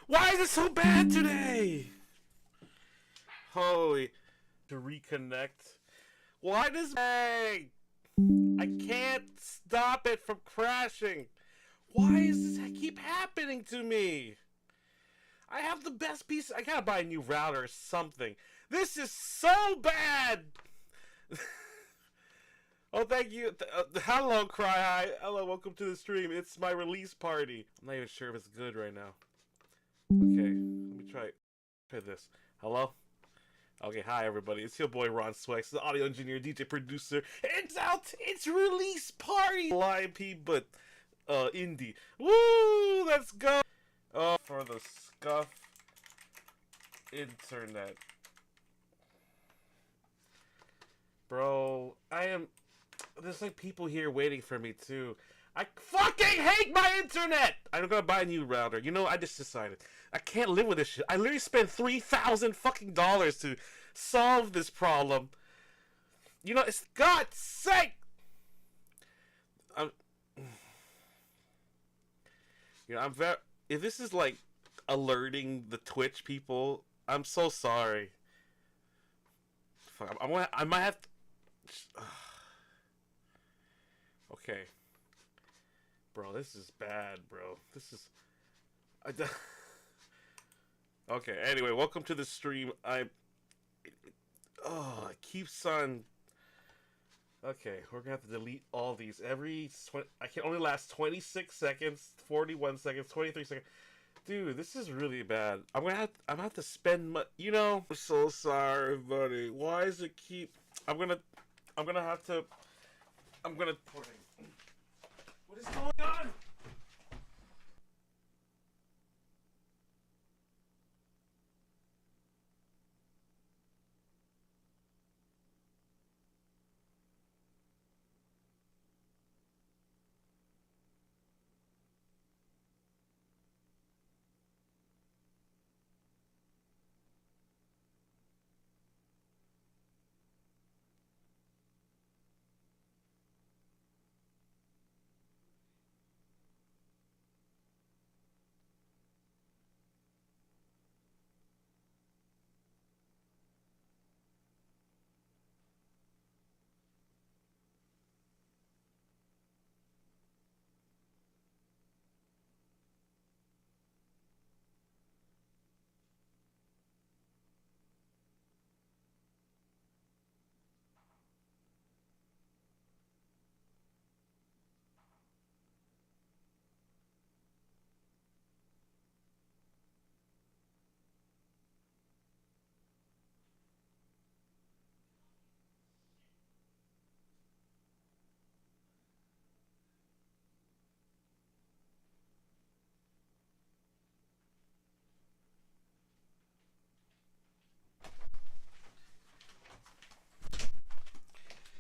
Why is it so bad today? Holy. To reconnect. Why does... Hey! I can't stop it from crashing. Why does this keep happening to me? I have the best piece. I gotta buy a new router or something. This is so bad. Oh, thank you. Hello, Cry High. Hello, welcome to the stream. It's my release party. I'm not even sure if it's good right now. Okay, let me try this. Hello? Okay, hi everybody. It's your boy Ron Swex, the audio engineer, DJ producer. It's out! It's release party! IP, but indie. Woo! Let's go! Oh, for the scuff internet. Bro, there's like people here waiting for me too. I fucking hate my internet! I'm gonna buy a new router. You know, I just decided. I can't live with this shit. I literally spent $3,000 fucking dollars to solve this problem. You know, it's God's sake! I'm very... If this is like alerting the Twitch people, I'm so sorry. Fuck, I might have to... Okay. Bro, this is bad, bro. This is... Okay, anyway, welcome to the stream. It keeps on... Okay, we're gonna have to delete all these. I can only last 26 seconds, 41 seconds, 23 seconds. Dude, this is really bad. I'm gonna have to spend you know, I'm so sorry, buddy. Why does it keep... I'm gonna have to... What is going on?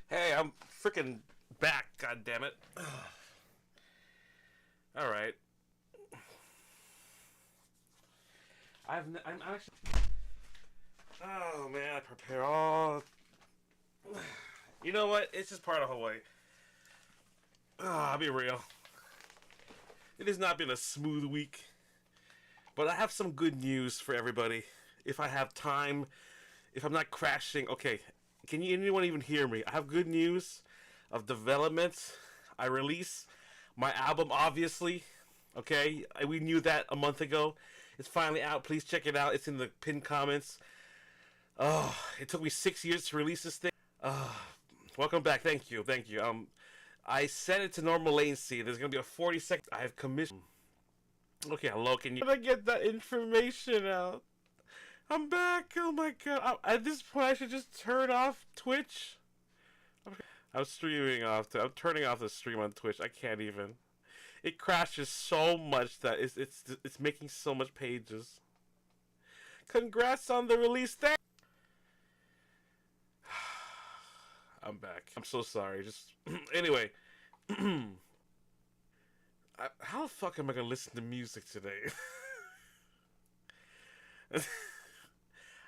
Hey, I'm freaking back, god damn it. All right. I'm actually... Oh man, I prepare all... You know what? It's just part of Hawaii. I'll be real. It has not been a smooth week. But I have some good news for everybody. If I have time, if I'm not crashing... Okay, can anyone even hear me? I have good news of development. I release my album, obviously. Okay, we knew that a month ago. It's finally out. Please check it out. It's in the pinned comments. Oh, it took me 6 years to release this thing. Welcome back. Thank you. Thank you. I set it to normal latency. There's gonna be a 40-second. I have commissioned. Okay, hello. Can you get that information out? I'm back. Oh my god. At this point, I should just turn off Twitch. I'm streaming off. I'm turning off the stream on Twitch. I can't even. It crashes so much that it's making so much pages. Congrats on the release. I'm back. I'm so sorry. Just anyway. How the fuck am I gonna listen to music today?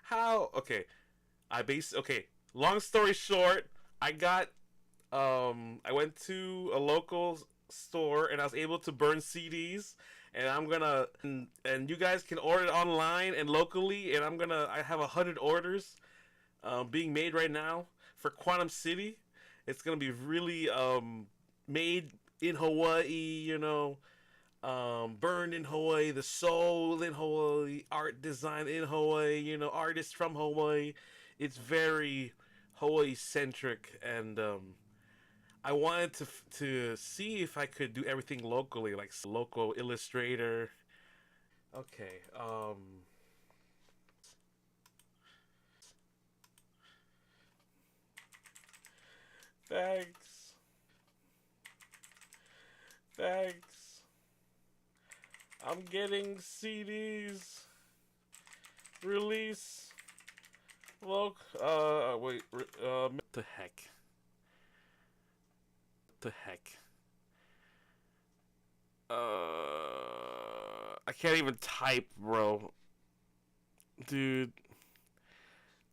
How? Okay. Okay. Long story short, I went to a local store and I was able to burn CDs, and I'm gonna and you guys can order it online and locally, and I have 100 orders being made right now for Quantum City. It's gonna be really made in Hawaii, you know, burned in Hawaii, the soul in Hawaii, art design in Hawaii, you know, artists from Hawaii. It's very Hawaii centric, and I wanted to see if I could do everything locally, like local illustrator. Okay, thanks. Thanks. I'm getting CDs. Release. Look. Wait. What the heck? What the heck? I can't even type, bro. Dude.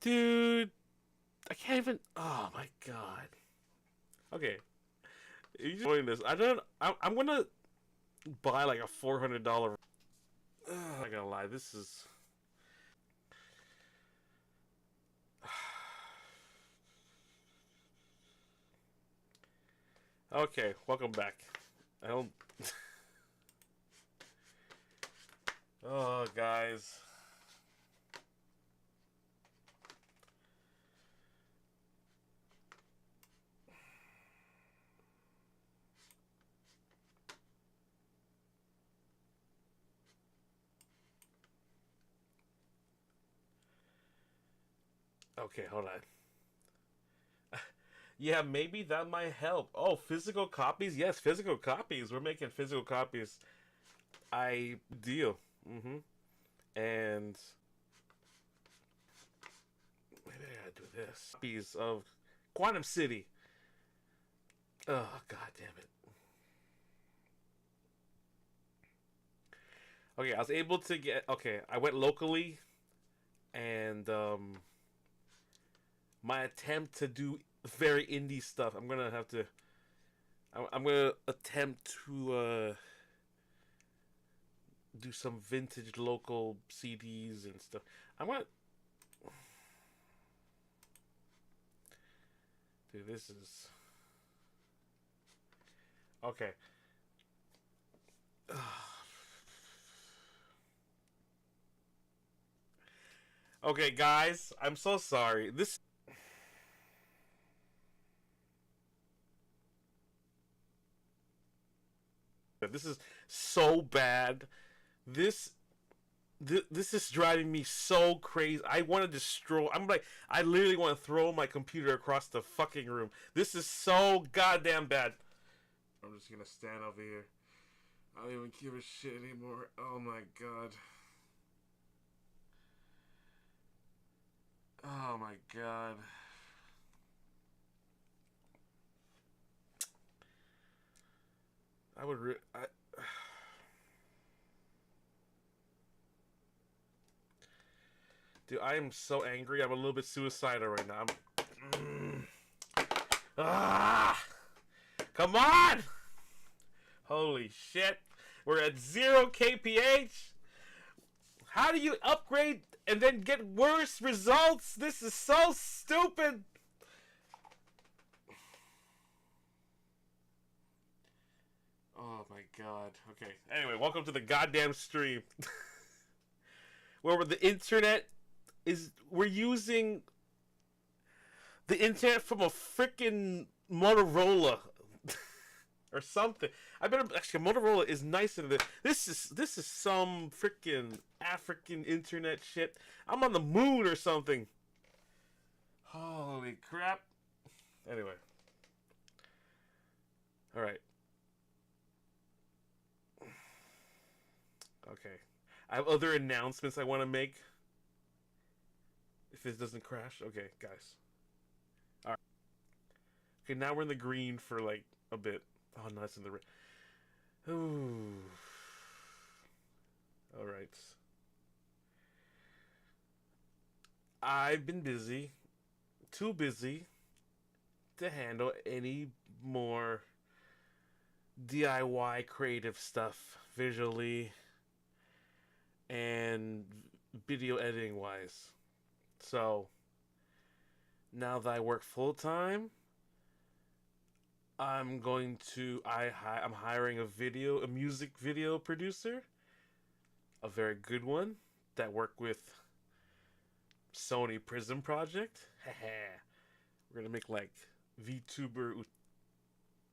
I can't even. Oh my god. Okay. You just doing this. I'm gonna buy like a $400. I'm not gonna lie. This is. Okay, welcome back. I don't. Oh, guys. Okay, hold on. Yeah, maybe that might help. Oh, physical copies? Yes, physical copies. We're making physical copies. Deal. And maybe I gotta do this. Copies of Quantum City. Oh, god damn it. Okay, I was able to get. Okay, I went locally, and my attempt to do very indie stuff. I'm gonna have to. I'm gonna attempt to do some vintage local CDs and stuff. I'm gonna. Dude, this is. Okay. Okay, guys, I'm so sorry. This is so bad. This is driving me so crazy. I want to destroy. I literally want to throw my computer across the fucking room. This is so goddamn bad. I'm just gonna stand over here. I don't even give a shit anymore. Oh my god. Oh my god. I would. Dude, I am so angry. I'm a little bit suicidal right now. Come on! Holy shit. We're at 0 kph. How do you upgrade and then get worse results? This is so stupid. Oh my god. Okay. Anyway, welcome to the goddamn stream. Where the internet is. We're using the internet from a freaking Motorola. Or something. I better actually Motorola is nicer than this. This is some freaking African internet shit. I'm on the moon or something. Holy crap. Anyway. Alright. Okay. I have other announcements I want to make. If this doesn't crash. Okay, guys. Alright. Okay, now we're in the green for like a bit. Oh no, it's in the red. Ooh. Alright. I've been busy. Too busy to handle any more DIY creative stuff. visually, and video editing wise. So now that I work full time, I'm hiring a music video producer, a very good one that worked with Sony Prism Project. We're gonna make like VTuber, like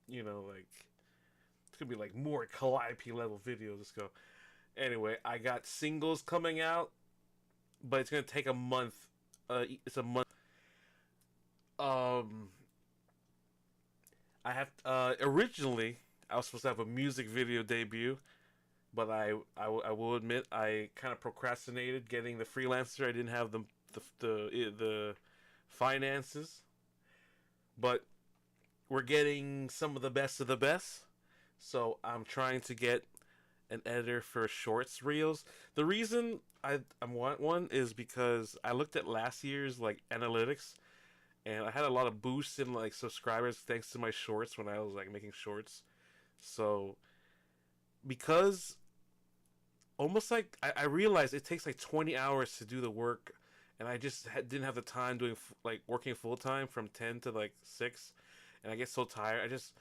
it's gonna be like more collab level videos. Let's go. Anyway, I got singles coming out, but it's gonna take a month. It's a month. I have originally I was supposed to have a music video debut, but I will admit I kind of procrastinated getting the freelancer. I didn't have the finances, but we're getting some of the best. So I'm trying to get an editor for shorts reels. The reason I want one is because I looked at last year's like analytics, and I had a lot of boosts in like subscribers thanks to my shorts when I was like making shorts. So because almost like I realized it takes like 20 hours to do the work, and I just didn't have the time doing like working full time from 10 to like 6, and I get so tired I just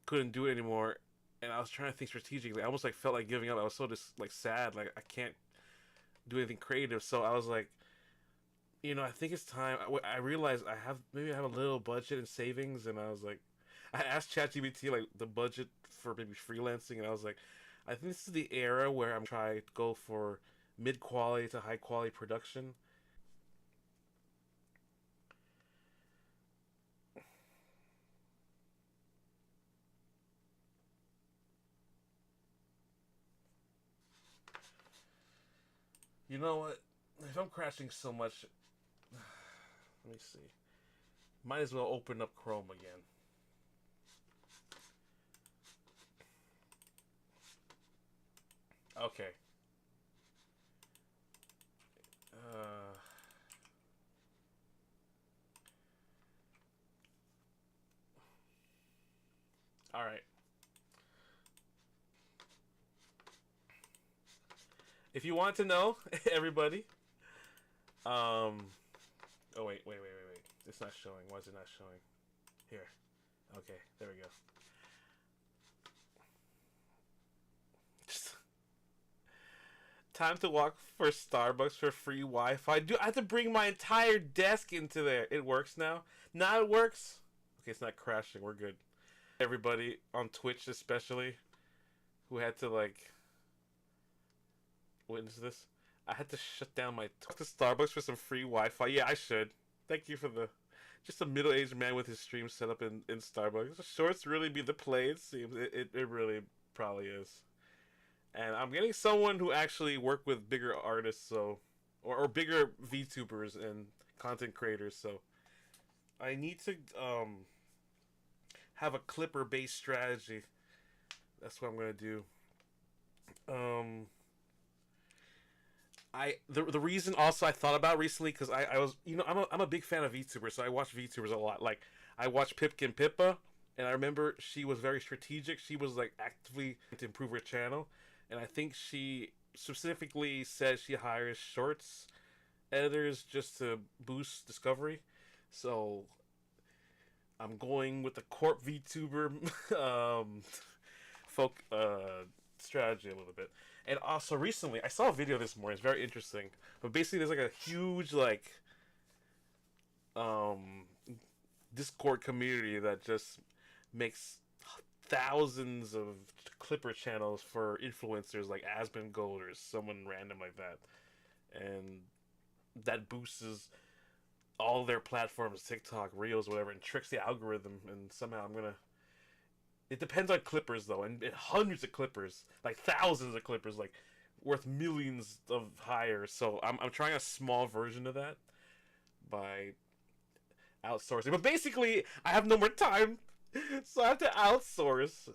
couldn't do it anymore. And I was trying to think strategically. I almost like felt like giving up. I was so just like sad, like I can't do anything creative. So I was like, I think it's time. I realized I have a little budget and savings, and I was like, I asked ChatGPT like the budget for maybe freelancing, and I was like, I think this is the era where I'm trying to go for mid quality to high quality production. You know what? If I'm crashing so much, let me see. Might as well open up Chrome again. Okay. All right. If you want to know, everybody. Oh wait. It's not showing. Why is it not showing? Here. Okay, there we go. Time to walk for Starbucks for free Wi-Fi. I have to bring my entire desk into there. It works now. Now it works. Okay, it's not crashing. We're good. Everybody on Twitch, especially, who had to like witness this. I had to shut down my talk to Starbucks for some free Wi-Fi. Yeah, I should. Thank you for the just a middle-aged man with his stream set up in Starbucks. The shorts really be the play. It seems it really probably is. And I'm getting someone who actually worked with bigger artists, so or bigger VTubers and content creators. So I need to have a clipper-based strategy. That's what I'm gonna do. The reason also I thought about recently, because I was I'm a big fan of VTubers, so I watch VTubers a lot. Like I watched Pipkin Pippa, and I remember she was very strategic. She was like actively to improve her channel, and I think she specifically said she hires shorts editors just to boost discovery. So I'm going with the Corp VTuber strategy a little bit. And also recently, I saw a video this morning. It's very interesting. But basically, there's like a huge like Discord community that just makes thousands of Clipper channels for influencers like Aspen Gold or someone random like that, and that boosts all their platforms, TikTok, Reels, whatever, and tricks the algorithm. And somehow I'm gonna. It depends on Clippers though, and hundreds of Clippers, like thousands of Clippers, like worth millions of higher. So I'm trying a small version of that by outsourcing. But basically, I have no more time, so I have to outsource.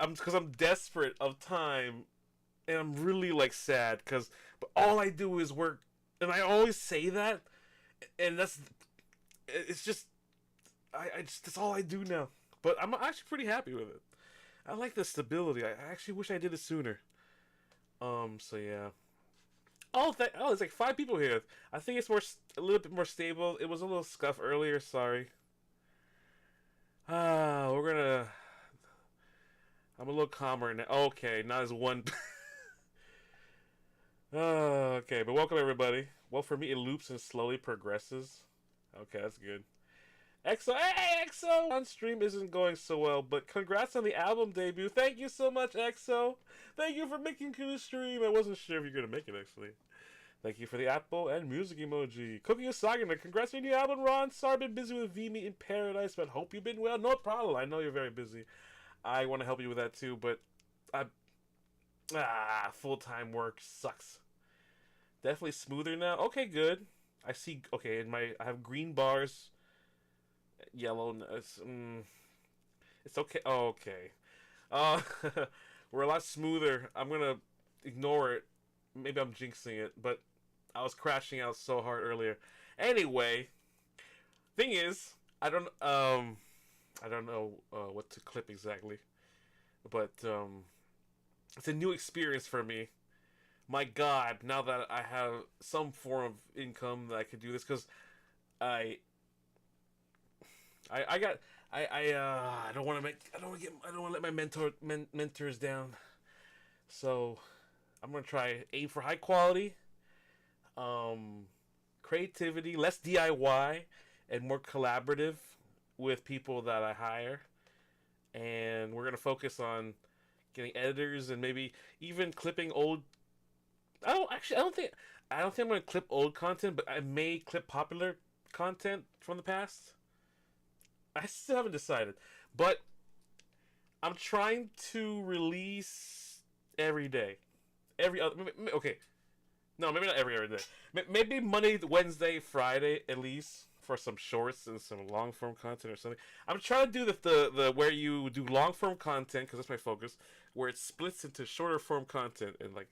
Because I'm desperate of time, and I'm really like sad because all I do is work, and I always say that, and it's just I just that's all I do now. But I'm actually pretty happy with it. I like the stability. I actually wish I did it sooner. So yeah. Oh, there's like 5 people here. I think it's a little bit more stable. It was a little scuff earlier. Sorry. We're gonna. I'm a little calmer now. Okay, not as one. Okay, but welcome everybody. Well, for me, it loops and slowly progresses. Okay, that's good. EXO, hey EXO! On stream isn't going so well, but congrats on the album debut. Thank you so much, EXO. Thank you for making the stream. I wasn't sure if you're gonna make it actually. Thank you for the apple and music emoji. Cookie Osagana, congrats on your new album, Ron. Sorry, I've been busy with VMeet in Paradise, but hope you've been well. No problem. I know you're very busy. I want to help you with that too, but full-time work sucks. Definitely smoother now. Okay, good. I see. Okay, I have green bars, yellow. It's okay. Oh, okay. Uh, we're a lot smoother. I'm gonna ignore it. Maybe I'm jinxing it, but I was crashing out so hard earlier. Anyway, thing is, I don't know what to clip exactly, but it's a new experience for me. My God, now that I have some form of income that I could do this, because I I got I don't want to let my mentors down. So I'm gonna try aim for high quality, creativity, less DIY, and more collaborative with people that I hire. And we're gonna focus on getting editors and maybe even clipping old. I don't think I'm gonna clip old content, but I may clip popular content from the past. I still haven't decided, but I'm trying to release every day. Every other, okay, no, maybe not every day. Maybe Monday, Wednesday, Friday at least for some shorts and some long form content or something. I'm trying to do the where you do long form content because that's my focus, where it splits into shorter form content and like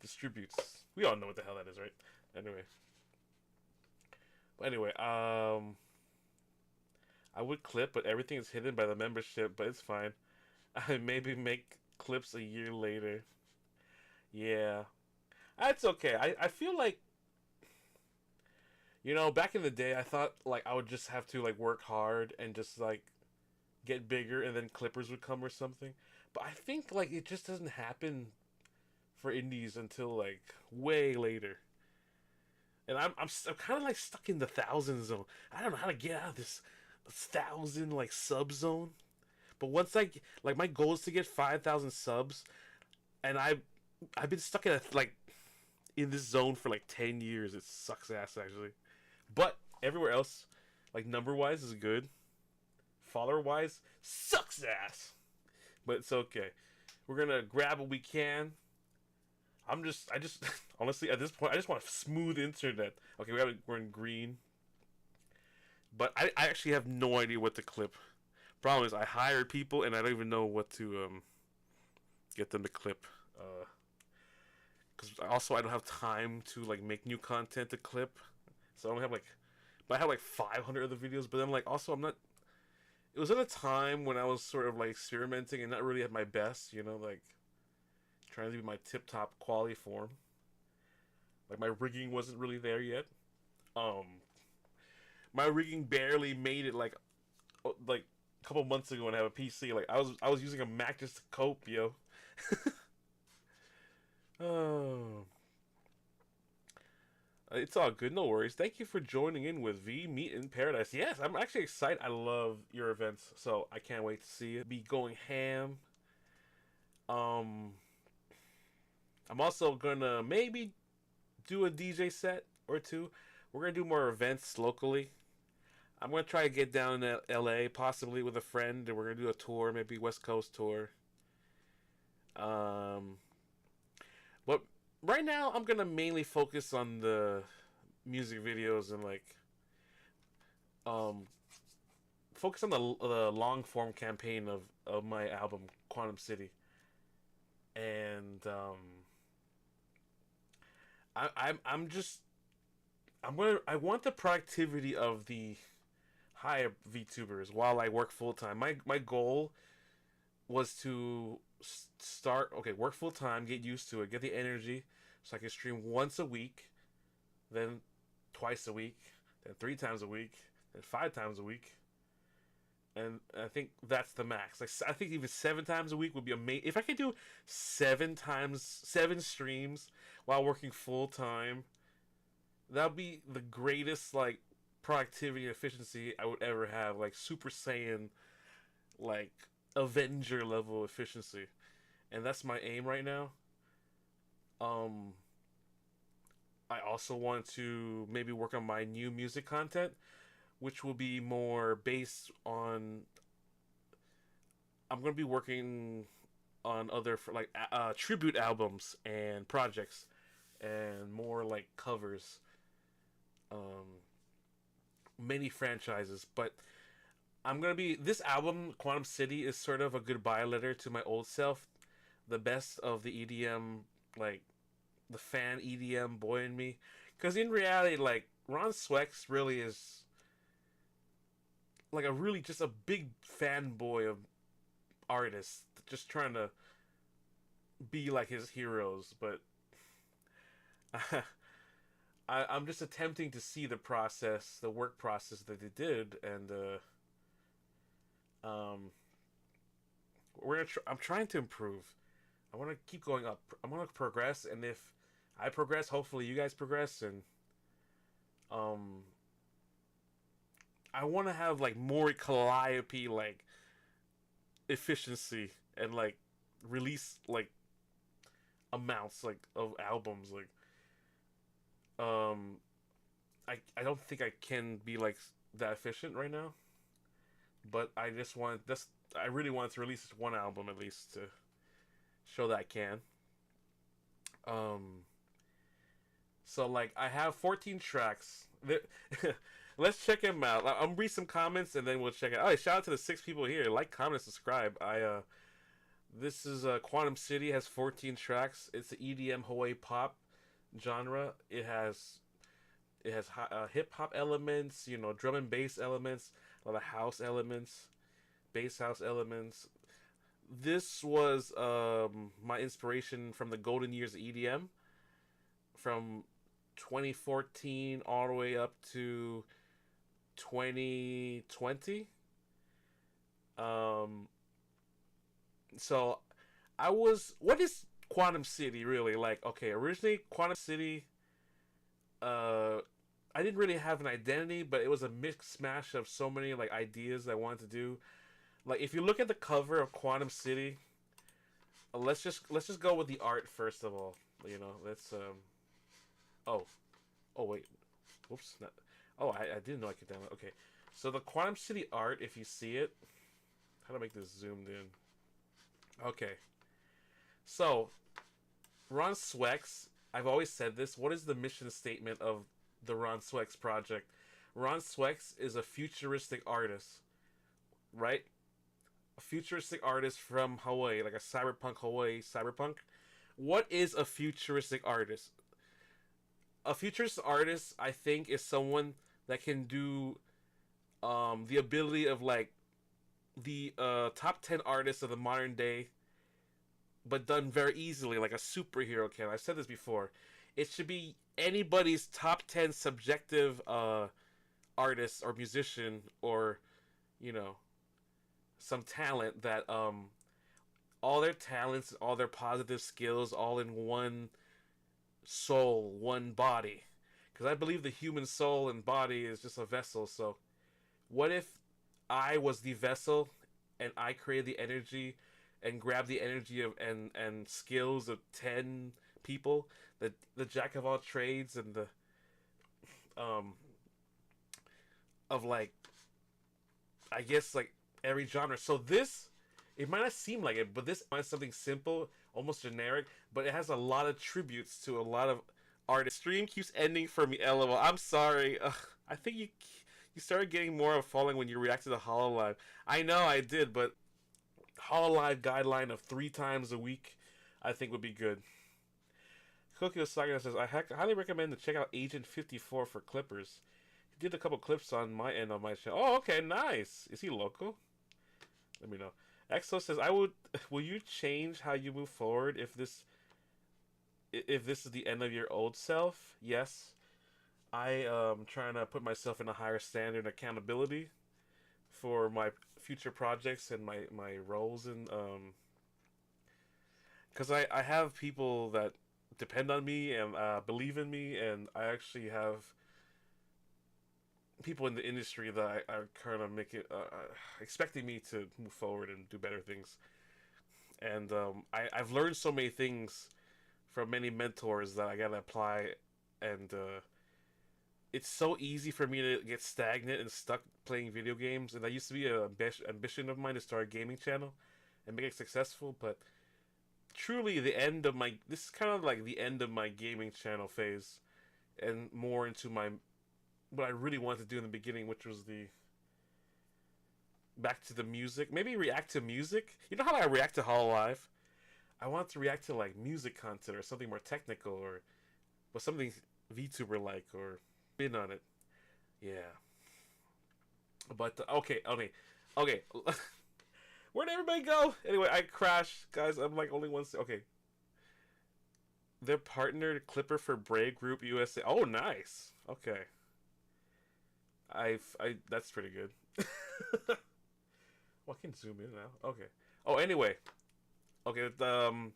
distributes. We all know what the hell that is, right? Anyway, I would clip, but everything is hidden by the membership. But it's fine. I maybe make clips a year later. Yeah, that's okay. I feel like, back in the day, I thought like I would just have to like work hard and just like get bigger, and then clippers would come or something. But I think like it just doesn't happen for indies until like way later. And I'm kind of like stuck in the thousand zone. I don't know how to get out of this thousand like sub zone. But once like my goal is to get 5,000 subs, and I've been stuck in in this zone for like 10 years. It sucks ass actually. But everywhere else, like number wise, is good. Follower wise, sucks ass. But it's okay. We're gonna grab what we can. I just honestly at this point I just want a smooth internet. Okay, we're in green, but I actually have no idea what to clip. Problem is I hired people and I don't even know what to get them to clip. Because also I don't have time to like make new content to clip, so I don't have like, but I have like 500 other videos. But then like also I'm not. It was at a time when I was sort of like experimenting and not really at my best, like trying to be my tip top quality form. Like my rigging wasn't really there yet. My rigging barely made it like a couple months ago when I have a PC. Like I was using a Mac just to cope, yo. Oh. It's all good, no worries. Thank you for joining in with V Meet in Paradise. Yes, I'm actually excited. I love your events, so I can't wait to see it. Be going ham. I'm also gonna maybe do a DJ set or two. We're gonna do more events locally. I'm gonna try to get down to LA, possibly with a friend, and we're gonna do a tour, maybe West Coast tour. But right now I'm gonna mainly focus on the music videos and like focus on the long form campaign of my album Quantum City. And I want the productivity of the higher VTubers while I work full time. My goal was to start, okay, work full time, get used to it, get the energy, so I can stream once a week, then twice a week, then 3 times a week, then 5 times a week, and I think that's the max. Like I think even 7 times a week would be amazing. If I could do 7 streams while working full time, that'd be the greatest like productivity and efficiency I would ever have. Like Super Saiyan, like Avenger level efficiency, and that's my aim right now. Um, I also want to maybe work on my new music content, which will be more based on. I'm gonna be working on other like tribute albums and projects, and more like covers. Um, Many franchises, but I'm gonna be this album. Quantum City is sort of a goodbye letter to my old self, the best of the EDM, like the fan EDM boy in me. Because in reality, like Ron Swex really is like a really just a big fanboy of artists, just trying to be like his heroes. But I'm just attempting to see the process, the work process that they did, and um, I'm trying to improve. I want to keep going up. I want to progress, and if I progress, hopefully you guys progress, and um, I want to have like more calliope like efficiency and like release like amounts like of albums like um I don't think I can be like that efficient right now, but I just want this. I really want to release one album at least to show that I can. Um, so like I have 14 tracks. Let's check them out. I'm gonna read some comments and then we'll check it. Oh, shout out to the 6 people here. Like, comment, subscribe. This is Quantum City has 14 tracks. It's the EDM Hawaii pop genre. It has hip hop elements, drum and bass elements, a lot of house elements, bass house elements. This was my inspiration from the golden years of EDM, from 2014 all the way up to 2020. Um, so what is Quantum City really like? Okay, originally Quantum City, uh, I didn't really have an identity, but it was a mixed smash of so many like ideas I wanted to do. Like if you look at the cover of Quantum City, let's just go with the art first of all. Let's oh oh wait, whoops, not, oh I didn't know I could download. Okay, so the Quantum City art, if you see it, how to make this zoomed in? Okay, so Ron Swex, I've always said this. What is the mission statement of the Ron Swex project? Ron Swex is a futuristic artist, right? A futuristic artist from Hawaii, like a cyberpunk Hawaii cyberpunk. What is a futuristic artist? A futuristic artist, I think, is someone that can do the ability of like the top 10 artists of the modern day, but done very easily, like a superhero can. I've said this before. It should be anybody's top 10 subjective artist or musician or, you know, some talent that all their talents, all their positive skills, all in one soul, one body. Because I believe the human soul and body is just a vessel. So, what if I was the vessel and I created the energy and grabbed the energy of and skills of 10 people, the jack of all trades and the um of like, I guess, like every genre. So this, it might not seem like it, but this is something simple, almost generic, but it has a lot of tributes to a lot of artists. Stream keeps ending for me, lol. I'm sorry. Ugh, I think you started getting more of a following when you reacted to hololive. I know I did, but hololive guideline of 3 times a week I think would be good. Cookie Saga says, I highly recommend to check out Agent 54 for clippers. He did a couple clips on my end on my channel. Oh, okay, nice. Is he local? Let me know. Exo says, "I would. Will you change how you move forward if this is the end of your old self?" Yes, I am trying to put myself in a higher standard and accountability for my future projects and my roles in because I have people that depend on me and believe in me, and I actually have people in the industry that I are kind of make it expecting me to move forward and do better things. And I've learned so many things from many mentors that I gotta apply, and it's so easy for me to get stagnant and stuck playing video games. And that used to be an ambition of mine to start a gaming channel and make it successful, but truly the end of my this is kind of like the end of my gaming channel phase, and more into my what I really wanted to do in the beginning, which was the back to the music. Maybe react to music. You know how I react to hololive? I want to react to like music content or something more technical or something VTuber like or spin on it. Yeah. But okay. Where'd everybody go? Anyway, I crashed, guys. I'm like only one. Okay. They're partnered Clipper for Brave Group USA. Oh, nice. Okay. I that's pretty good. Well, I can zoom in now. Okay. Oh, anyway. Okay, the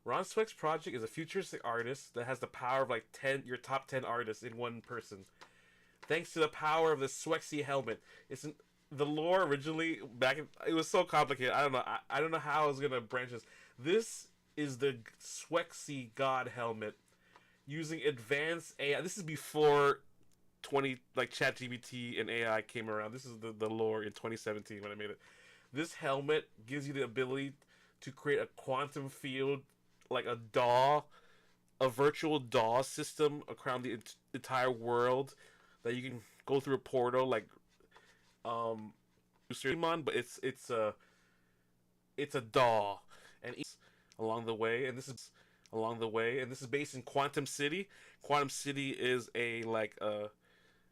Ron Swex project is a futuristic artist that has the power of like 10 your top 10 artists in one person. Thanks to the power of the Swexy helmet. The lore originally back in, it was so complicated. I don't know. I don't know how I was gonna branch this. This is the Swexy God helmet using advanced AI. This is before 20 like ChatGPT and AI came around. This is the lore in 2017 when I made it. This helmet gives you the ability to create a quantum field, like a DAW, a virtual DAW system around the entire world that you can go through a portal like Neumann, but it's a DAW and along the way, and this is based in Quantum City. Quantum City is a like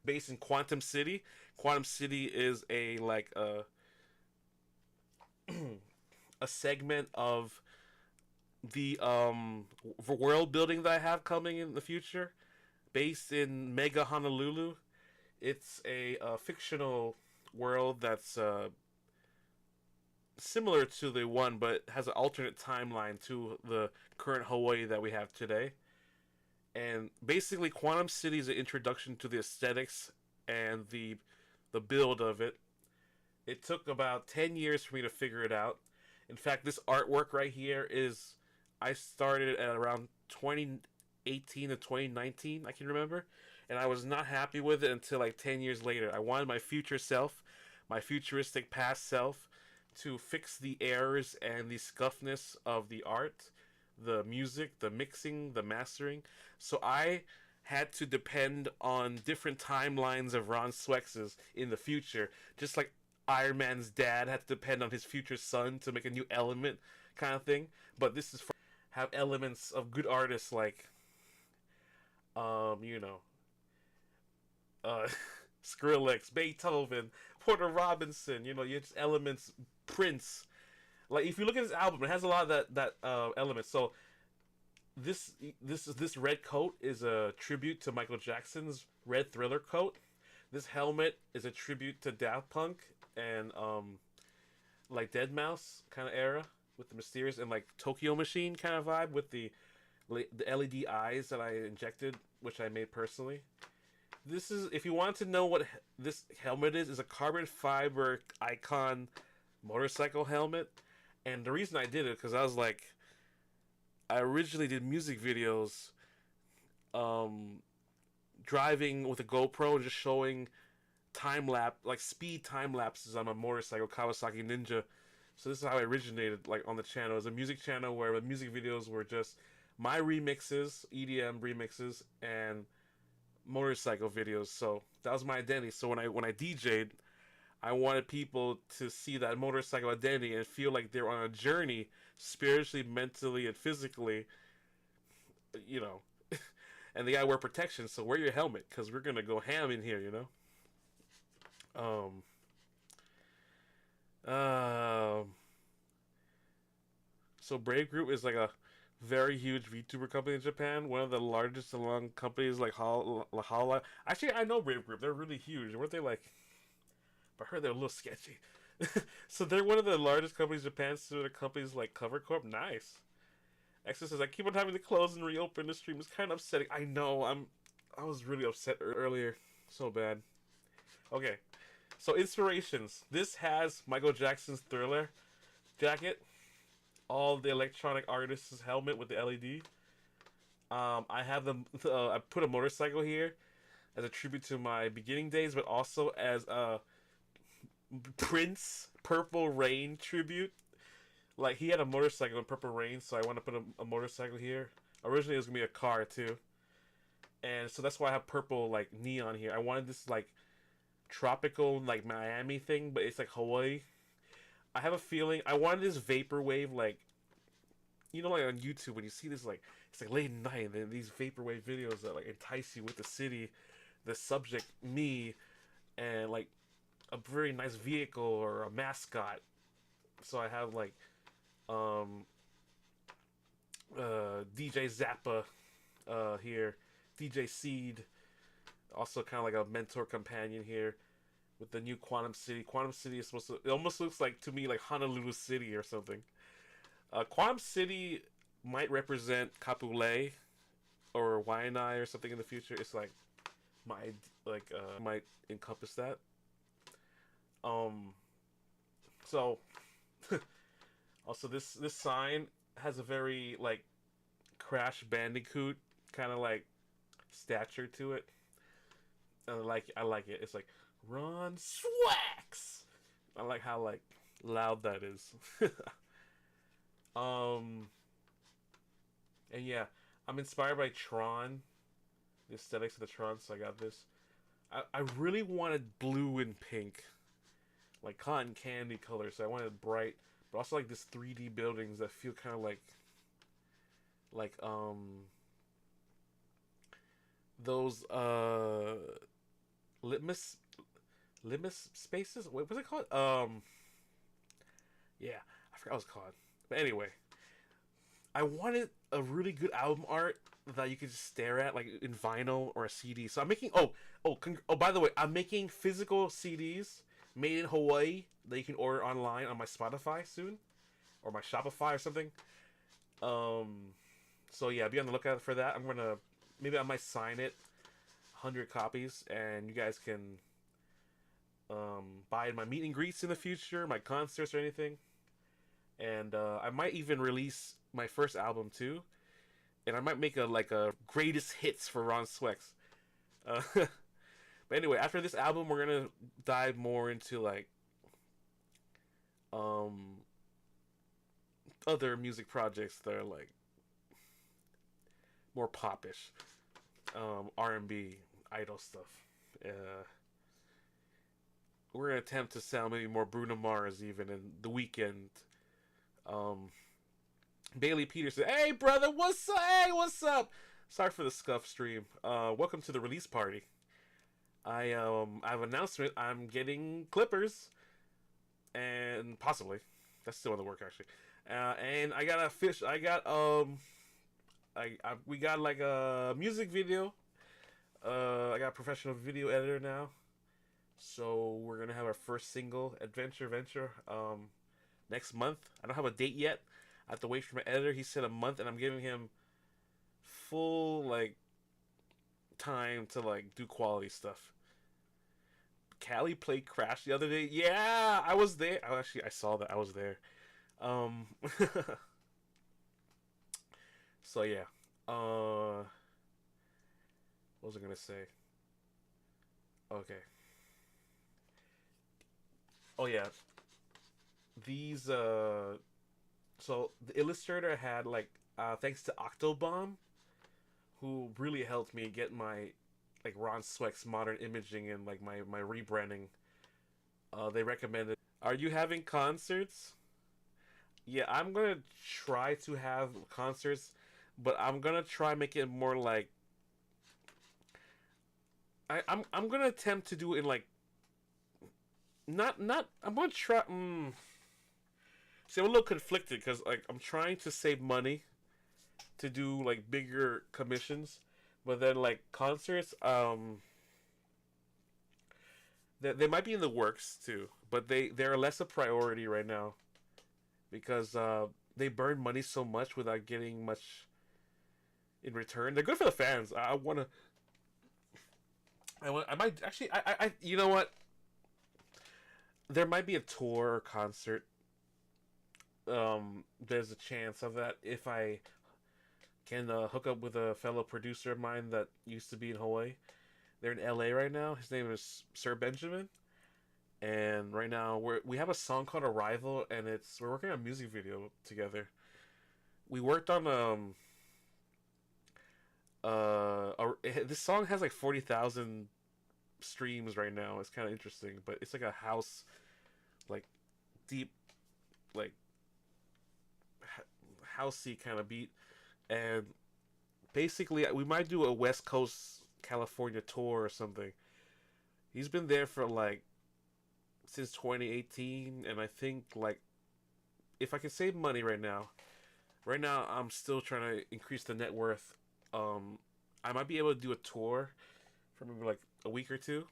based in Quantum City. Quantum City is a like a segment of the world building that I have coming in the future, based in Mega Honolulu. It's a fictional world that's similar to the one, but has an alternate timeline to the current Hawaii that we have today. And basically, Quantum City is an introduction to the aesthetics and the build of it. It took about 10 years for me to figure it out. In fact, this artwork right here is I started at around 2018 to 2019, I can remember, and I was not happy with it until like 10 years later. I wanted my future self, my futuristic past self, to fix the errors and the scuffness of the art, the music, the mixing, the mastering. So I had to depend on different timelines of Ron Swex's in the future, just like Iron Man's dad had to depend on his future son to make a new element kind of thing. But this is for have elements of good artists like you know, uh Skrillex, Beethoven, Porter Robinson, you know, you just elements, Prince. Like if you look at this album, it has a lot of that elements. So this red coat is a tribute to Michael Jackson's Red Thriller coat. This helmet is a tribute to Daft Punk and like Deadmau5 kind of era with the mysterious and like Tokyo Machine kind of vibe with the LED eyes that I injected, which I made personally. This is, if you want to know what this helmet is a carbon fiber Icon motorcycle helmet. And the reason I did it because I was like, I originally did music videos driving with a GoPro and just showing speed time lapses on a motorcycle, Kawasaki Ninja. So this is how I originated, like on the channel. It was a music channel where the music videos were just my remixes, EDM remixes, and motorcycle videos. So that was my identity. So when I DJ'd, I wanted people to see that motorcycle identity and feel like they're on a journey, spiritually, mentally, and physically. You know, and they gotta wear protection. So wear your helmet because we're gonna go ham in here. You know. Um, So Brave Group is like a very huge VTuber company in Japan. One of the largest among companies like hololive. Actually, I know Brave Group. They're really huge. Weren't they like? I heard they're a little sketchy. So they're one of the largest companies in Japan. So the companies like Cover Corp. Nice. Exo says I keep on having to close and reopen the stream. It's kind of upsetting. I know. I was really upset earlier. So bad. Okay. So inspirations. This has Michael Jackson's Thriller jacket. All the electronic artist's helmet with the LED. I have I put a motorcycle here as a tribute to my beginning days, but also as a Prince Purple Rain tribute. Like, he had a motorcycle in Purple Rain, so I want to put a motorcycle here. Originally, it was going to be a car, too. And so that's why I have purple, like, neon here. I wanted this, like, tropical, like, Miami thing, but it's, like, Hawaii. I have a feeling... I wanted this vaporwave, like... You know, like, on YouTube, when you see this, like... It's, like, late at night, and these vaporwave videos that, like, entice you with the city, the subject, me, and, like, a very nice vehicle or a mascot. So I have, like... DJ Zappa here, DJ Seed, also kind of like a mentor companion here with the new Quantum City. Quantum City is supposed to, it almost looks like to me like Honolulu City or something. Quantum City might represent Kapolei or Waianae or something in the future. It's like might encompass that. So also this sign has a very like Crash Bandicoot kind of like stature to it. And I like it. It's like Ron Swex. I like how like loud that is. And yeah, I'm inspired by Tron, the aesthetics of the Tron, so I got this. I really wanted blue and pink, like cotton candy colors. So I wanted bright, but also like this 3D buildings that feel kind of like those litmus spaces. Wait, what's it called? Yeah, I forgot what it's called. But anyway, I wanted a really good album art that you could just stare at, like in vinyl or a CD. So I'm making. By the way, I'm making physical CDs made in Hawaii that you can order online on my Spotify soon, or my Shopify or something. So yeah, be on the lookout for that. Maybe I might sign it, 100 copies, and you guys can buy my meet and greets in the future, my concerts or anything. And I might even release my first album too, and I might make a greatest hits for Ron Swex. But anyway, after this album, we're gonna dive more into like other music projects that are like more popish, R&B, idol stuff. We're gonna attempt to sound maybe more Bruno Mars even in The Weeknd. Bailey Peterson, hey brother, what's up? Hey, what's up? Sorry for the scuff stream. Welcome to the release party. I have an announcement. I'm getting clippers, and possibly that's still in the work actually. And I got we got like a music video. I got a professional video editor now, so we're gonna have our first single, Adventure next month. I don't have a date yet. I have to wait for my editor. He said a month, and I'm giving him full like time to like do quality stuff. Callie played Crash the other day. Yeah, I was there. I saw that. I was there. So yeah. What was I gonna say? Okay. Oh yeah. These so the illustrator had like thanks to Octobomb, who really helped me get my like Ron Swex modern imaging and like my rebranding. They recommended. Are you having concerts? Yeah, I'm gonna try to have concerts, but I'm gonna try make it more like I'm gonna attempt to do it in like not I'm gonna try See, I'm a little conflicted because like I'm trying to save money to do like bigger commissions, but then like concerts, they might be in the works too, but they're less a priority right now because they burn money so much without getting much in return. They're good for the fans. I might actually. You know what? There might be a tour or concert. There's a chance of that if I can hook up with a fellow producer of mine that used to be in Hawaii. They're in LA right now. His name is Sir Benjamin, and right now we have a song called Arrival, and we're working on a music video together. We worked on this song has like 40,000 streams right now. It's kind of interesting, but it's like a house, like deep, like housey kind of beat, and basically we might do a West Coast California tour or something. He's been there for like since 2018, and I think like if I can save money right now I'm still trying to increase the net worth. I might be able to do a tour for maybe like a week or two,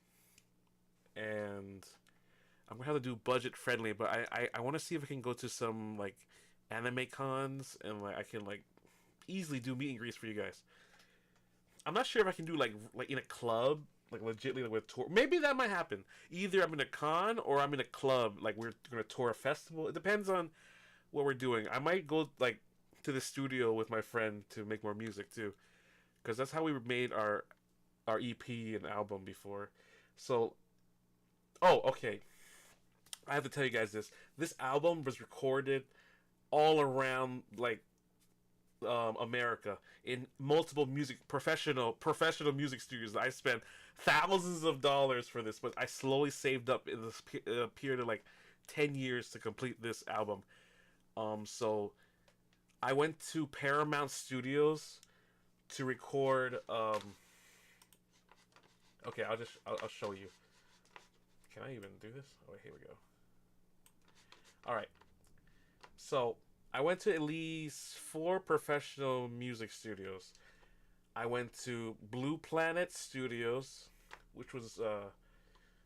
and I'm gonna have to do budget friendly, but I want to see if I can go to some like anime cons and like I can like easily do meet and greets for you guys. I'm not sure if I can do like in a club, like legitly like with a tour. Maybe that might happen. Either I'm in a con or I'm in a club, like we're gonna tour a festival. It depends on what we're doing. I might go like to the studio with my friend to make more music too, because that's how we made our EP and album before. So, oh, okay. I have to tell you guys this. This album was recorded all around like America in multiple professional music studios. I spent thousands of dollars for this, but I slowly saved up in this period of like 10 years to complete this album. So I went to Paramount Studios to record. Okay, I'll show you. Can I even do this? Oh, here we go. All right. So I went to at least 4 professional music studios. I went to Blue Planet Studios, which was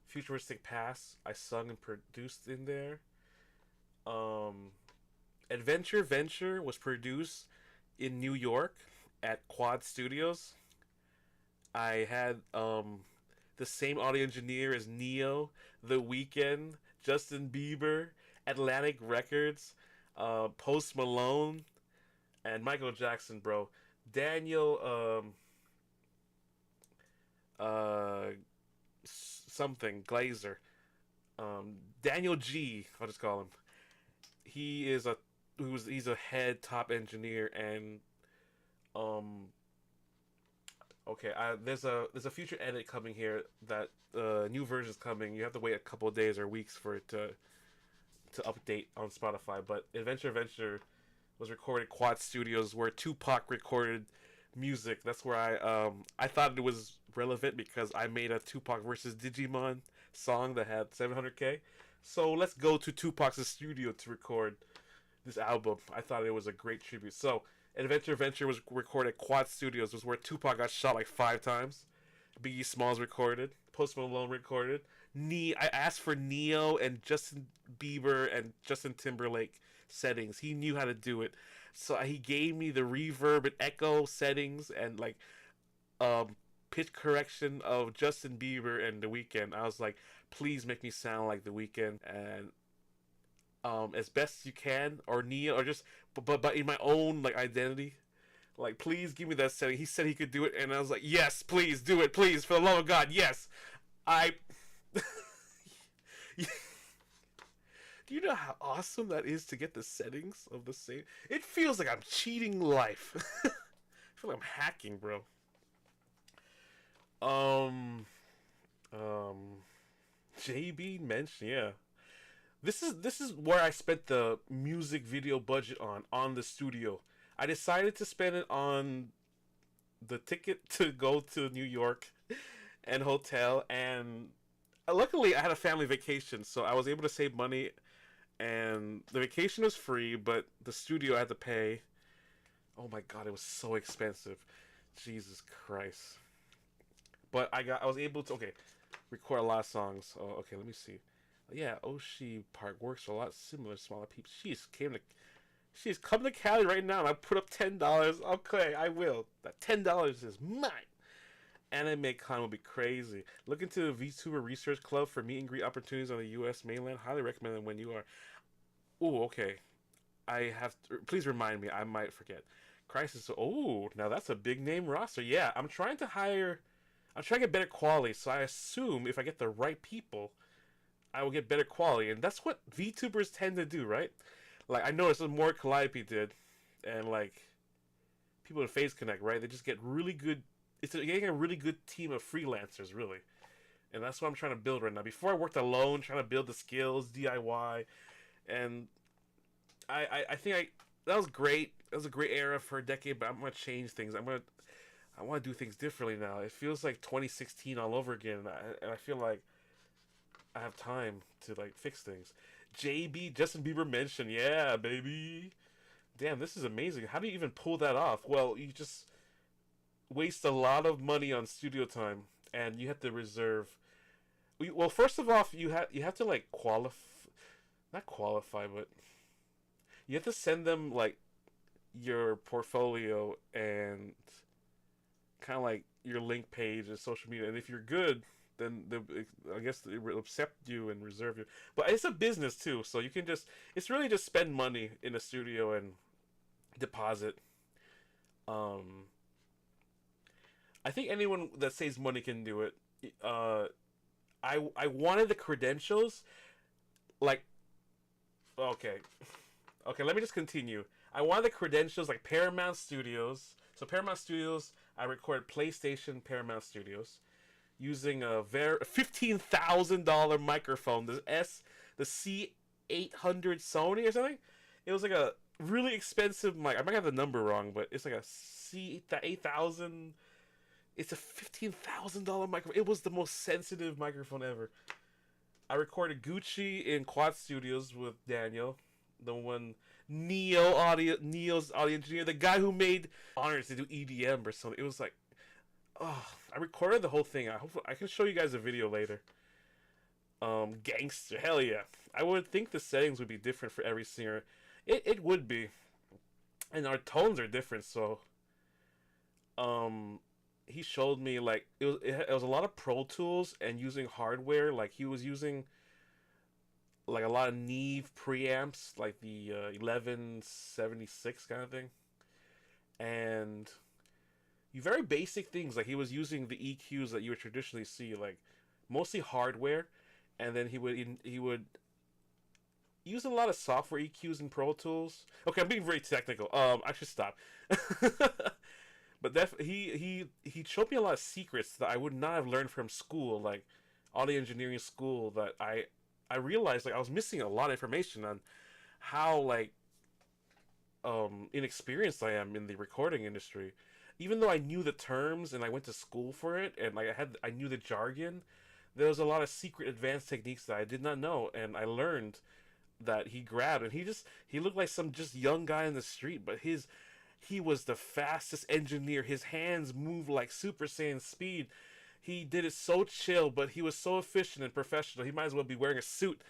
Futuristic Past. I sung and produced in there. Adventure Venture was produced in New York at Quad Studios. I had the same audio engineer as Neo, The Weeknd, Justin Bieber, Atlantic Records, Post Malone, and Michael Jackson, bro. Daniel, something Glazer, Daniel G. I'll just call him. He's a head top engineer, and okay, there's a future edit coming here that new version's coming. You have to wait a couple of days or weeks for it to update on Spotify. But Adventure Venture was recorded at Quad Studios, where Tupac recorded music. That's where I thought it was relevant because I made a Tupac versus Digimon song that had 700K. So let's go to Tupac's studio to record this album. I thought it was a great tribute. So Adventure Venture was recorded at Quad Studios, was where Tupac got shot like 5 times. Biggie Smalls recorded. Post Malone recorded. I asked for Neo and Justin Bieber and Justin Timberlake settings. He knew how to do it. So he gave me the reverb and echo settings and like pitch correction of Justin Bieber and The Weeknd. I was like, please make me sound like The Weeknd, and as best you can, or Neo, or just but in my own like identity. Like, please give me that setting. He said he could do it, and I was like, yes, please do it, please, for the love of God, yes. Do you know how awesome that is to get the settings of the same? It feels like I'm cheating life. I feel like I'm hacking, bro. JB mentioned, yeah. This is where I spent the music video budget on the studio. I decided to spend it on the ticket to go to New York and hotel, and luckily I had a family vacation, so I was able to save money and the vacation was free, but the studio I had to pay. Oh my god, it was so expensive. Jesus Christ. But I was able to record a lot of songs. Oh, okay, let me see. Yeah, Oshi Park works a lot similar to smaller people. She's come to Cali right now, and I put up $10. Okay, I will. That $10 is mine. Anime Con will be crazy. Look into the VTuber Research Club for meet and greet opportunities on the U.S. mainland. Highly recommend them when you are. Ooh, okay. I have to, please remind me. I might forget. Crisis. Oh, now that's a big name roster. Yeah, I'm trying to get better quality. So I assume if I get the right people, I will get better quality, and that's what VTubers tend to do, right? Like I noticed more Calliope did, and like people in Phase Connect, right? They just get really good. Getting a really good team of freelancers, really, and that's what I'm trying to build right now. Before I worked alone, trying to build the skills DIY, and I think that was great. That was a great era for a decade, but I'm gonna change things. I want to do things differently now. It feels like 2016 all over again, and I feel like I have time to like fix things. JB Justin Bieber mentioned, yeah, baby. Damn, this is amazing. How do you even pull that off? Well, you just waste a lot of money on studio time, and you have to reserve. Well, first of all, you have to like not qualify, but you have to send them like your portfolio and kind of like your link page and social media, and if you're good, then I guess they will accept you and reserve you. But it's a business too, so you can it's really just spend money in a studio and deposit. I think anyone that saves money can do it. I wanted the credentials, like, okay, let me just continue. I wanted the credentials like Paramount Studios. So Paramount Studios, I record PlayStation Paramount Studios using a $15,000 microphone. The C800 Sony or something. It was like a really expensive mic. I might have the number wrong, but it's like a C8000. It's a $15,000 microphone. It was the most sensitive microphone ever. I recorded Gucci in Quad Studios with Daniel, the one Neo's audio engineer, the guy who made Honors to do EDM or something. It was like, oh, I recorded the whole thing. I can show you guys a video later. Gangster, hell yeah. I would think the settings would be different for every singer. It would be, and our tones are different. So, he showed me like it was a lot of Pro Tools and using hardware. Like he was using like a lot of Neve preamps, like the 1176 kind of thing, and very basic things. Like he was using the EQs that you would traditionally see, like mostly hardware, and then he would use a lot of software EQs in Pro Tools. Okay, I'm being very technical. I should stop. But he showed me a lot of secrets that I would not have learned from school, like audio engineering school. That I realized like I was missing a lot of information on how like inexperienced I am in the recording industry. Even though I knew the terms and I went to school for it and like I knew the jargon, there was a lot of secret advanced techniques that I did not know, and I learned that he grabbed, and he looked like some just young guy in the street, but he was the fastest engineer. His hands moved like Super Saiyan speed. He did it so chill, but he was so efficient and professional. He might as well be wearing a suit.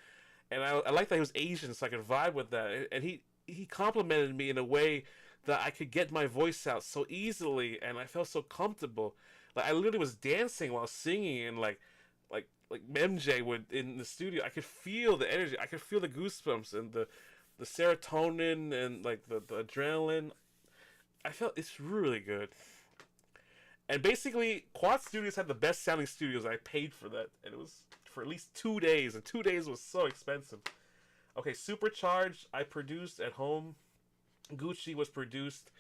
And I like that he was Asian, so I could vibe with that. And he complimented me in a way that I could get my voice out so easily, and I felt so comfortable. Like I literally was dancing while singing, and like MJ would in the studio. I could feel the energy. I could feel the goosebumps and the serotonin and like the adrenaline. I felt it's really good. And basically, Quad Studios had the best sounding studios. I paid for that, and it was for at least 2 days, and 2 days was so expensive. Okay, Supercharged, I produced at home. Gucci was produced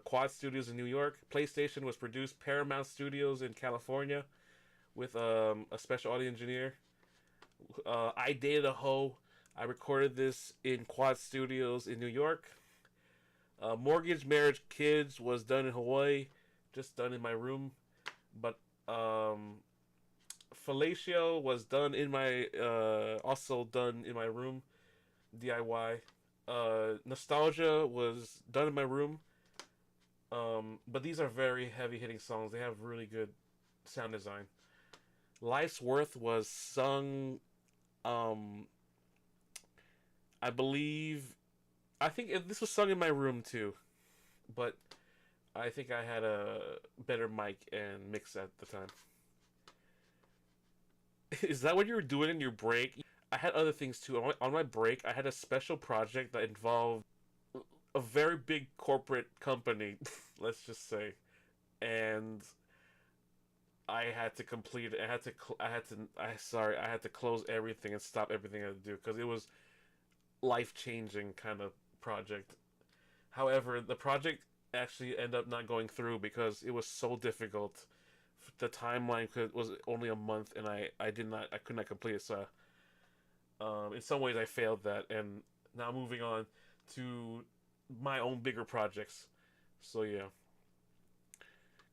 Quad Studios in New York. PlayStation was produced Paramount Studios in California with a special audio engineer. I Dated a Hoe. I recorded this in Quad Studios in New York. Mortgage, Marriage, Kids was done in Hawaii, just done in my room. But Fellatio was done in my also done in my room. DIY. Nostalgia was done in my room. But these are very heavy hitting songs. They have really good sound design. Life's Worth was sung, um, I believe, this was sung in my room too, but I think I had a better mic and mix at the time. Is that what you were doing in your break? I had other things too. On my break, I had a special project that involved a very big corporate company, let's just say, and I had to complete it. I had to close everything and stop everything I had to do because it was life changing kind of project. However, the project actually ended up not going through because it was so difficult. The timeline was only a month, and I could not complete it. So, in some ways, I failed that, and now moving on to my own bigger projects. So yeah.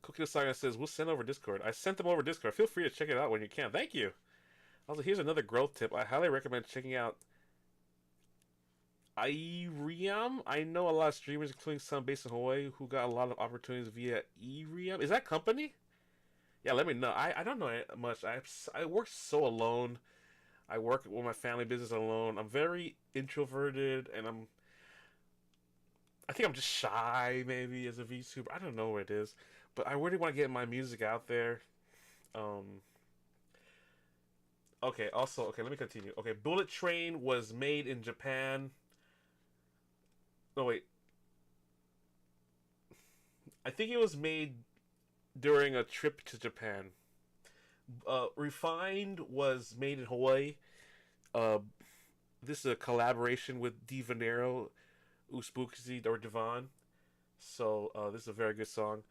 Cookie the Saga says, we'll send over Discord. I sent them over Discord. Feel free to check it out when you can. Thank you. Also, here's another growth tip. I highly recommend checking out iReam. I know a lot of streamers, including some based in Hawaii, who got a lot of opportunities via iReam. Is that company? Yeah, let me know. I don't know much. I work so alone. I work with my family business alone. I'm very introverted, and I think I'm just shy, maybe, as a VTuber. I don't know what it is. But I really want to get my music out there. Um, okay, also, okay, let me continue. Okay, Bullet Train was made in Japan. No, wait. I think it was made during a trip to Japan. Refined was made in Hawaii. Uh, this is a collaboration with Di Venero, Uspuzi, or Devon. So, this is a very good song.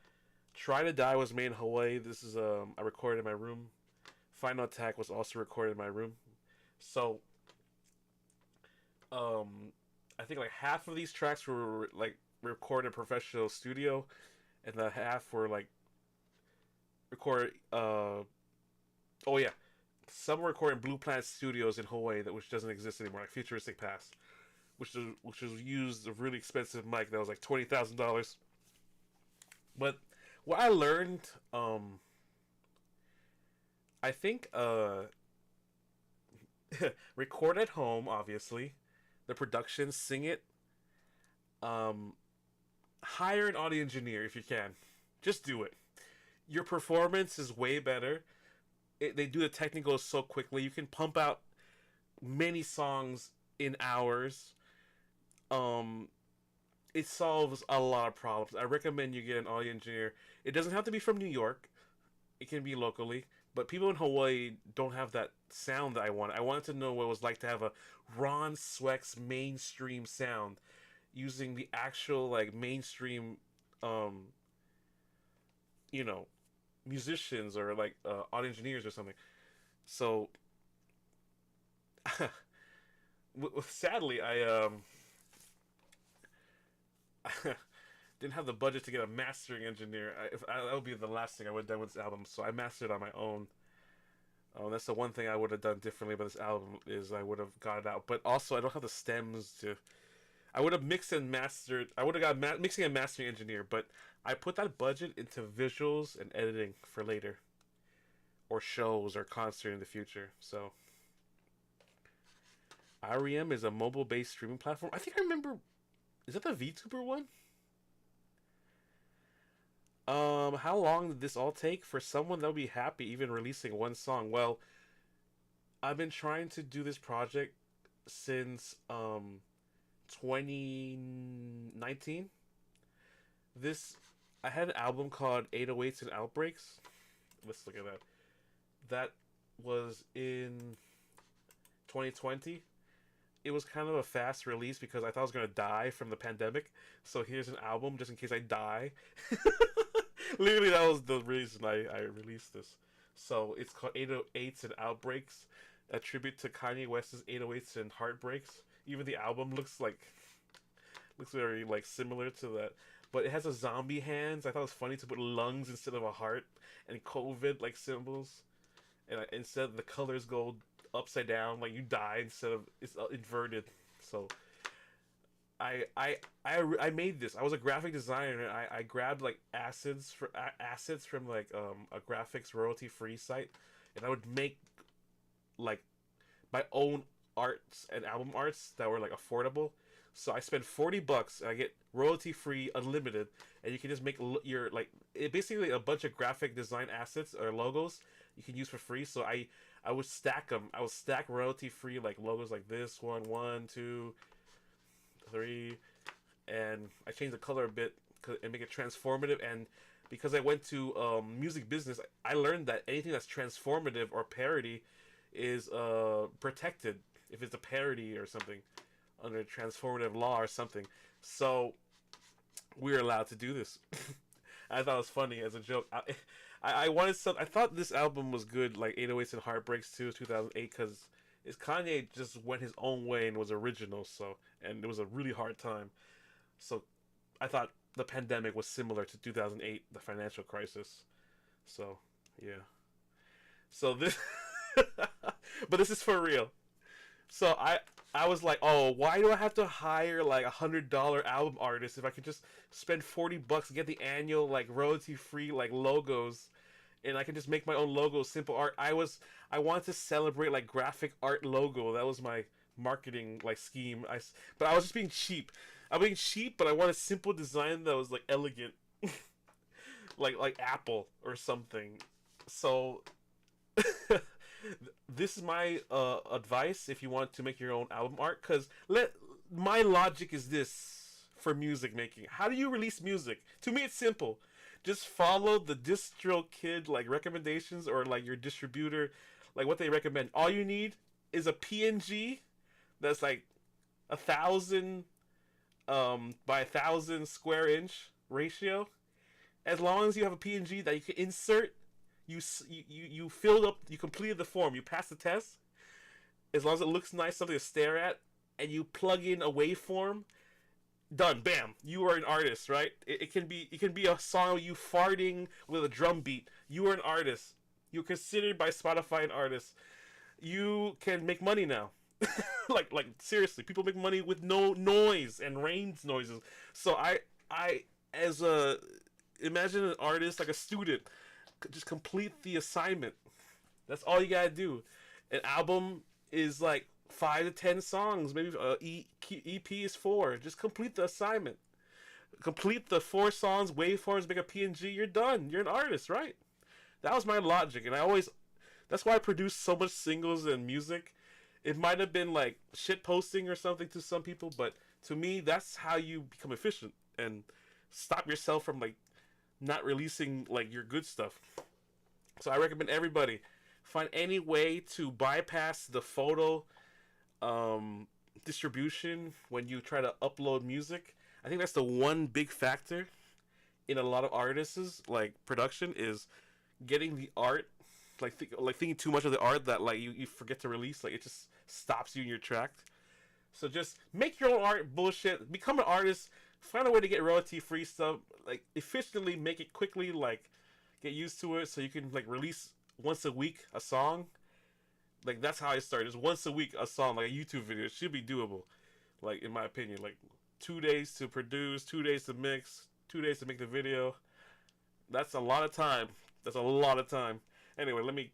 Try to Die was made in Hawaii. This is I recorded in my room. Final Attack was also recorded in my room. So I think like half of these tracks were like recorded in a professional studio, and the half were like recorded. Oh yeah, some were recorded in Blue Planet Studios in Hawaii which doesn't exist anymore, like Futuristic Past, which was used a really expensive mic that was like $20,000. But what I learned, I think, record at home, obviously, the production, sing it, um, hire an audio engineer if you can. Just do it. Your performance is way better. They do the technicals so quickly. You can pump out many songs in hours. Um, it solves a lot of problems. I recommend you get an audio engineer. It doesn't have to be from New York. It can be locally. But people in Hawaii don't have that sound that I want. I wanted to know what it was like to have a Ron Swex mainstream sound using the actual like mainstream, um, you know, musicians or like audio engineers or something. So, sadly, didn't have the budget to get a mastering engineer. That would be the last thing I would have done with this album. So I mastered on my own. That's the one thing I would have done differently about this album is I would have got it out. But also, I don't have the stems to. I would have mixed and mastered. I would have got mixing and mastering engineer, but I put that budget into visuals and editing for later, or shows or concert in the future. So, IREM is a mobile-based streaming platform. I think I remember. Is that the VTuber one? How long did this all take? For someone that would be happy even releasing one song. Well, I've been trying to do this project since 2019. This I had an album called 808s and Outbreaks. Let's look at that. That was in 2020. It was kind of a fast release because I thought I was gonna die from the pandemic. So here's an album just in case I die. Literally, that was the reason I released this. So it's called 808s and Outbreaks, a tribute to Kanye West's 808s and Heartbreaks. Even the album looks very like similar to that, but it has a zombie hands. I thought it was funny to put lungs instead of a heart and COVID like symbols, and instead the colors go upside down, like you die instead of it's inverted. So I made this. I was a graphic designer. I grabbed like assets from like a graphics royalty free site, and I would make like my own arts and album arts that were like affordable. So I spend $40 and I get royalty free, unlimited, and you can just make your like basically a bunch of graphic design assets or logos you can use for free. So I would stack them. I would stack royalty free like logos like this one, two, three, and I changed the color a bit and make it transformative. And because I went to music business, I learned that anything that's transformative or parody is protected if it's a parody or something under transformative law or something. So we're allowed to do this. I thought it was funny as a joke. I wanted some. I thought this album was good, like 808s and Heartbreaks too, 2008, because Kanye just went his own way and was original. So, and it was a really hard time. So I thought the pandemic was similar to 2008, the financial crisis. So yeah. So this, but this is for real. So I was like, oh, why do I have to hire like $100 album artists if I could just spend $40 and get the annual like royalty free like logos, and I can just make my own logos, simple art. I wanted to celebrate like graphic art logo. That was my marketing like scheme. But I was just being cheap. I'm being cheap, but I want a simple design that was like elegant, like Apple or something. So. This is my advice if you want to make your own album art, because my logic is this for music making. How do you release music? To me, it's simple. Just follow the DistroKid like recommendations, or like your distributor, like what they recommend. All you need is a PNG that's like 1,000 by 1,000 square inch ratio. As long as you have a PNG that you can insert. You filled up, you completed the form, you passed the test. As long as it looks nice, something to stare at, and you plug in a waveform, done, bam, you are an artist, right? It can be a song of you farting with a drum beat. You are an artist. You're considered by Spotify an artist. You can make money now. like seriously, people make money with no noise and rain noises. So I as a imagine an artist like a student. Just complete the assignment. That's all you gotta do. An album is like 5 to 10 songs. Maybe EP is 4. Just complete the assignment. Complete the 4 songs, waveforms, make a PNG. You're done. You're an artist, right? That was my logic, and that's why I produced so much singles and music. It might have been like shit posting or something to some people, but to me, that's how you become efficient and stop yourself from like not releasing like your good stuff. So I recommend everybody find any way to bypass the photo distribution when you try to upload music. I think that's the one big factor in a lot of artists' like production, is getting the art, like thinking too much of the art that like you forget to release. Like it just stops you in your track. So just make your own art, bullshit. Become an artist. Find a way to get royalty free stuff, like efficiently, make it quickly, like get used to it so you can like release once a week a song. Like that's how I started. Just once a week a song, like a YouTube video. It should be doable. Like in my opinion, like 2 days to produce, 2 days to mix, 2 days to make the video. That's a lot of time. Anyway, let me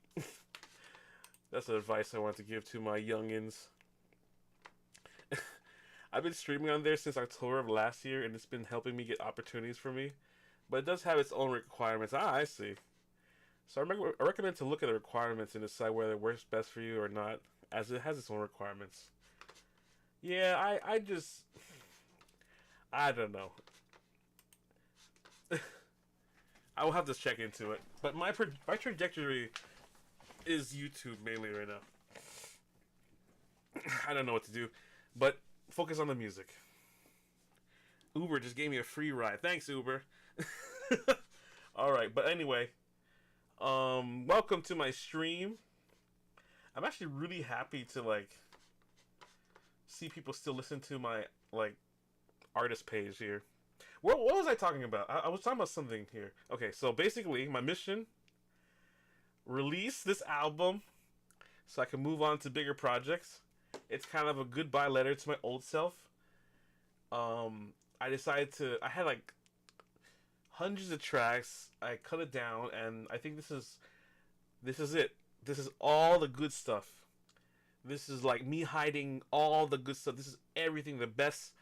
that's the advice I want to give to my youngins. I've been streaming on there since October of last year, and it's been helping me get opportunities for me. But it does have its own requirements. I see. So I recommend to look at the requirements and decide whether it works best for you or not, as it has its own requirements. Yeah, I don't know. I will have to check into it. But my trajectory is YouTube mainly right now. I don't know what to do. But focus on the music. Uber just gave me a free ride. Thanks, Uber. Alright, but anyway. Welcome to my stream. I'm actually really happy to, like, see people still listen to my, like, artist page here. What was I talking about? I was talking about something here. Okay, so basically, my mission, release this album so I can move on to bigger projects. It's kind of a goodbye letter to my old self. I decided to. I had like hundreds of tracks. I cut it down, and I think this is it. This is all the good stuff. This is like me hiding all the good stuff. This is everything, the best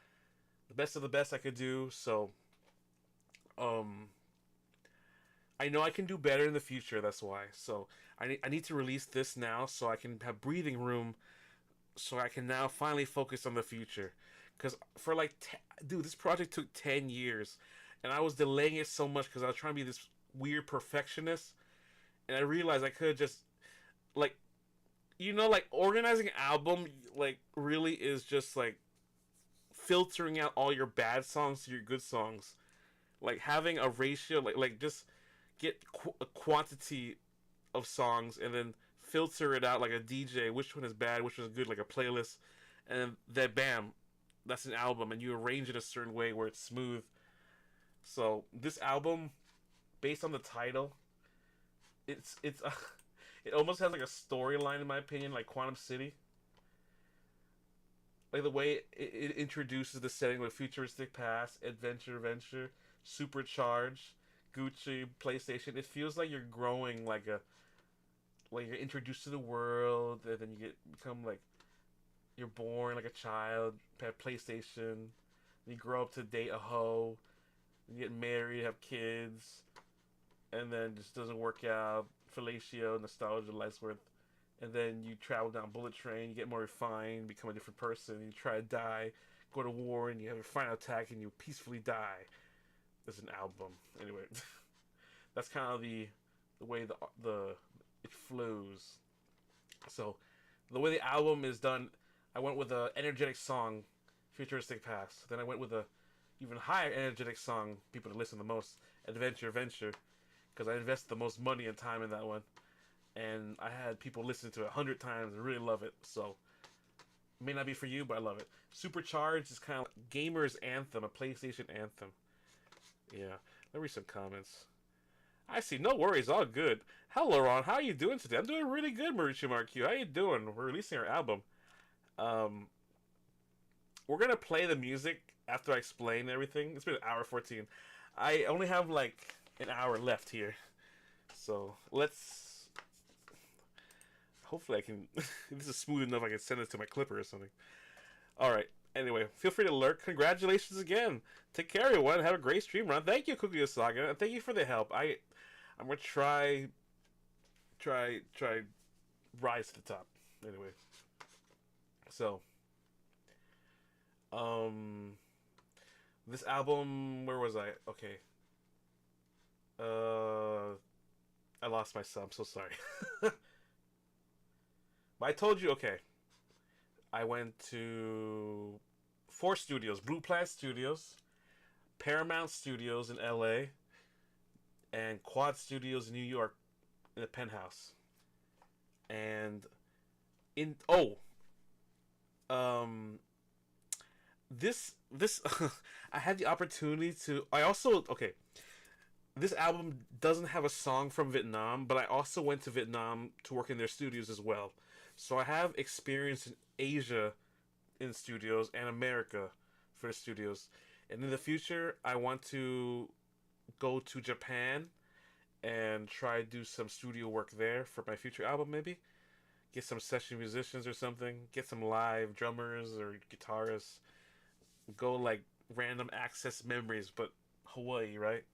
of the best I could do. So, um, I know I can do better in the future. That's why. So I need to release this now so I can have breathing room, so I can now finally focus on the future. Because for like, dude, this project took 10 years, and I was delaying it so much because I was trying to be this weird perfectionist, and I realized I could have just like, like organizing an album like really is just like filtering out all your bad songs to your good songs, like having a ratio, like just get a quantity of songs and then filter it out like a DJ, which one is bad, which one is good, like a playlist, and then bam, that's an album, and you arrange it a certain way where it's smooth. So this album, based on the title, it's it almost has like a storyline in my opinion, like Quantum City. Like the way it introduces the setting with futuristic past, adventure, supercharged, Gucci, PlayStation. It feels like you're growing like you're introduced to the world, and then become like you're born like a child, have PlayStation, you grow up to date a hoe, you get married, have kids, and then just doesn't work out. Fellatio, nostalgia, life's worth. And then you travel down bullet train, you get more refined, become a different person, you try to die, go to war, and you have a final attack, and you peacefully die. There's an album. Anyway, that's kind of the way the it flows. So the way the album is done, I went with a energetic song, futuristic past. Then I went with a even higher energetic song, people to listen the most, adventure, because I invested the most money and time in that one, and I had people listen to it 100 times and really love it. So it may not be for you, but I love it. Supercharged is kind of like gamer's anthem, a PlayStation anthem. Yeah, let me read some comments. I see. No worries, all good. Hello, Ron. How are you doing today? I'm doing really good, Mauricio Marq. How you doing? We're releasing our album. Um, we're gonna play the music after I explain everything. It's been an hour 14. I only have like an hour left here, so let's. Hopefully, I can. This is smooth enough. I can send it to my clipper or something. All right. Anyway, feel free to lurk. Congratulations again. Take care, everyone. Have a great stream, Ron. Thank you, Cookie Saga, and thank you for the help. I'm gonna try rise to the top. Anyway, so this album, where was I? Okay, I lost myself. I'm so sorry. But I told you, okay. I went to 4 studios: Blue Planet Studios, Paramount Studios in LA, and Quad Studios in New York in the Penthouse. And this I had the opportunity to. I also, okay. This album doesn't have a song from Vietnam, but I also went to Vietnam to work in their studios as well. So I have experience in Asia in studios and America for the studios. And in the future, I want to go to Japan and try to do some studio work there for my future album, maybe. Get some session musicians or something. Get some live drummers or guitarists. Go like random access memories, but Hawaii, right?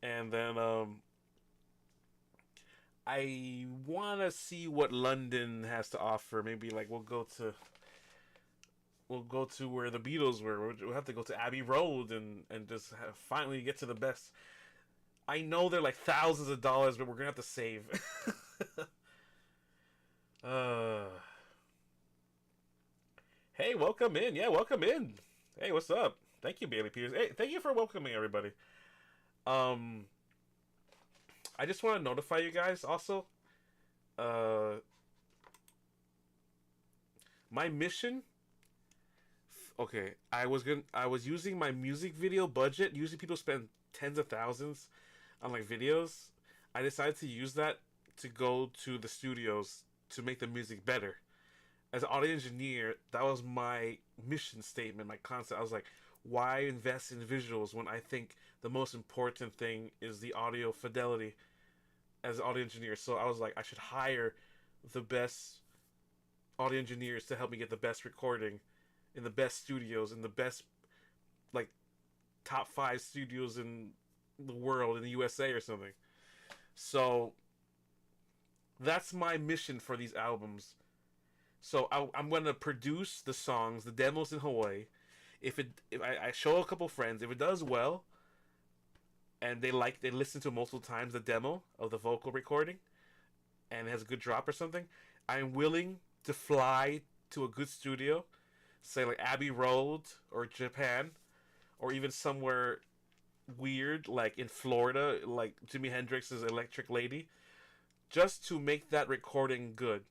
And then I want to see what London has to offer. Maybe like we'll go to where the Beatles were. We'll have to go to Abbey Road and just finally get to the best. I know they're like thousands of dollars, but we're gonna have to save. Hey, welcome in. Yeah, welcome in. Hey, what's up? Thank you, Bailey Peters. Hey, thank you for welcoming everybody. I just want to notify you guys also. My mission. Okay, I was using my music video budget. Usually people spend tens of thousands on like videos. I decided to use that to go to the studios to make the music better. as an audio engineer, that was my mission statement, my concept. I was like, why invest in visuals when I think the most important thing is the audio fidelity as an audio engineer? So I was like, I should hire the best audio engineers to help me get the best recording in the best studios, in the best, like, top 5 studios in the world, in the USA or something. So that's my mission for these albums. So I'm gonna produce the songs, the demos in Hawaii. If I show a couple friends, if it does well, and they listen to it multiple times, the demo of the vocal recording, and it has a good drop or something, I'm willing to fly to a good studio, say like Abbey Road or Japan, or even somewhere weird like in Florida, like Jimi Hendrix's Electric Lady, just to make that recording good,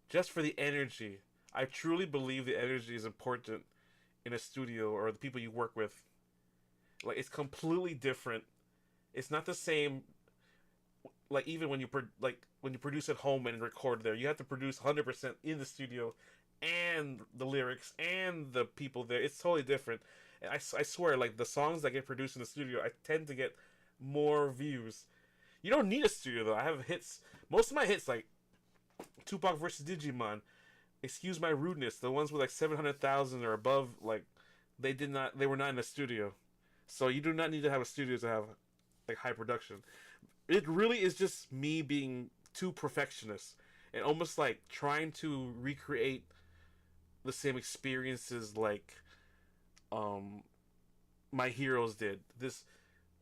just for the energy. I truly believe the energy is important in a studio or the people you work with. Like, it's completely different. It's not the same. Like, even when when you produce at home and record there, you have to produce 100% in the studio, and the lyrics and the people there. It's totally different. And I swear, like, the songs that get produced in the studio, I tend to get more views. You don't need a studio though. I have hits. Most of my hits, like Tupac versus Digimon, Excuse My Rudeness, the ones with like 700,000 or above, like they were not in a studio. So you do not need to have a studio to have like high production. It really is just me being too perfectionist and almost like trying to recreate the same experiences like my heroes did. This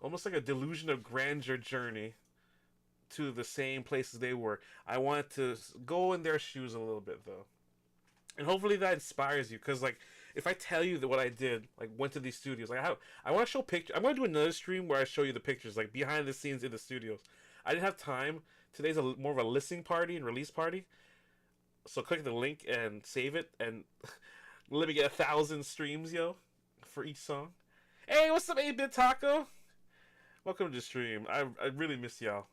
almost like a delusion of grandeur journey to the same places they were. I wanted to go in their shoes a little bit though, and hopefully that inspires you. Cause like if I tell you that what I did, like went to these studios, like I want to show pictures. I'm gonna do another stream where I show you the pictures, like behind the scenes in the studios. I didn't have time. Today's more of a listening party and release party. So click the link and save it, and let me get 1,000 streams, yo, for each song. Hey, what's up, 8-Bit Taco? Welcome to the stream. I really miss y'all.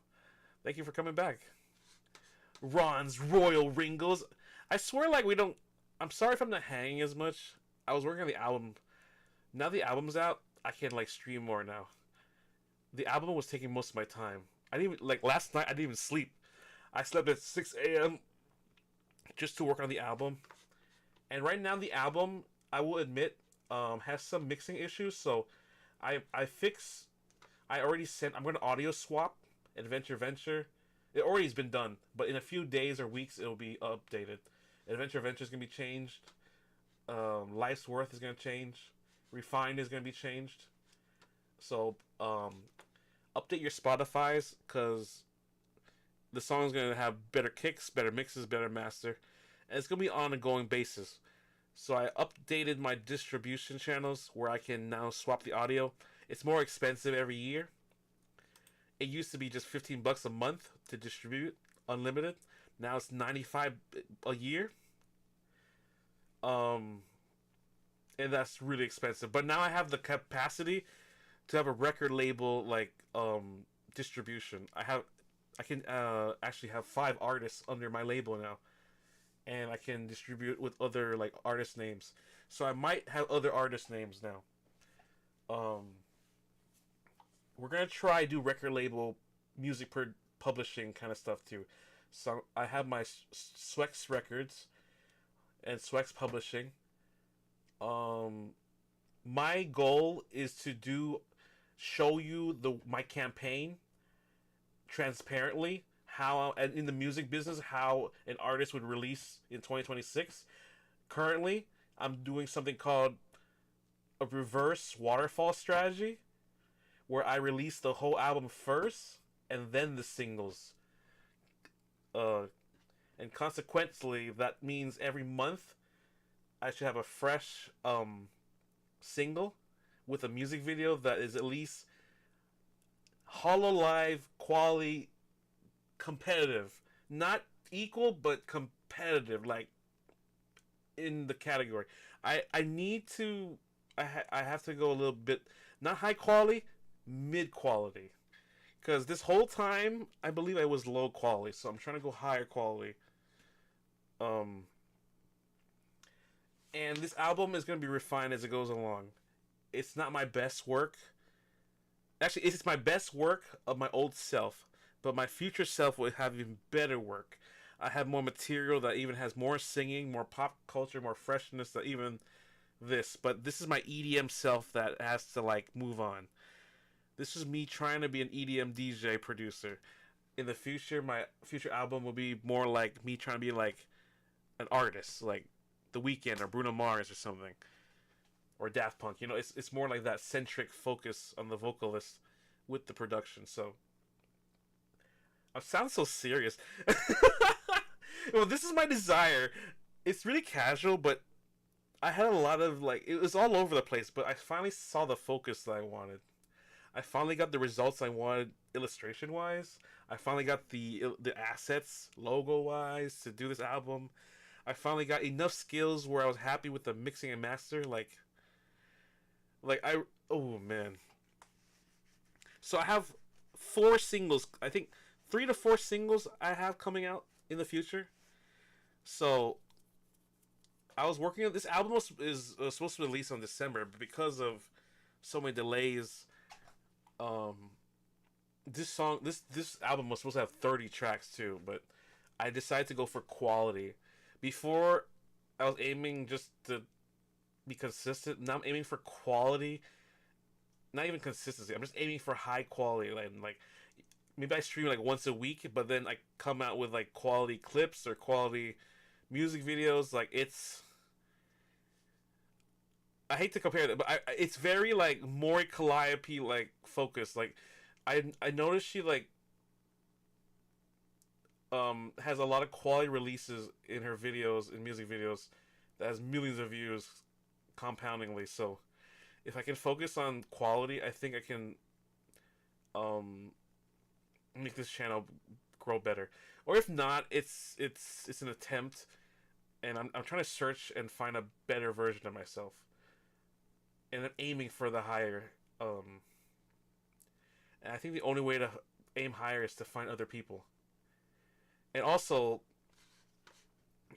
Thank you for coming back. Ron's Royal Ringles. I swear, like, we don't... I'm sorry if I'm not hanging as much. I was working on the album. Now the album's out, I can, like, stream more now. The album was taking most of my time. I didn't even... Like, last night, I didn't even sleep. I slept at 6 a.m. just to work on the album. And right now, the album, I will admit, has some mixing issues. So, I already sent... I'm going to audio swap Adventure Venture. It already has been done, but in a few days or weeks it'll be updated. Adventure Venture is gonna be changed. Life's Worth is gonna change. Refined is gonna be changed. So update your Spotify's, cause the song's gonna have better kicks, better mixes, better master, and it's gonna be on a going basis. So I updated my distribution channels where I can now swap the audio. It's more expensive every year. It used to be just $15 a month to distribute, unlimited. Now it's $95 a year. And that's really expensive. But now I have the capacity to have a record label like distribution. I can actually have 5 artists under my label now, and I can distribute with other like artist names. So I might have other artist names now. We're gonna try do record label music publishing kind of stuff too. So I have my Swex Records and Swex Publishing. My goal is to show you my campaign transparently, how, and in the music business, how an artist would release in 2026. Currently, I'm doing something called a reverse waterfall strategy, where I release the whole album first and then the singles. And consequently, that means every month I should have a fresh single with a music video that is at least hololive quality, competitive. Not equal, but competitive, like in the category. I have to go a little bit, not high quality, mid quality, because this whole time I believe I was low quality, so I'm trying to go higher quality. And this album is going to be refined as it goes along. It's not my best work. Actually, it's my best work of my old self. But my future self will have even better work. I have more material that even has more singing, more pop culture, more freshness than even this. But this is my EDM self that has to like move on. This is me trying to be an EDM DJ producer. In the future, my future album will be more like me trying to be like an artist, like The Weeknd or Bruno Mars or something, or Daft Punk. You know, it's more like that centric focus on the vocalist with the production. So I sound so serious. Well, this is my desire. It's really casual, but I had a lot of like it was all over the place. But I finally saw the focus that I wanted. I finally got the results I wanted illustration wise. I finally got the assets logo wise to do this album. I finally got enough skills where I was happy with the mixing and master. Oh man. So I have 4 singles. I think 3 to 4 singles I have coming out in the future. So I was working on this album is supposed to release on December, but because of so many delays, this album was supposed to have 30 tracks too, but I decided to go for quality. Before I was aiming just to be consistent. Now I'm aiming for quality. Not even consistency. I'm just aiming for high quality. Like maybe I stream like once a week, but then I come out with like quality clips or quality music videos. Like I hate to compare it, but it's very like Mori Calliope like focused. Like I noticed she like has a lot of quality releases in her videos, in music videos, that has millions of views compoundingly. So if I can focus on quality, I think I can make this channel grow better. Or if not, it's an attempt, and I'm trying to search and find a better version of myself. And I'm aiming for the higher. And I think the only way to aim higher is to find other people. And also,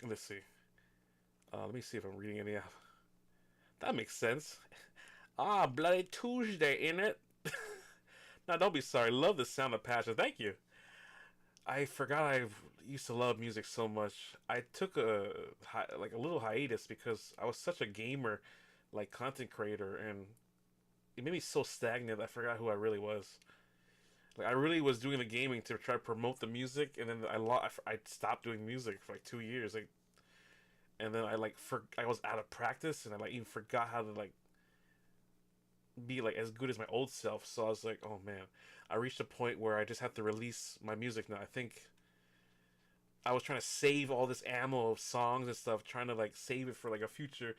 let's see. Let me see if I'm reading any of. That makes sense. Ah, bloody Tuesday, innit? Now, don't be sorry. Love the sound of passion. Thank you. I forgot I used to love music so much. I took a little hiatus because I was such a gamer, like content creator, and it made me so stagnant. I forgot who I really was. Like I really was doing the gaming to try to promote the music, and then I stopped doing music for like 2 years. Like, and then I was out of practice, and I like even forgot how to like be like as good as my old self. So I was like, oh man, I reached a point where I just have to release my music now. I think I was trying to save all this ammo of songs and stuff, trying to like save it for like a future,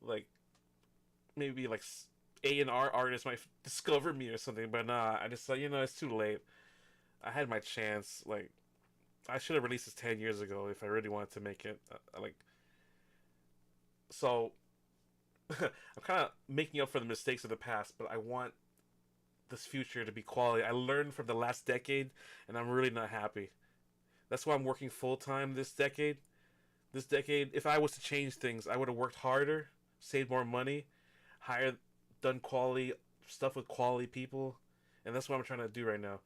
like maybe like A&R artists might discover me or something. But nah, I just like, it's too late. I had my chance. Like I should have released this 10 years ago if I really wanted to make it. So I'm kind of making up for the mistakes of the past, but I want this future to be quality. I learned from the last decade, and I'm really not happy. That's why I'm working full-time this decade. This decade, if I was to change things, I would have worked harder, saved more money, done quality stuff with quality people, and that's what I'm trying to do right now.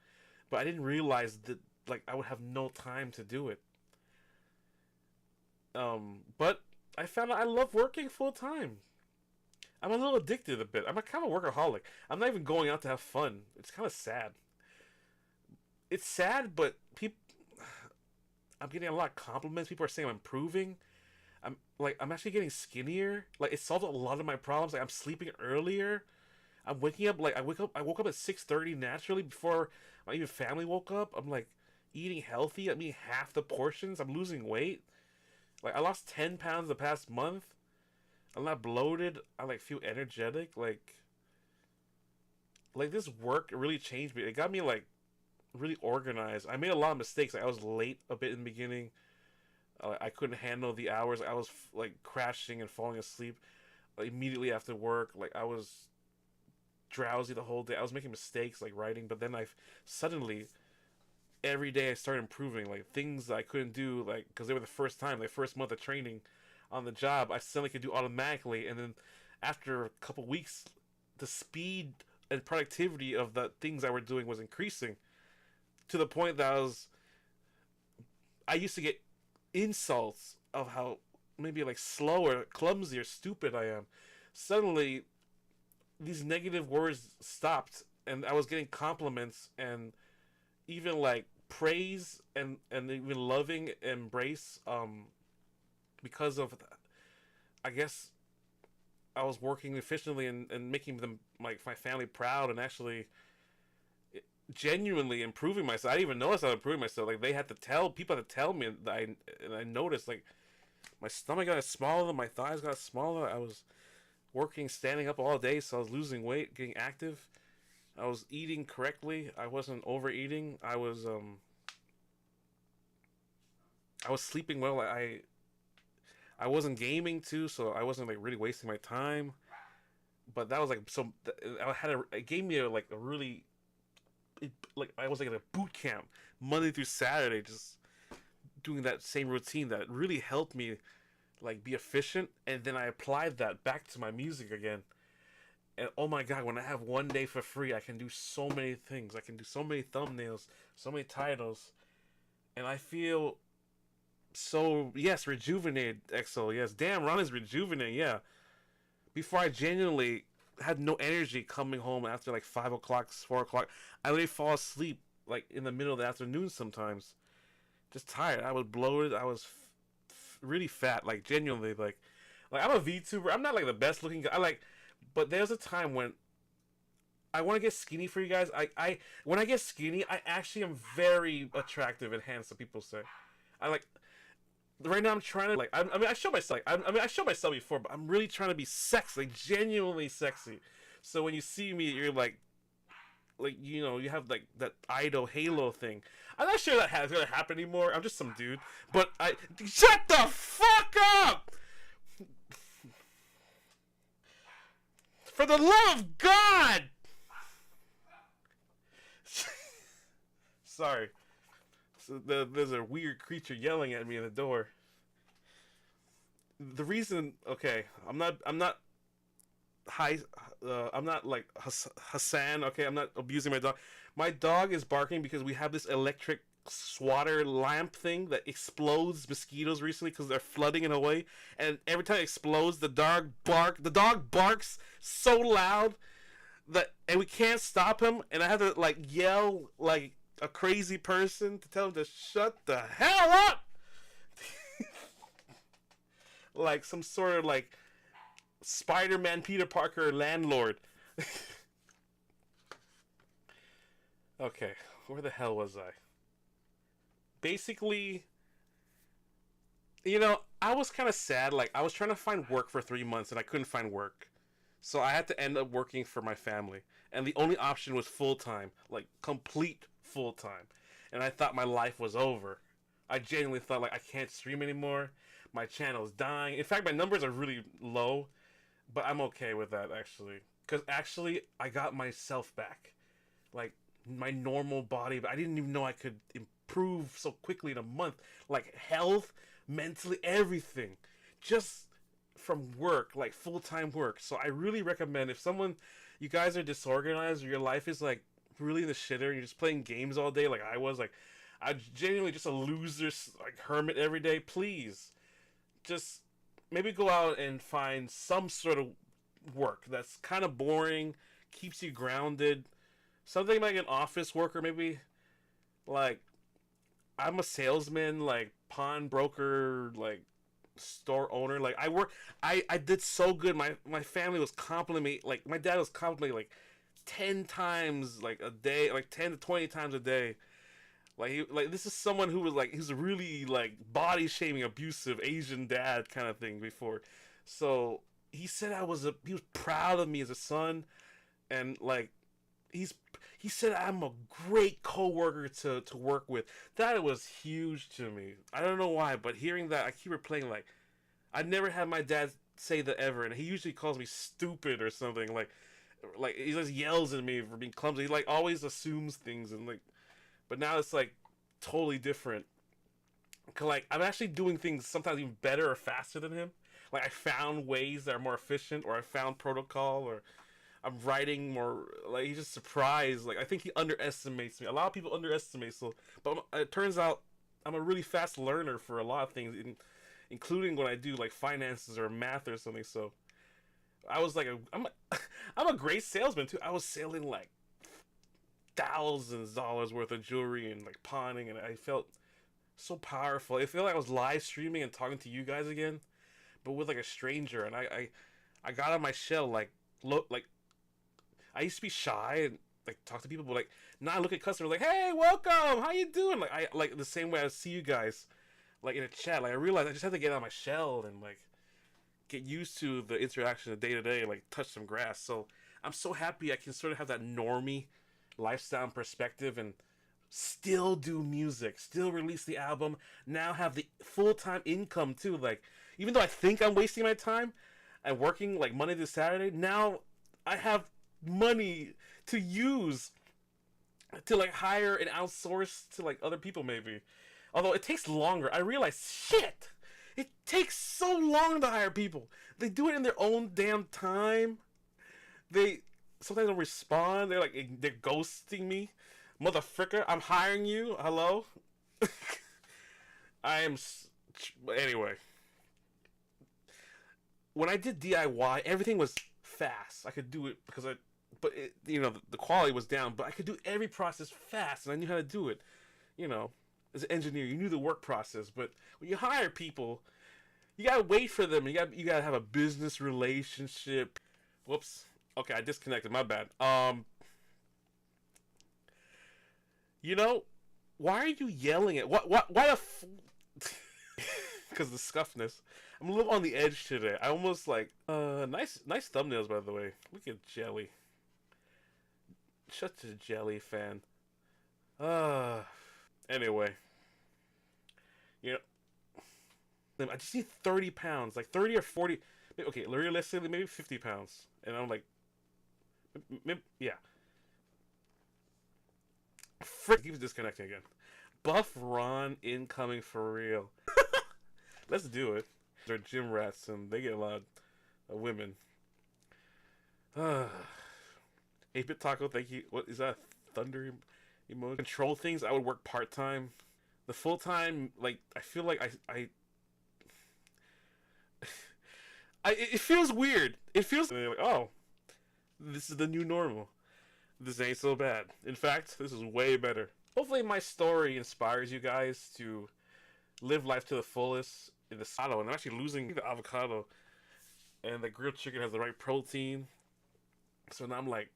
But I didn't realize that like I would have no time to do it. But I found out I love working full-time. I'm a little addicted a bit. I'm a kind of workaholic. I'm not even going out to have fun. It's kind of sad. It's sad, but I'm getting a lot of compliments. People are saying I'm improving. I'm actually getting skinnier. Like it solved a lot of my problems. Like I'm sleeping earlier. I'm waking up I woke up at 6:30 naturally before my even family woke up. I'm like eating healthy. I'm eating half the portions. I'm losing weight. Like I lost 10 pounds the past month. I'm not bloated. I like feel energetic. Like this work really changed me. It got me like really organized. I made a lot of mistakes. Like, I was late a bit in the beginning. I couldn't handle the hours. I was like crashing and falling asleep immediately after work. Like I was drowsy the whole day. I was making mistakes like writing, but then suddenly every day I started improving. Like things that I couldn't do, like because they were the first time, like first month of training, on the job, I suddenly could do automatically, and then after a couple weeks, the speed and productivity of the things I were doing was increasing to the point that I used to get insults of how maybe like slow or clumsy or stupid I am. Suddenly, these negative words stopped, and I was getting compliments and even like praise and even loving embrace because of I guess I was working efficiently and making them like my family proud and actually genuinely improving myself. I didn't even notice I was improving myself. Like they had to tell people had to tell me that I noticed like my stomach got smaller, my thighs got smaller. I was working standing up all day, so I was losing weight, getting active. I was eating correctly. I wasn't overeating. I was sleeping well. I wasn't gaming too, so I wasn't like really wasting my time. But that was like so. It gave me like a really, like I was like in a boot camp Monday through Saturday, just doing that same routine that really helped me like be efficient. And then I applied that back to my music again. And oh my god, when I have one day for free, I can do so many things. I can do so many thumbnails, so many titles, and I feel so, yes, rejuvenated. XO, yes, damn, Ron is rejuvenated. Yeah, before I genuinely had no energy coming home after like 5 o'clock, 4 o'clock. I literally fall asleep like in the middle of the afternoon sometimes, just tired. I was bloated. I was really fat, like genuinely, like I'm a VTuber. I'm not like the best looking guy. But there's a time when I want to get skinny for you guys. I when I get skinny, I actually am very attractive and handsome. People say, I like. Right now, I'm trying to like. I mean, I show myself. Like, I showed myself before, but I'm really trying to be sexy, like, genuinely sexy. So when you see me, you're like you know, you have like that idol halo thing. I'm not sure that's gonna happen anymore. I'm just some dude. But shut the fuck up. For the love of God! Sorry. So there's a weird creature yelling at me in the door. The reason, okay, I'm not I'm not like Hassan. Okay, I'm not abusing my dog. My dog is barking because we have this electric swatter lamp thing that explodes mosquitoes recently because they're flooding in Hawaii, and every time it explodes, the dog barks so loud and we can't stop him, and I have to like yell like a crazy person to tell him to shut the hell up. Like some sort of like Spider-Man Peter Parker landlord. Okay, where the hell was I? Basically, you know, I was kind of sad. Like, I was trying to find work for 3 months and I couldn't find work. So I had to end up working for my family. And the only option was full-time, like complete full-time. And I thought my life was over. I genuinely thought, like, I can't stream anymore. My channel's dying. In fact, my numbers are really low. But I'm okay with that, actually. Because actually, I got myself back. Like, my normal body. But I didn't even know I could improve so quickly in a month. Like, health, mentally, everything. Just from work, like full-time work. So I really recommend, if you guys are disorganized, or your life is like really in the shitter, and you're just playing games all day like I was, like I genuinely just a loser, like hermit every day, please just maybe go out and find some sort of work that's kind of boring, keeps you grounded, something like an office worker, maybe like I'm a salesman, like pawnbroker, like store owner. Like I did so good. My family was complimenting me, like my dad was complimenting me like 10 times like a day, like 10 to 20 times a day. Like this is someone who was like, he's really like body shaming, abusive Asian dad kind of thing before. So he said he was proud of me as a son, and like he said I'm a great coworker to work with. That was huge to me. I don't know why, but hearing that, I keep replaying, like, I never had my dad say that ever, and he usually calls me stupid or something. Like he just yells at me for being clumsy. He like always assumes things, and like, but now it's like totally different. 'Cause, like, I'm actually doing things sometimes even better or faster than him. Like I found ways that are more efficient, or I found protocol, or I'm writing more. Like he's just surprised. Like I think he underestimates me. A lot of people underestimate. So, but it turns out I'm a really fast learner for a lot of things, including when I do like finances or math or something. So I was like, I'm a great salesman too. I was selling like thousands of dollars worth of jewelry and like pawning, and I felt so powerful. I feel like I was live streaming and talking to you guys again, but with like a stranger. And I got out of my shell. Like look, like I used to be shy and like talk to people, but like now I look at customers like, hey, welcome, how you doing? Like I like the same way I see you guys, like in a chat. Like I realized I just have to get out of my shell and like get used to the interaction of day to day, like touch some grass. So I'm so happy I can sort of have that normie lifestyle perspective and still do music, still release the album, now have the full-time income too. Like even though I think I'm wasting my time and working like Monday to Saturday, now I have money to use to like hire and outsource to like other people maybe. Although it takes longer. I realize shit. It takes so long to hire people. They do it in their own damn time. They sometimes don't respond. They're ghosting me. Motherfricker, I'm hiring you. Hello? I am anyway. When I did DIY, everything was fast. I could do it because but it, the quality was down, but I could do every process fast and I knew how to do it. As an engineer, you knew the work process, but when you hire people, you gotta wait for them. You gotta have a business relationship. Whoops. Okay, I disconnected. My bad. Why are you yelling at why the because the scuffness. I'm a little on the edge today. I almost like nice thumbnails by the way. Look at Jelly. Such a Jelly fan. Anyway. I just need 30 pounds, like 30 or 40. Okay, realistically, maybe 50 pounds. And I'm like, maybe, yeah. Frick, keeps disconnecting again. Buff Ron incoming for real. Let's do it. They're gym rats and they get a lot of women. 8-bit Taco, thank you. What is that? Thunder emoji? Control things, I would work part-time. The full-time, like, I feel like it feels weird. It feels like, oh, this is the new normal. This ain't so bad. In fact, this is way better. Hopefully my story inspires you guys to live life to the fullest in the avocado. And I'm actually losing the avocado. And the grilled chicken has the right protein. So now I'm like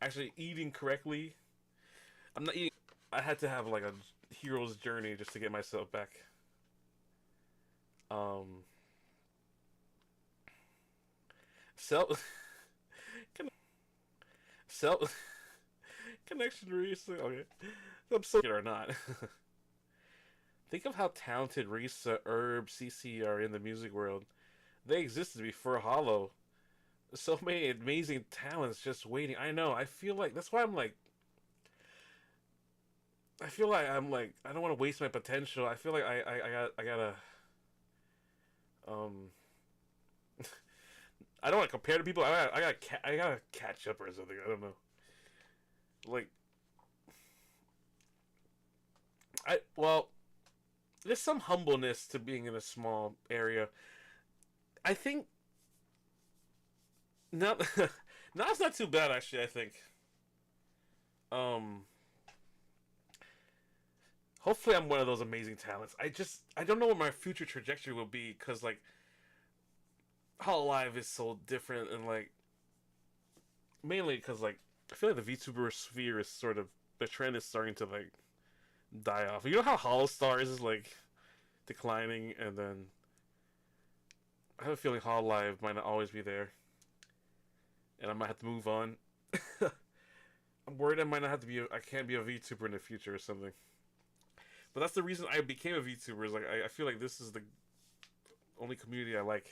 actually eating correctly. I'm not eating. I had to have like a hero's journey just to get myself back. Self connection recently. Okay, I'm so or not. Think of how talented Risa, Herb, CC are in the music world. They existed before Hollow. So many amazing talents just waiting. I know. I feel like that's why I'm like. I feel like I'm like I don't want to waste my potential. I feel like I gotta. I don't want to compare to people. I gotta catch up or something. I don't know. Like, there's some humbleness to being in a small area. I think now, now it's not too bad actually. I think. Hopefully, I'm one of those amazing talents. I don't know what my future trajectory will be because like. Hololive is so different and like mainly because like I feel like the VTuber sphere is sort of the trend is starting to like die off. You know how Holostars is like declining and then I have a feeling Hololive might not always be there and I might have to move on. I'm worried I might not have to be I can't be a VTuber in the future or something. But that's the reason I became a VTuber is like I feel like this is the only community I like.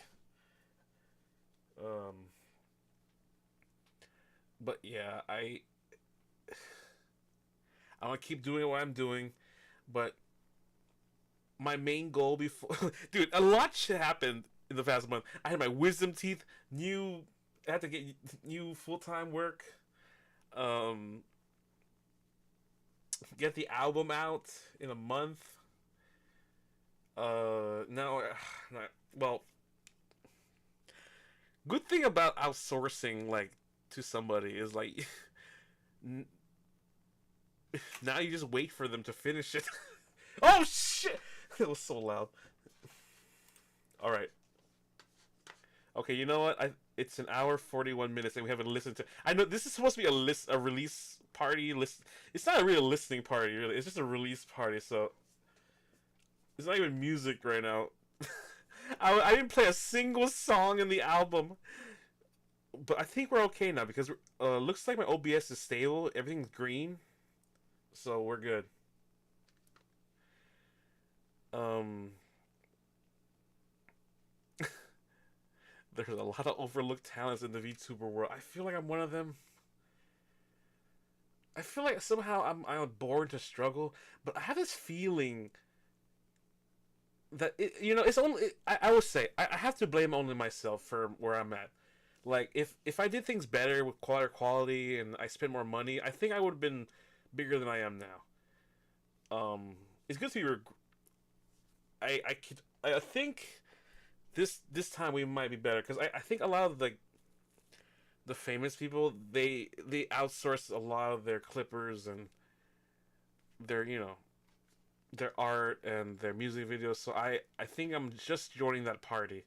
But yeah, I want to keep doing what I'm doing, but my main goal before, dude, a lot happened in the past month. I had my wisdom teeth, I had to get new full-time work, um, get the album out in a month. Now, well, good thing about outsourcing, like, to somebody is, like, now you just wait for them to finish it. Oh, shit! That was so loud. Alright. Okay, you know what? It's an hour 41 minutes and we haven't listened to. I know this is supposed to be a release party. It's not a real listening party, really. It's just a release party, so it's not even music right now. I didn't play a single song in the album, but I think we're okay now because looks like my OBS is stable. Everything's green, so we're good. There's a lot of overlooked talents in the VTuber world. I feel like I'm one of them. I feel like somehow I'm born to struggle, but I have this feeling that it's only. I would say I have to blame only myself for where I'm at. Like if I did things better with quality and I spent more money, I think I would have been bigger than I am now. It's good to be. I think this time we might be better because I think a lot of the famous people they outsource a lot of their clippers and their their art and their music videos. So I think I'm just joining that party.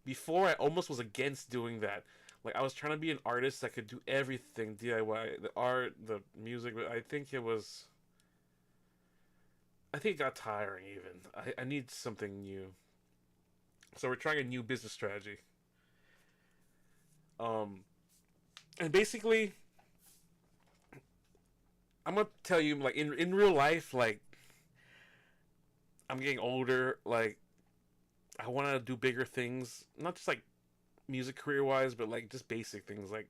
Before I almost was against doing that. Like I was trying to be an artist that could do everything DIY, the art, the music. But I think it got tiring. Even I need something new. So we're trying a new business strategy. And basically, I'm gonna tell you, like in real life, like I'm getting older. Like I want to do bigger things, not just like music career wise, but like just basic things. Like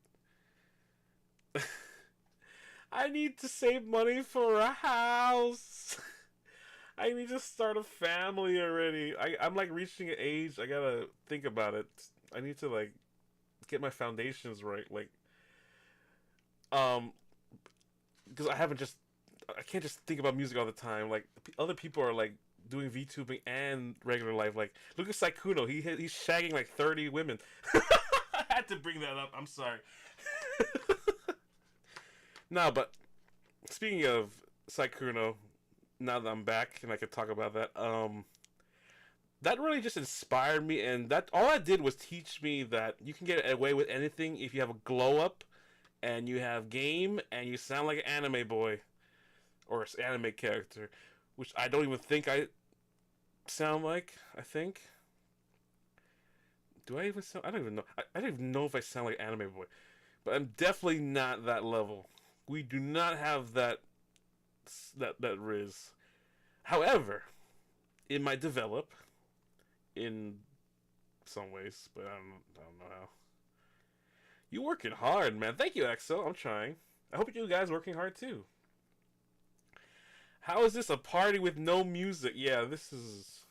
I need to save money for a house. I need to start a family already. I'm like reaching an age. I gotta think about it. I need to like get my foundations right. Like, because I can't just think about music all the time. Like other people are like doing VTubing and regular life. Like look at Saikuno. He's shagging like 30 women. I had to bring that up. I'm sorry. No, but speaking of Saikuno, now that I'm back and I can talk about that, that really just inspired me, and that all I did was teach me that you can get away with anything if you have a glow up, and you have game, and you sound like an anime boy, or an anime character, which I don't even think I sound like. I think. Do I even sound? I don't even know. I don't even know if I sound like anime boy, but I'm definitely not that level. We do not have that riz. However, it might develop in some ways, but I don't know how. You working hard, man. Thank you, Axel. I'm trying. I hope you guys working hard too. How is this a party with no music? Yeah, this is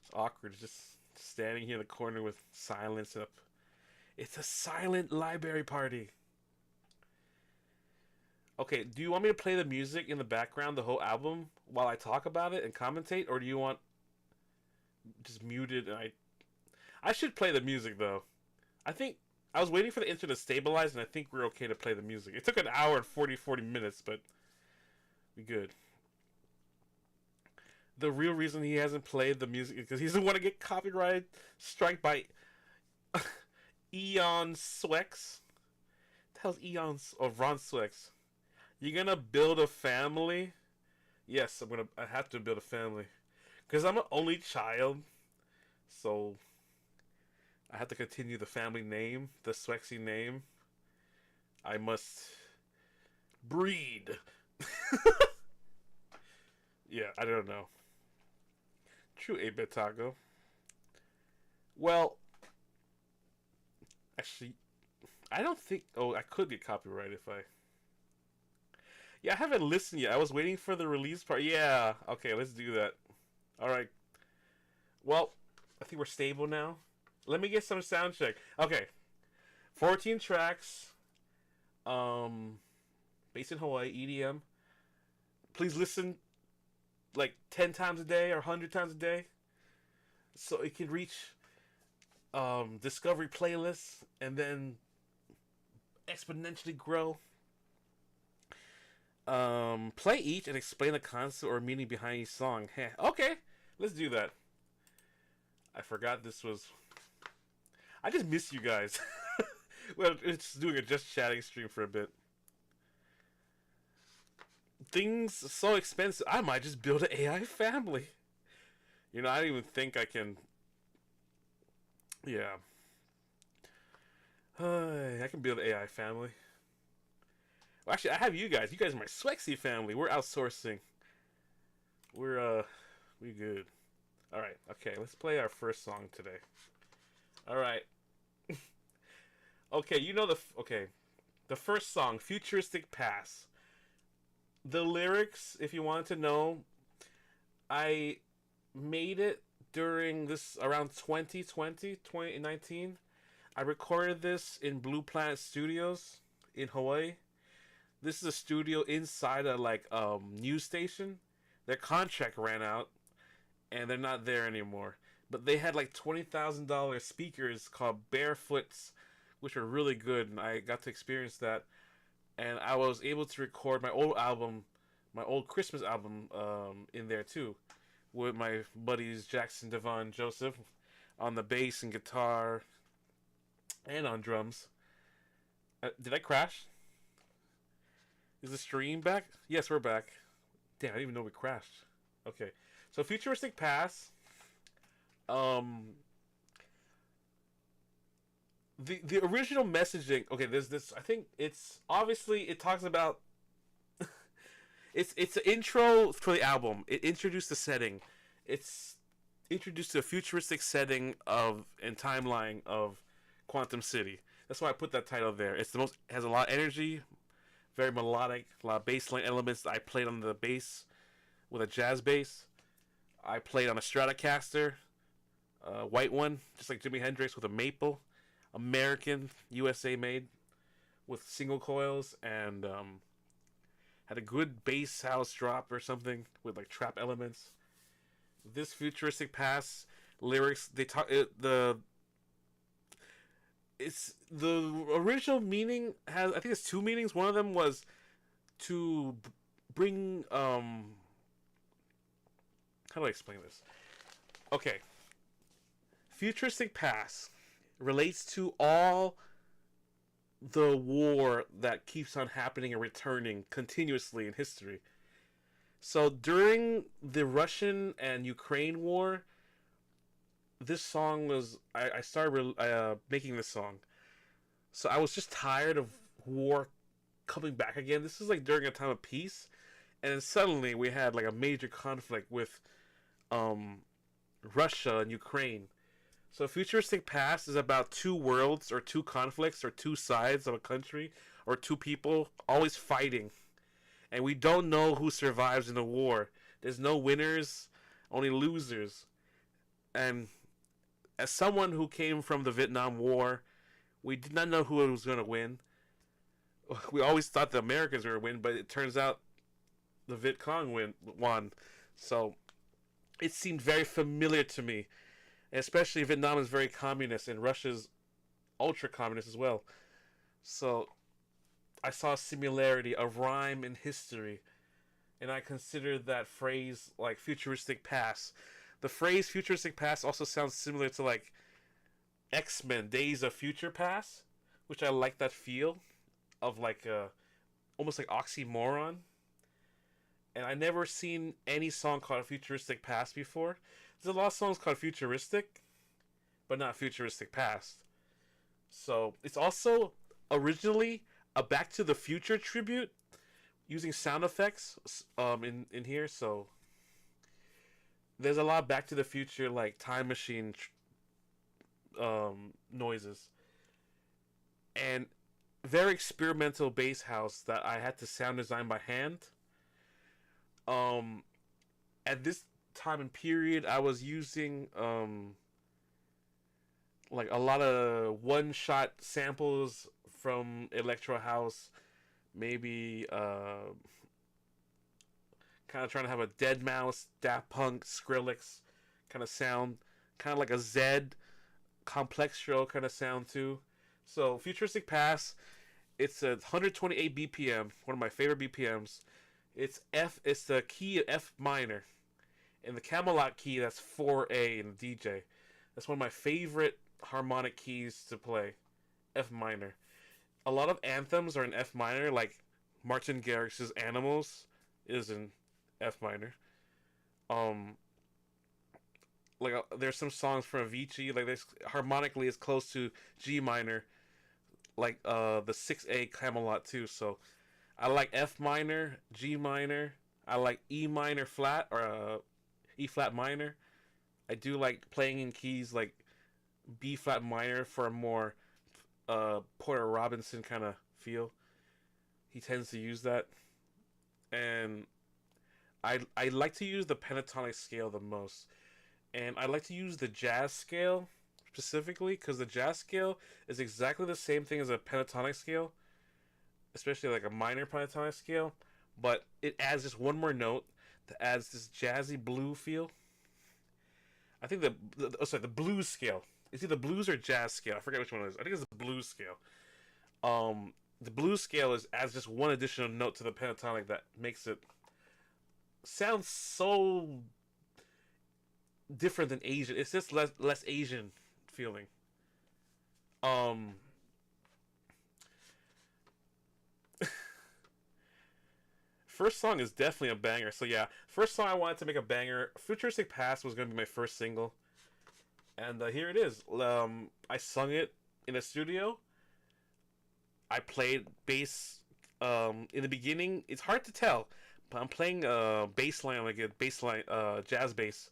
it's awkward. Just standing here in the corner with silence up. It's a silent library party. Okay, do you want me to play the music in the background, the whole album, while I talk about it and commentate, or do you want just muted and I should play the music though. I think I was waiting for the intro to stabilize, and I think we're okay to play the music. It took an hour and 40 minutes, but we good. The real reason he hasn't played the music is because he doesn't want to get copyright strike by Eon Swex. What the hell's Eon or Ron Swex? You're gonna build a family? Yes, I have to build a family. Because I'm an only child. So I have to continue the family name, the Swexy name. I must breed. Yeah, I don't know. True 8-bit taco. Well, actually, I don't think... Oh, I could get copyright if I... Yeah, I haven't listened yet. I was waiting for the release part. Yeah, okay, let's do that. All right. Well, I think we're stable now. Let me get some sound check. Okay. 14 tracks. Based in Hawaii, EDM. Please listen like 10 times a day or 100 times a day. So it can reach discovery playlists and then exponentially grow. Play each and explain the concept or meaning behind each song. Heh. Okay, let's do that. I forgot this was. I just miss you guys. Well, it's doing a just chatting stream for a bit. Things so expensive. I might just build an AI family. You know, I don't even think I can. Yeah. I can build an AI family. Well, actually, I have you guys. You guys are my Swexy family. We're outsourcing. We good. All right. Okay, let's play our first song today. All right. Okay, you know the first song, Futuristic Pass. The lyrics, if you want to know, I made it during this around 2019. I recorded this in Blue Planet Studios in Hawaii. This is a studio inside a news station. Their contract ran out and they're not there anymore. But they had like $20,000 speakers called Barefoots, which are really good, and I got to experience that. And I was able to record my old album, my old Christmas album, in there too, with my buddies Jackson, Devon, Joseph, on the bass and guitar, and on drums. Did I crash? Is the stream back? Yes, we're back. Damn, I didn't even know we crashed. Okay, so Futuristic Pass. The original messaging. Okay, there's this. I think it's obviously it talks about. it's an intro for the album. It introduced the setting. It's introduced to a futuristic setting of and timeline of Quantum City. That's why I put that title there. It's the most has a lot of energy, very melodic, a lot of bass line elements. I played on the bass with a jazz bass. I played on a Stratocaster, white one, just like Jimi Hendrix with a maple, American, USA made, with single coils, and had a good bass house drop or something with like trap elements. This Futuristic Pass lyrics, they talk it's the original meaning has I think it's two meanings. One of them was to bring how do I explain this? Okay. Futuristic Pass relates to all the war that keeps on happening and returning continuously in history. So during the Russian and Ukraine war, this song was I started making this song. So I was just tired of war coming back again. This is like during a time of peace, and then suddenly we had like a major conflict with Russia and Ukraine. So Futuristic Past is about two worlds or two conflicts or two sides of a country or two people always fighting. And we don't know who survives in the war. There's no winners, only losers. And as someone who came from the Vietnam War, we did not know who was going to win. We always thought the Americans were going to win, but it turns out the Viet Cong won. So it seemed very familiar to me. Especially Vietnam is very communist and Russia's ultra communist as well. So I saw a similarity, a rhyme in history, and I considered that phrase like Futuristic Past. The phrase Futuristic Past also sounds similar to like X-Men Days of Future Past, which I like that feel of like almost like oxymoron. And I never seen any song called Futuristic Past before. There's a lot of songs called Futuristic, but not Futuristic Past. So it's also originally a Back to the Future tribute using sound effects in here. So there's a lot of Back to the Future like time machine noises and very experimental bass house that I had to sound design by hand. And time and period, I was using like a lot of one-shot samples from Electro House, maybe kind of trying to have a Deadmau5, Daft Punk, Skrillex kind of sound, kind of like a Zed, Complex Show kind of sound too. So Futuristic Pass, it's a 128 BPM, one of my favorite BPMs. It's the key of F minor, and the Camelot key, that's 4A in the DJ. That's one of my favorite harmonic keys to play, F minor. A lot of anthems are in F minor, like Martin Garrix's Animals is in F minor. There's some songs from Avicii, like this harmonically is close to G minor, like the 6A Camelot too. So I like F minor, G minor. I like E minor flat or E flat minor. I do like playing in keys like B flat minor for a more Porter Robinson kind of feel. He tends to use that, and I like to use the pentatonic scale the most, and I like to use the jazz scale specifically because the jazz scale is exactly the same thing as a pentatonic scale, especially like a minor pentatonic scale, but it adds just one more note that adds this jazzy blue feel. I think the blues scale. It's either blues or jazz scale. I forget which one it is. I think it's the blues scale. The blues scale adds just one additional note to the pentatonic that makes it sound so different than Asian. It's just less Asian feeling. First song is definitely a banger. So yeah, first song I wanted to make a banger. Futuristic Past was going to be my first single. And here it is. I sung it in a studio. I played bass in the beginning. It's hard to tell, but I'm playing bass line, like a bass line, jazz bass.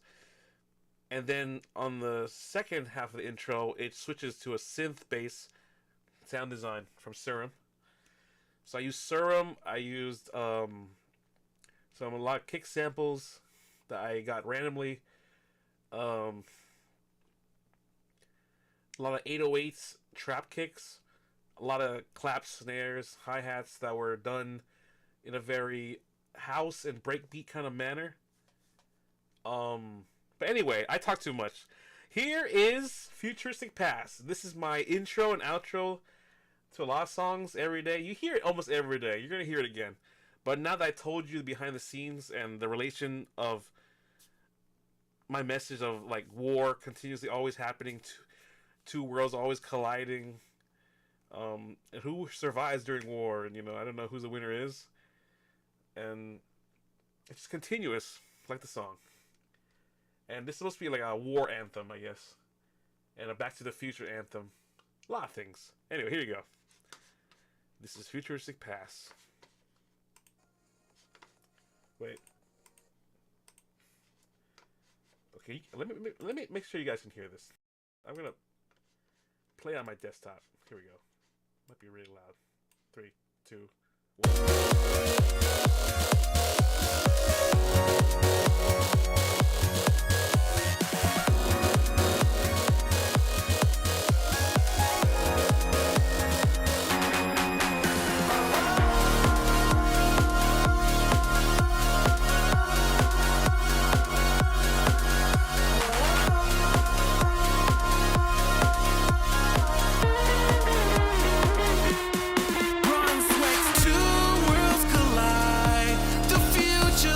And then on the second half of the intro, it switches to a synth bass sound design from Serum. So I used Serum. I used a lot of kick samples that I got randomly. A lot of 808s, trap kicks, a lot of clap snares, hi-hats that were done in a very house and breakbeat kind of manner. But anyway, I talk too much. Here is Futuristic Past. This is my intro and outro to a lot of songs every day. You hear it almost every day. You're going to hear it again. But now that I told you the behind the scenes and the relation of my message of like war continuously always happening, two worlds always colliding, and who survives during war, and I don't know who the winner is, and it's just continuous like the song. And this is supposed to be like a war anthem, I guess, and a Back to the Future anthem. A lot of things. Anyway, here you go. This is Futuristic Past. Wait. Okay, let me make sure you guys can hear this. I'm gonna play on my desktop. Here we go. Might be really loud. 3, 2, 2 worlds collide. The future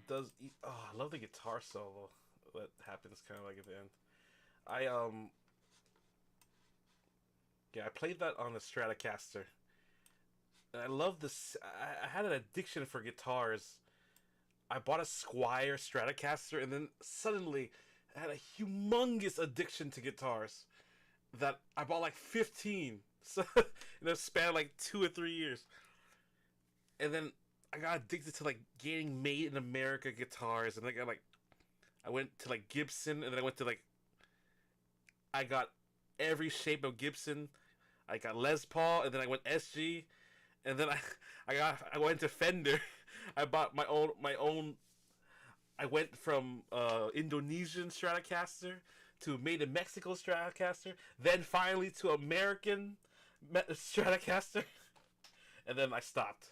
does. Oh, I love the guitar solo that happens kind of like at the end. I yeah, I played that on the Stratocaster. And I love this. I had an addiction for guitars. I bought a Squier Stratocaster, and then suddenly I had a humongous addiction to guitars. That I bought like 15, so in a span of like 2 or 3 years, and then I got addicted to like getting made in America guitars, and I went to like Gibson, and then I went to like I got every shape of Gibson. I got Les Paul, and then I went SG, and then I went to Fender. I bought my own. I went from Indonesian Stratocaster to made in Mexico Stratocaster, then finally to American Stratocaster, and then I stopped.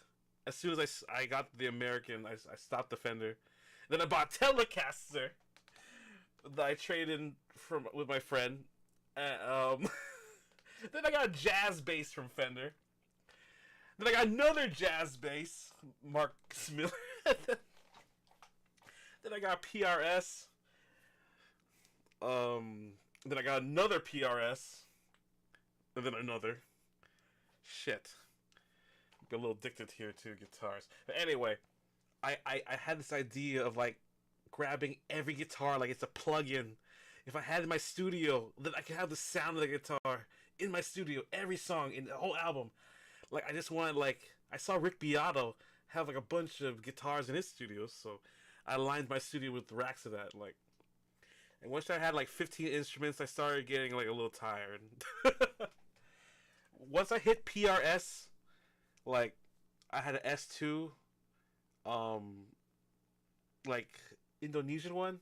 As soon as I got the American, I stopped the Fender. Then I bought Telecaster that I traded in from with my friend. Then I got a jazz bass from Fender. Then I got another jazz bass, Mark Miller. Then I got PRS. Then I got another PRS. And then another. Shit. Got a little addicted here to guitars. But anyway, I had this idea of like grabbing every guitar like it's a plug-in. If I had it in my studio, then I could have the sound of the guitar in my studio, every song in the whole album. Like I just wanted I saw Rick Beato have like a bunch of guitars in his studio, so I lined my studio with racks of that. And once I had like 15 instruments, I started getting like a little tired. Once I hit PRS, like I had an S2, like Indonesian one,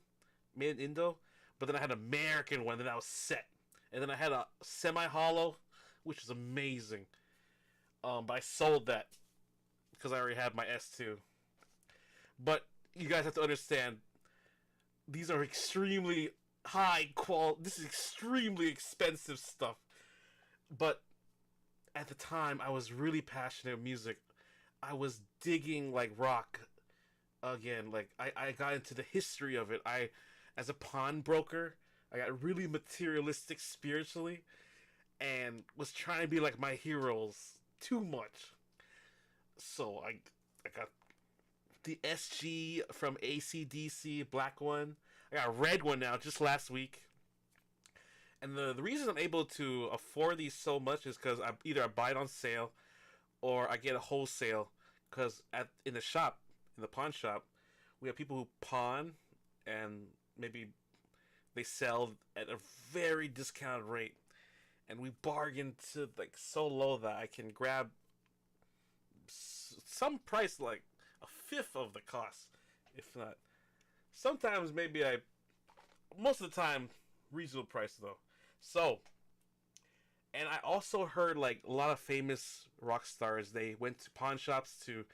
made in Indo, but then I had an American one, then I was set. And then I had a semi-hollow, which was amazing. But I sold that because I already had my S2. But you guys have to understand, these are extremely high quality. This is extremely expensive stuff. But at the time, I was really passionate with music. I was digging like rock again. Like I got into the history of it. As a pawnbroker, I got really materialistic spiritually, and was trying to be like my heroes too much. So I got the SG from AC/DC, black one. I got a red one now, just last week. And the reason I'm able to afford these so much is because I buy it on sale, or I get a wholesale. Because in the pawn shop, we have people who pawn, and maybe they sell at a very discounted rate, and we bargain to like so low that I can grab some price like a fifth of the cost, if not. Sometimes most of the time, reasonable price though. So, and I also heard like a lot of famous rock stars, they went to pawn shops to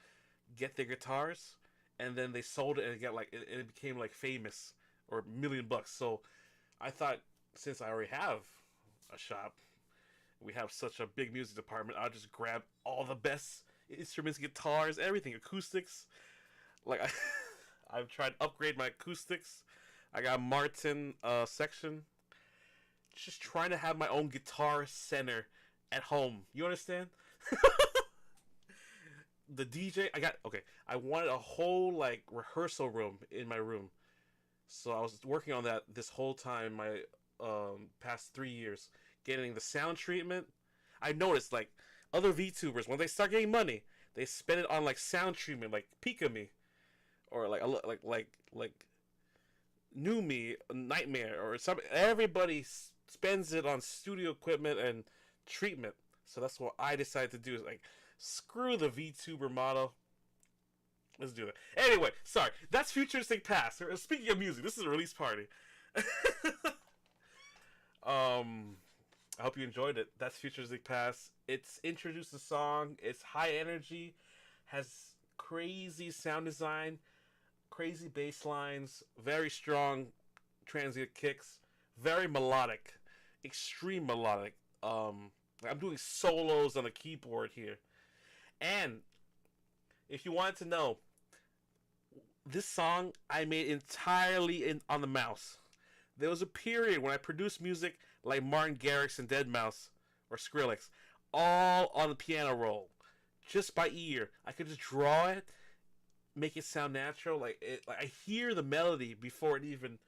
get their guitars, and then they sold it and it became like famous, or $1,000,000. So I thought, since I already have a shop, we have such a big music department, I'll just grab all the best instruments, guitars, everything, acoustics. I've tried to upgrade my acoustics. I got Martin section. Just trying to have my own guitar center at home. You understand? The DJ, I wanted a whole like rehearsal room in my room. So I was working on that this whole time, my past 3 years, getting the sound treatment. I noticed like other VTubers, when they start getting money, they spend it on like sound treatment, like Pikami, or like New Me, Nightmare, or something. Everybody spends it on studio equipment and treatment. So that's what I decided to do. Is like, screw the VTuber model. Let's do it. Anyway, sorry. That's Futuristic Past. Speaking of music, this is a release party. I hope you enjoyed it. That's Futuristic Past. It's introduced the song. It's high energy, has crazy sound design, crazy bass lines, very strong transient kicks, very melodic, extreme melodic. I'm doing solos on the keyboard here. And if you wanted to know, This song I made entirely on the mouse. There was a period when I produced music like Martin Garrix and Deadmau5 or Skrillex, all on the piano roll, just by ear. I could just draw it, make it sound natural. Like I hear the melody before it even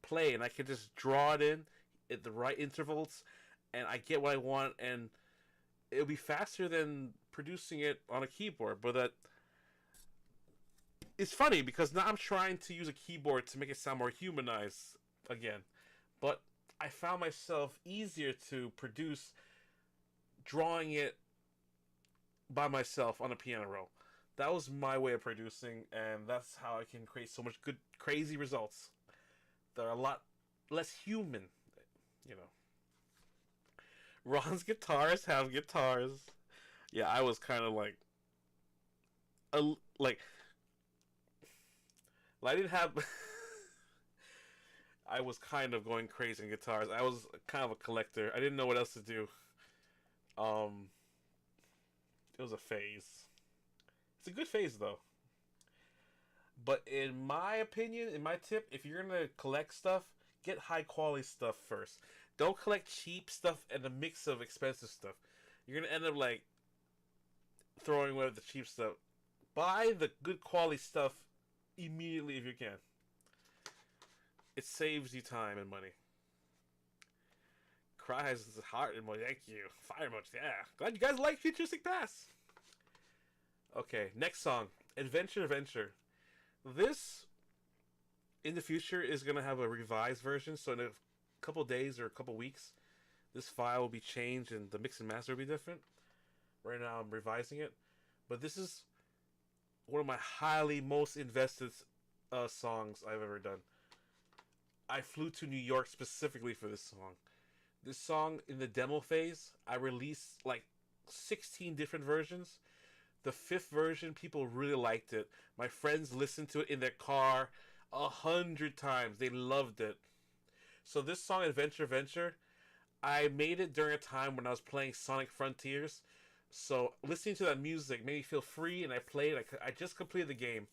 play, and I could just draw it in at the right intervals, and I get what I want, and it'll be faster than producing it on a keyboard. But that it's funny because now I'm trying to use a keyboard to make it sound more humanized again. But I found myself easier to produce drawing it by myself on a piano roll. That was my way of producing, and that's how I can create so much good, crazy results. They're a lot less human, you know. Ron's guitars have guitars. Yeah, I was kind of like I didn't have. I was kind of going crazy in guitars. I was kind of a collector. I didn't know what else to do. It was a phase. It's a good phase though. But in my opinion, in my tip, if you're gonna collect stuff, get high quality stuff first. Don't collect cheap stuff and a mix of expensive stuff. You're gonna end up like throwing away the cheap stuff. Buy the good quality stuff immediately if you can. It saves you time and money. Cries his heart emoji. Thank you. Fire emoji. Yeah. Glad you guys like Futuristic Pass. Okay, next song. Adventure Adventure. This, in the future, is going to have a revised version. So in a couple days or a couple weeks, this file will be changed and the mix and master will be different. Right now I'm revising it. But this is one of my highly most invested songs I've ever done. I flew to New York specifically for this song. This song, in the demo phase, I released like 16 different versions. The 5th version, people really liked it. My friends listened to it in their car 100 times. They loved it. So this song, Adventure Adventure, I made it during a time when I was playing Sonic Frontiers. So listening to that music made me feel free, and I played. I just completed the game,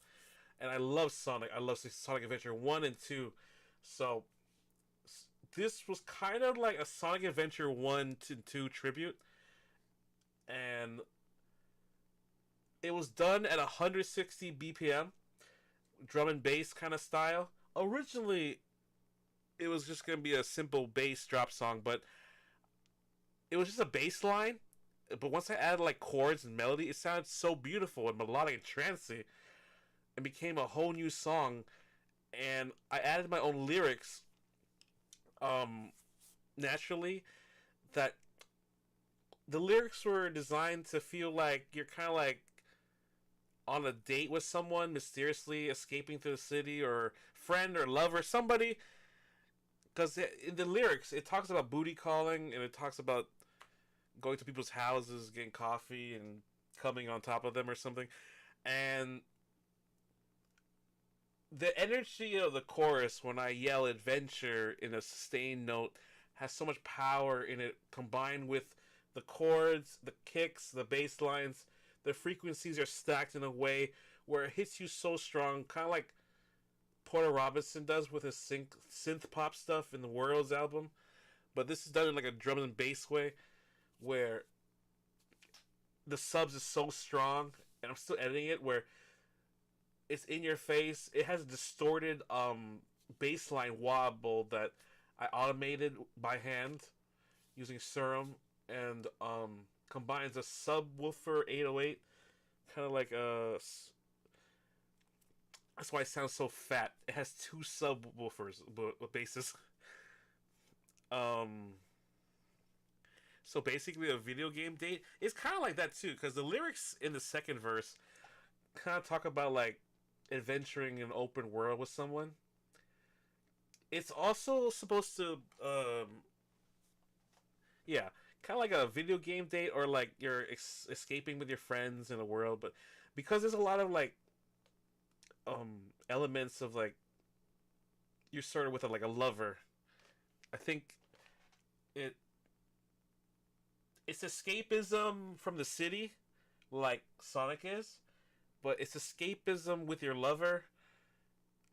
and I love Sonic. I love Sonic Adventure 1 and 2. So this was kind of like a Sonic Adventure 1 to 2 tribute. And it was done at 160 BPM, drum and bass kind of style. Originally, it was just going to be a simple bass drop song, but it was just a bass line. But once I added like chords and melody, it sounded so beautiful and melodic and trancy. It became a whole new song. And I added my own lyrics naturally, that the lyrics were designed to feel like you're kind of like on a date with someone, mysteriously escaping through the city, or friend or lover, somebody. Because in the lyrics, it talks about booty calling, and it talks about going to people's houses, getting coffee, and coming on top of them or something. And the energy of the chorus when I yell adventure in a sustained note has so much power in it, combined with the chords, the kicks, the bass lines. The frequencies are stacked in a way where it hits you so strong, kind of like Porter Robinson does with his synth pop stuff in the Worlds album. But this is done in like a drum and bass way, where the subs is so strong, and I'm still editing it, where it's in your face. It has a distorted bassline wobble that I automated by hand using Serum, and combines a subwoofer 808, kind of like a. That's why it sounds so fat. It has 2 subwoofers, basses. So basically, a video game date. It's kind of like that too, because the lyrics in the second verse kind of talk about like adventuring in an open world with someone. It's also supposed to, yeah, kind of like a video game date, or like you're escaping with your friends in a world. But because there's a lot of like elements of like you're sort of with like a lover, I think it's escapism from the city, like Sonic is, but it's escapism with your lover,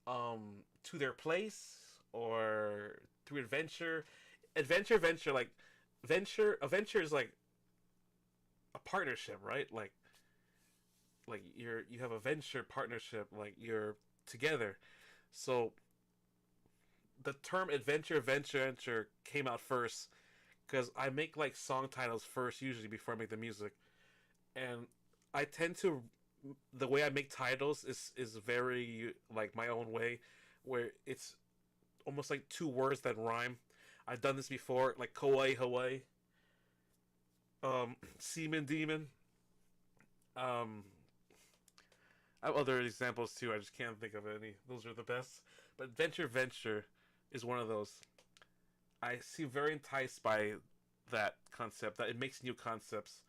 to their place or through adventure. Adventure, like a venture is like a partnership, right? Like you have a venture partnership, like you're together. So the term adventure came out first because I make like song titles first usually before I make the music, and I tend to, the way I make titles is very like my own way, where it's almost like two words that rhyme. I've done this before, like kawaii Hawaii, seaman demon. I have other examples too. I just can't think of any. Those are the best. But venture is one of those. I seem very enticed by that concept, that it makes new concepts.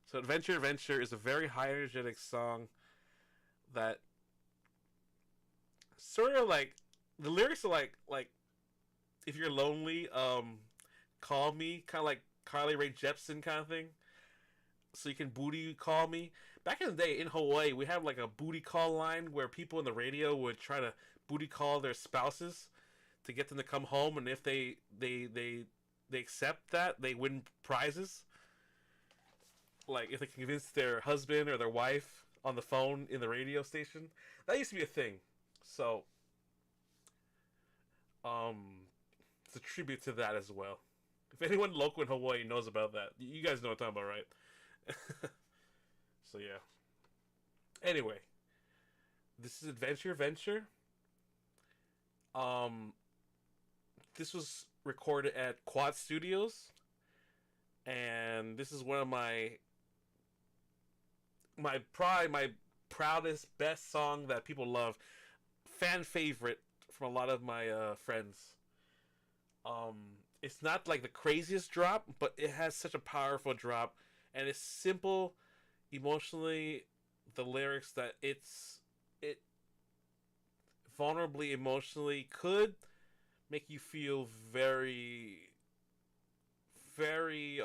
So Adventure is a very high energetic song that sort of like, the lyrics are like if you're lonely, call me, kind of like Carly Rae Jepsen kind of thing. So you can booty call me. Back in the day in Hawaii, we had like a booty call line where people in the radio would try to booty call their spouses to get them to come home, and if they accept that, they win prizes. Like if they convince their husband or their wife on the phone in the radio station. That used to be a thing. So it's a tribute to that as well. If anyone local in Hawaii knows about that, you guys know what I'm talking about, right? So yeah. Anyway, this is Adventure. This was recorded at Quad Studios, and this is one of my proudest, best song that people love, fan favorite from a lot of my friends. It's not like the craziest drop, but it has such a powerful drop, and it's simple, emotionally, the lyrics that it vulnerably, emotionally could make you feel very, very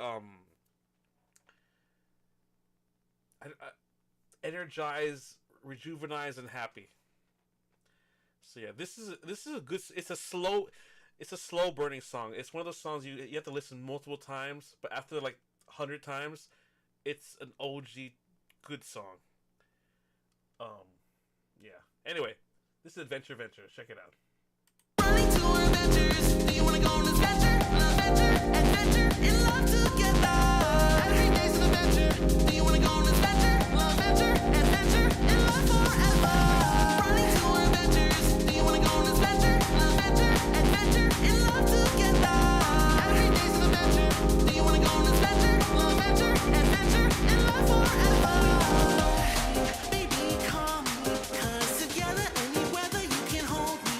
energized, rejuvenized, and happy. So yeah, this is a good. It's a slow burning song. It's one of those songs you have to listen multiple times, but after like 100 times, it's an OG good song. Yeah. Anyway, this is Adventure. Check it out. Running to adventures. Do you wanna go on an adventure in love together? At every day's an adventure. Do you wanna go on an adventure in love forever? Running to adventures. Do you wanna go on an adventure in love together? At every day's an adventure. Do you wanna go on an adventure in love forever? Baby, call me, 'cause together any weather you can hold me.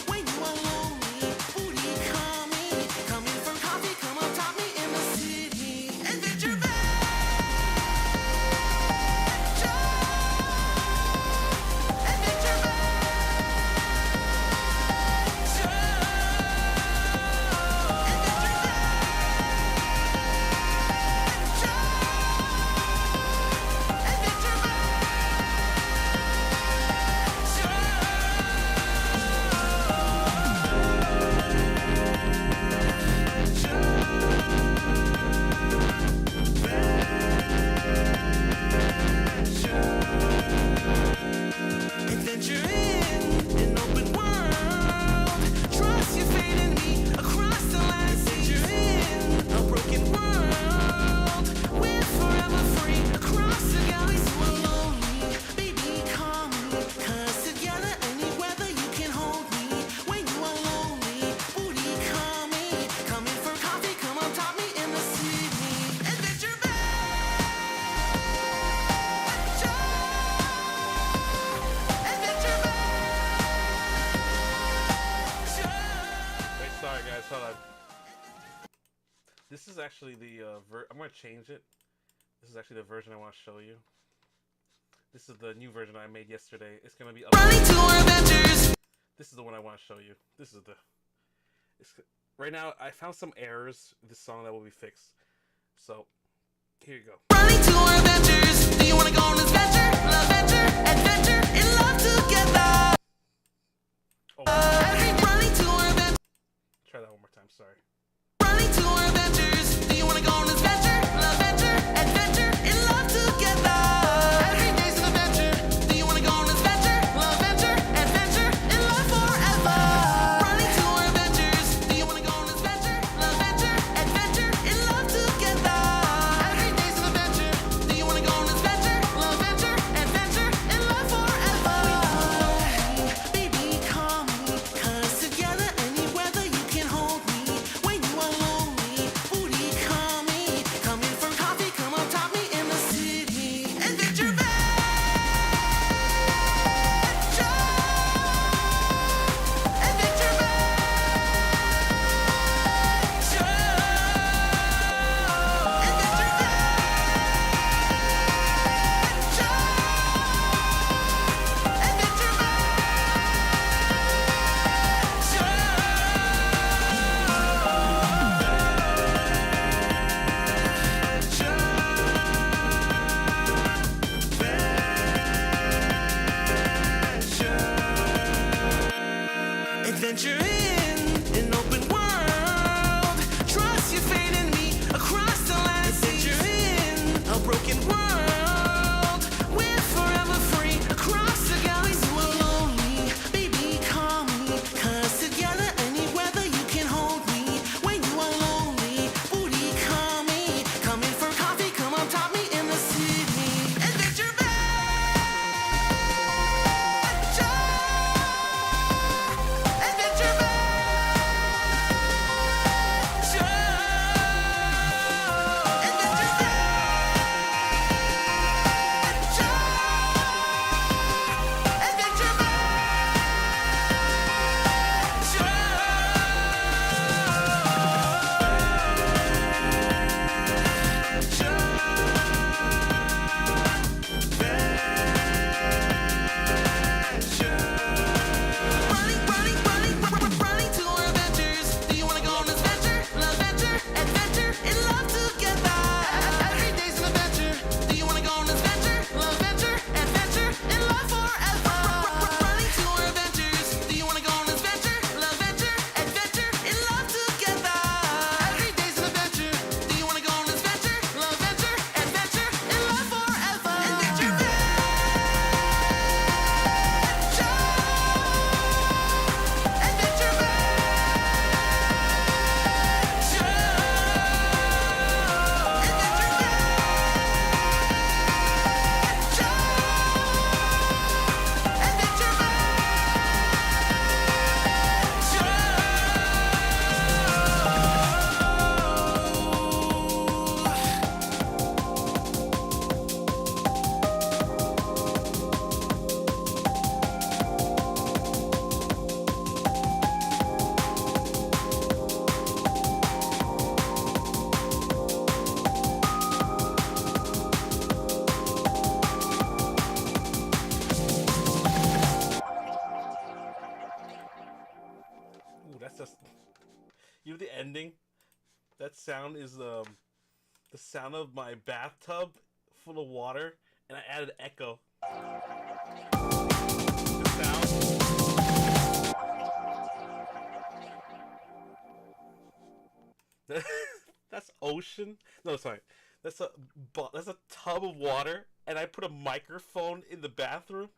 When you are lonely, booty call me. Coming from coffee, come on top me in the city. Adventure Adventure. Adventure in an open world. Trust your fate in me across the land. Adventure in a broken world. We're forever free across the galaxy. So lonely, baby, call me. 'Cause together any weather you can hold me. When you are lonely, booty call me. Coming for coffee, come on top me in the city. Adventure Wait, sorry guys, hold on. This is actually the I'm gonna change it. This is actually the version I want to show you. This is the new version I made yesterday. It's gonna be running to adventures. This is the one I want to show you. This is right now. I found some errors in this song that will be fixed. So here you go. Running to adventures. Do you wanna go on an adventure in love together? sorry. Running to adventures. Do you wanna go on this venture? Adventure, in love together. Every day's an adventure. Do you wanna go on this venture? Adventure, in love forever. Running to adventures. Do you wanna go on this venture? Adventure, in love together. Every day's an adventure. Do you wanna go on this venture? Adventure, in love forever. Baby, call me, 'cause together any weather you can hold me. When you are lonely, booty call me. Come in for coffee, come on top me in the city. Adventure Adventure. Adventure in an open world. Trust your fate in me across the land. Adventure in a broken world. We're forever free across the galaxy. When you are lonely, baby, call me, 'cause together any weather you can hold me. When you are lonely, booty call me. Come in for coffee, come on top me in the city. Adventure running to adventures. Do you wanna go on this venture? Adventure, in love together. Every day's an adventure. Do you wanna go on this venture? Adventure, in love forever. Running to adventures. Do you wanna go on this venture? Adventure, in love together. Every day's an adventure. Do you wanna go on this venture? Adventure, in love forever. Adventure. Ooh, that's just. You know the ending? That sound is the sound of my bathtub full of water, and I added echo. The sound. That's ocean. No, sorry. That's a tub of water, and I put a microphone in the bathroom,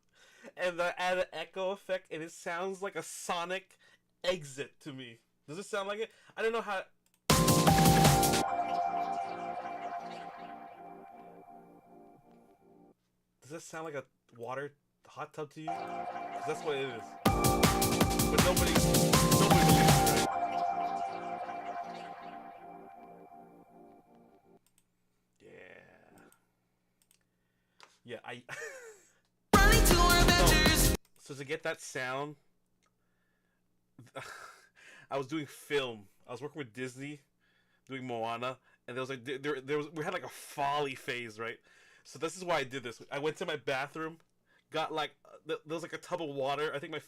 and I add an echo effect, and it sounds like a sonic exit to me. Does it sound like it? I don't know how. Does that sound like a hot tub to you? 'Cause that's what it is. But nobody believes it, right? Yeah, Running to adventures. So to get that sound, I was doing film. I was working with Disney, doing Moana, and there was like we had like a folly phase, right? So this is why I did this. I went to my bathroom, got like there was like a tub of water. I think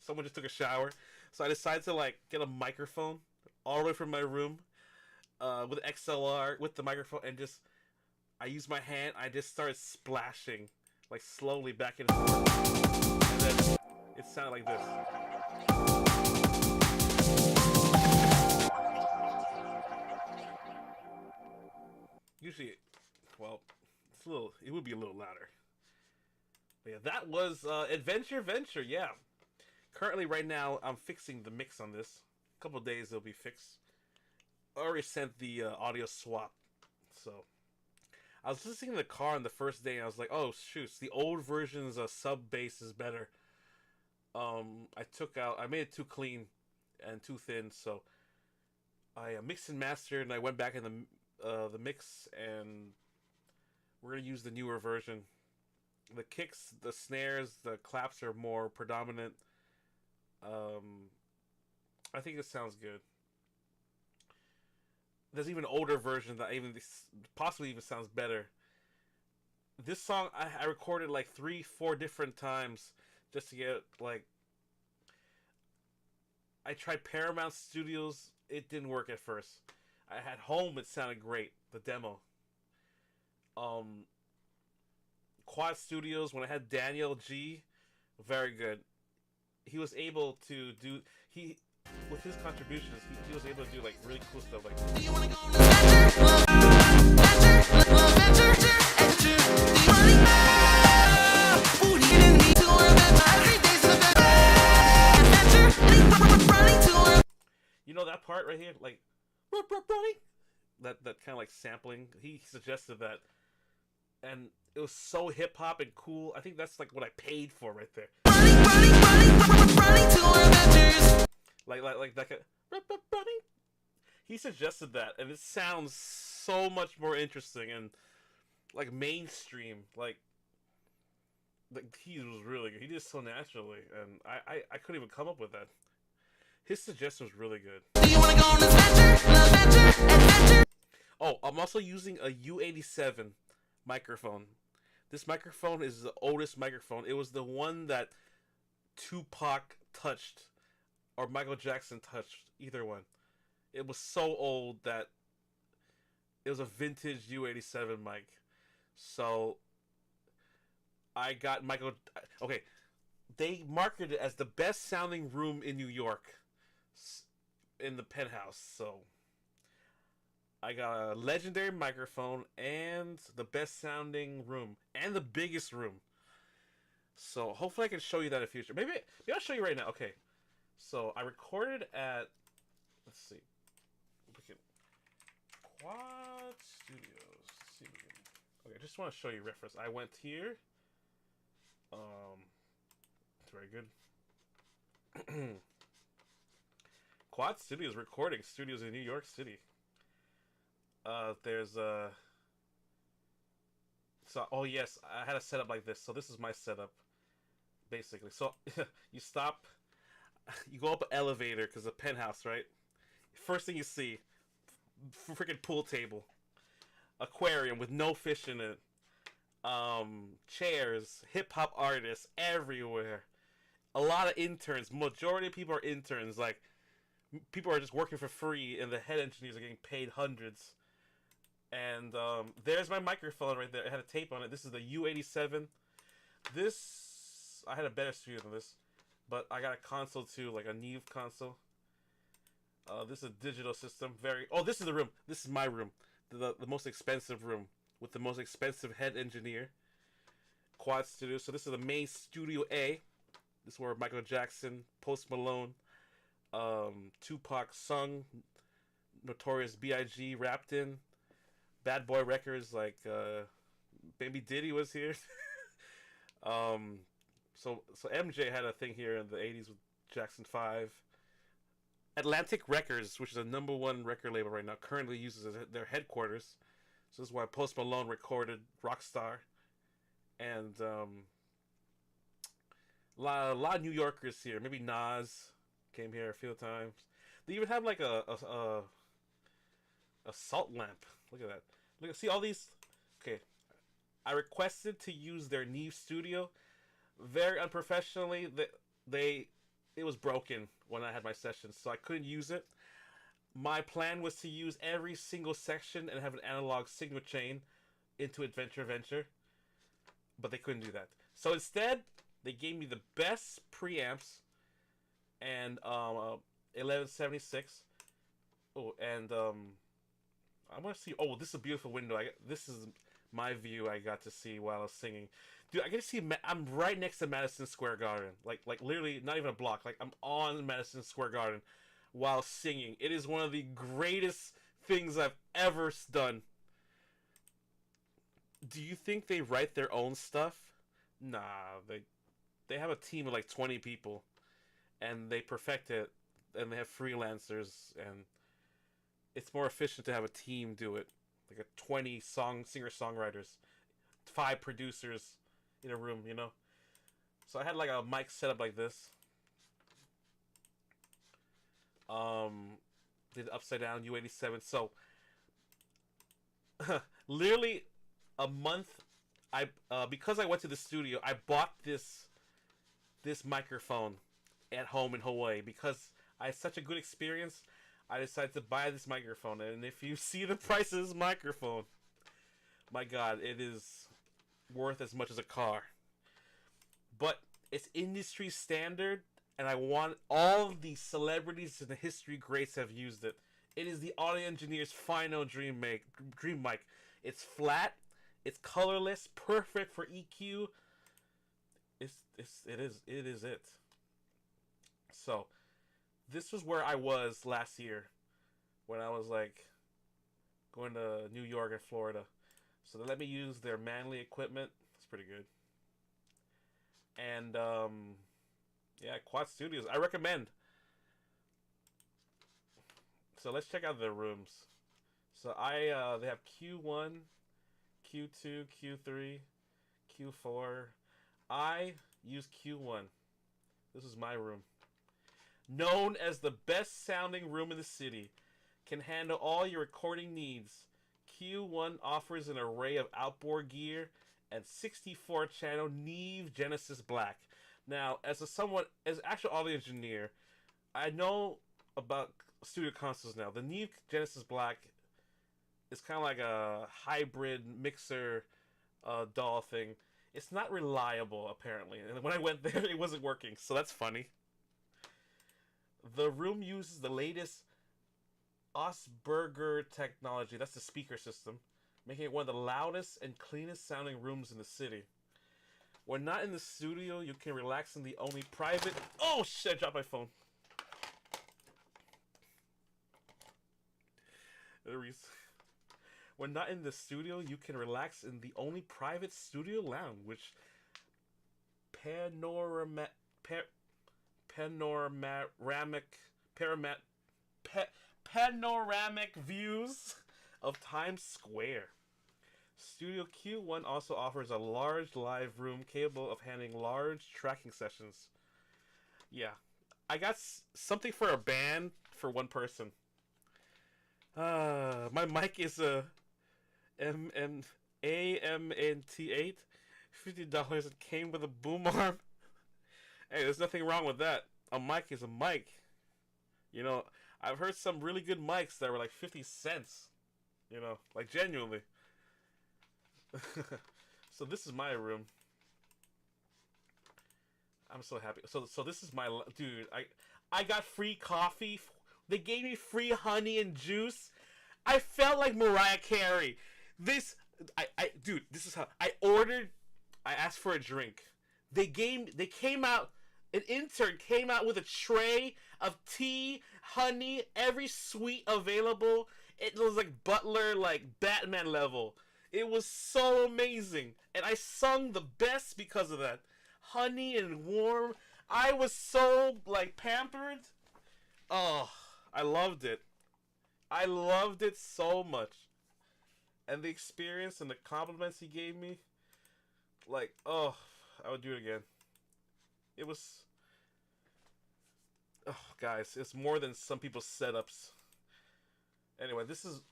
someone just took a shower, so I decided to like get a microphone all the way from my room, with XLR with the microphone, and I used my hand. I just started splashing like slowly back and forth, and then it sounded like this. Usually, well, it's a little. It would be a little louder. But yeah, that was Adventure Venture. Yeah. Currently, right now, I'm fixing the mix on this. A couple of days, it'll be fixed. I already sent the audio swap. So, I was listening in the car on the first day, and I was like, "Oh shoot, the old version's sub bass is better." I made it too clean and too thin, so I mixed and mastered, and I went back in the mix, and we're gonna use the newer version. The kicks, the snares, the claps are more predominant. I think it sounds good. There's even an older version that possibly even sounds better. This song I recorded like 3-4 different times just to get like. I tried Paramount Studios. It didn't work at first. I had home. It sounded great. The demo. Quad Studios, when I had Daniel G, very good. He was able to do with his contributions. He was able to do like really cool stuff like. Do you wanna go on this adventure? Love adventure, adventure. Do you wanna ooh, do you need to adventure? Every day's an adventure. Running to You know that part right here, like running. That kind of like sampling. He suggested that, and it was so hip hop and cool. I think that's like what I paid for right there. running to adventures. Like that. Running. He suggested that, and it sounds so much more interesting and like mainstream. Like he was really good. He did it so naturally, and I couldn't even come up with that. His suggestion was really good. Do you wanna go on this adventure? Oh, I'm also using a U87 microphone. This microphone is the oldest microphone. It was the one that Tupac touched, or Michael Jackson touched, either one. It was so old that it was a vintage U87 mic. So I got okay, they marketed it as the best sounding room in New York in the penthouse. So I got a legendary microphone and the best sounding room and the biggest room. So hopefully I can show you that in the future. Maybe I'll show you right now. Okay. So I recorded at, let's see. Quad Studios. Let's see. Okay, I just want to show you reference. I went here. It's very good. Quad Studios recording studios in New York City. There's oh yes, I had a setup like this. So this is my setup, basically. So you stop, you go up an elevator because it's a penthouse, right? First thing you see, freaking pool table, aquarium with no fish in it, chairs, hip hop artists everywhere, a lot of interns. Majority of people are interns. Like people are just working for free, and the head engineers are getting paid hundreds. And there's my microphone right there. It had a tape on it. This is the U87. This, I had a better studio than this, but I got a console too, like a Neve console. This is a digital system. This is the room. This is my room. The most expensive room with the most expensive head engineer. Quad Studio. So this is the main Studio A. This is where Michael Jackson, Post Malone, Tupac sung, Notorious B.I.G. rapped in. Bad Boy Records, like Baby Diddy was here. So MJ had a thing here in the 80s with Jackson 5. Atlantic Records, which is a #1 record label right now, currently uses their headquarters. So this is why Post Malone recorded Rockstar. And a lot of New Yorkers here. Maybe Nas came here a few times. They even have like a salt lamp. Look at that. Look, see all these? Okay. I requested to use their Neve studio. Very unprofessionally. It was broken when I had my sessions, so I couldn't use it. My plan was to use every single section and have an analog signal chain into Adventure Venture, but they couldn't do that. So instead, they gave me the best preamps and 1176. Oh, and I want to see. Oh, this is a beautiful window. This is my view I got to see while I was singing. Dude, I get to see. I'm right next to Madison Square Garden. Like literally not even a block. Like I'm on Madison Square Garden while singing. It is one of the greatest things I've ever done. Do you think they write their own stuff? Nah, they have a team of like 20 people, and they perfect it, and they have freelancers, and it's more efficient to have a team do it, like a 20 singer-songwriters, 5 producers in a room, you know. So I had like a mic set up like this. Did upside down U87. So literally a month. Because I went to the studio, I bought this microphone at home in Hawaii because I had such a good experience. I decided to buy this microphone, and if you see the price of this microphone, my God, it is worth as much as a car. But it's industry standard, and I want all the celebrities and the history greats have used it. It is the audio engineer's final dream mic. It's flat, it's colorless, perfect for EQ. It is it. So, this was where I was last year when I was like going to New York and Florida. So they let me use their Manly equipment. It's pretty good. And yeah, Quad Studios. I recommend. So let's check out their rooms. So they have Q1, Q2, Q3, Q4. I use Q1. This is my room. Known as the best sounding room in the city, can handle all your recording needs. Q1 offers an array of outboard gear and 64-channel Neve Genesis Black. Now, as actual audio engineer, I know about studio consoles now. The Neve Genesis Black is kind of like a hybrid mixer DAW thing. It's not reliable, apparently. And when I went there, it wasn't working, so that's funny. The room uses the latest Osberger technology. That's the speaker system, making it one of the loudest and cleanest sounding rooms in the city. When not in the studio, you can relax in the only private... Oh shit, I dropped my phone. When not in the studio, you can relax in the only private studio lounge, which panoramic views of Times Square. Studio Q1 also offers a large live room capable of handling large tracking sessions. Yeah, I got something for a band for one person. My mic is a AMNT8, $50. It came with a boom arm. Hey, there's nothing wrong with that. A mic is a mic. You know, I've heard some really good mics that were like 50 cents. You know, like genuinely. So this is my room. I'm so happy. So this is my dude. I got free coffee. They gave me free honey and juice. I felt like Mariah Carey. Dude, this is how I ordered. I asked for a drink. They came out. An intern came out with a tray of tea, honey, every sweet available. It was like Butler, like Batman level. It was so amazing. And I sung the best because of that. Honey and warm. I was so, like, pampered. Oh, I loved it. I loved it so much. And the experience and the compliments he gave me. Like, oh, I would do it again. It was... Oh, guys, it's more than some people's setups. Anyway,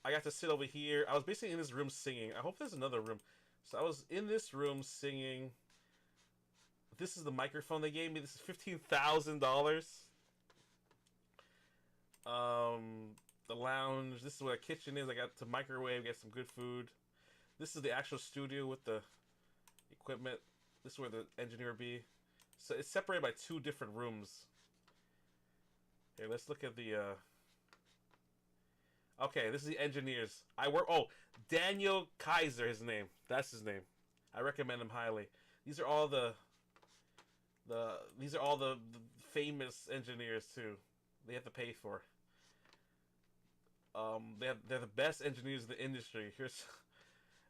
I got to sit over here. I was basically in this room singing. I hope there's another room. So I was in this room singing. This is the microphone they gave me. This is $15,000. The lounge. This is where the kitchen is. I got to microwave, get some good food. This is the actual studio with the equipment. This is where the engineer would be. So it's separated by 2 different rooms. Here, let's look at the... Okay, this is the engineers. I work. Oh, Daniel Kaiser, his name. That's his name. I recommend him highly. These are all the famous engineers too. They have to pay for. They're the best engineers in the industry.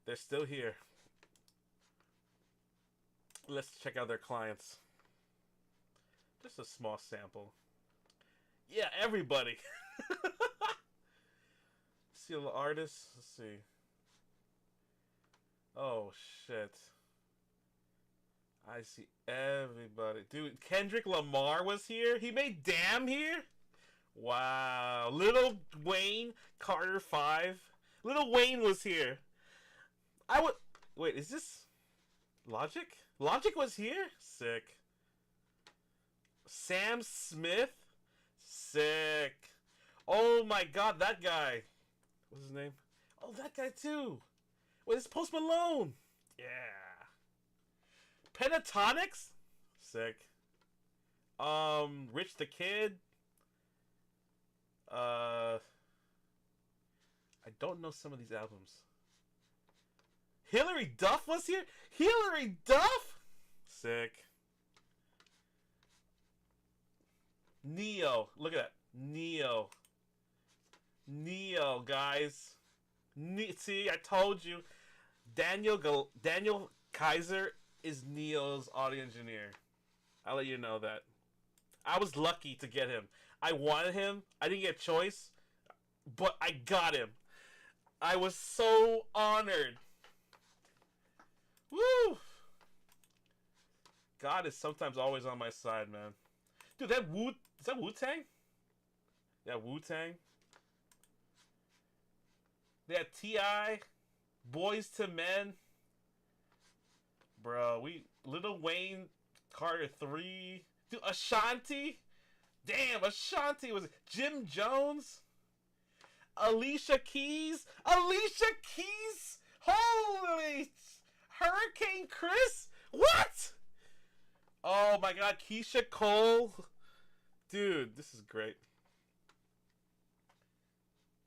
They're still here. Let's check out their clients. Just a small sample. Yeah, everybody. See a little artist. Let's see. Oh shit. I see everybody. Dude, Kendrick Lamar was here? He made Damn here? Wow. Lil Wayne, Carter 5. Lil Wayne was here. Wait, is this Logic? Logic was here? Sick. Sam Smith? Sick. Oh my god, that guy. What's his name? Oh, that guy too. Wait, it's Post Malone. Yeah. Pentatonics? Sick. Rich the Kid. I don't know some of these albums. Hillary Duff was here? Hillary Duff? Sick. Neo. Look at that. Neo. Neo, guys. See, I told you. Daniel Kaiser is Neo's audio engineer. I'll let you know that. I was lucky to get him. I wanted him. I didn't get a choice. But I got him. I was so honored. Woo! God is sometimes always on my side, man. Dude, is that Wu-Tang? Yeah, Wu-Tang. They had T.I., Boys to Men. Bro, Lil Wayne, Carter 3. Dude, Ashanti. Damn, Ashanti was Jim Jones. Alicia Keys. Alicia Keys. Holy Hurricane Chris. What? Oh my god, Keisha Cole. Dude, this is great.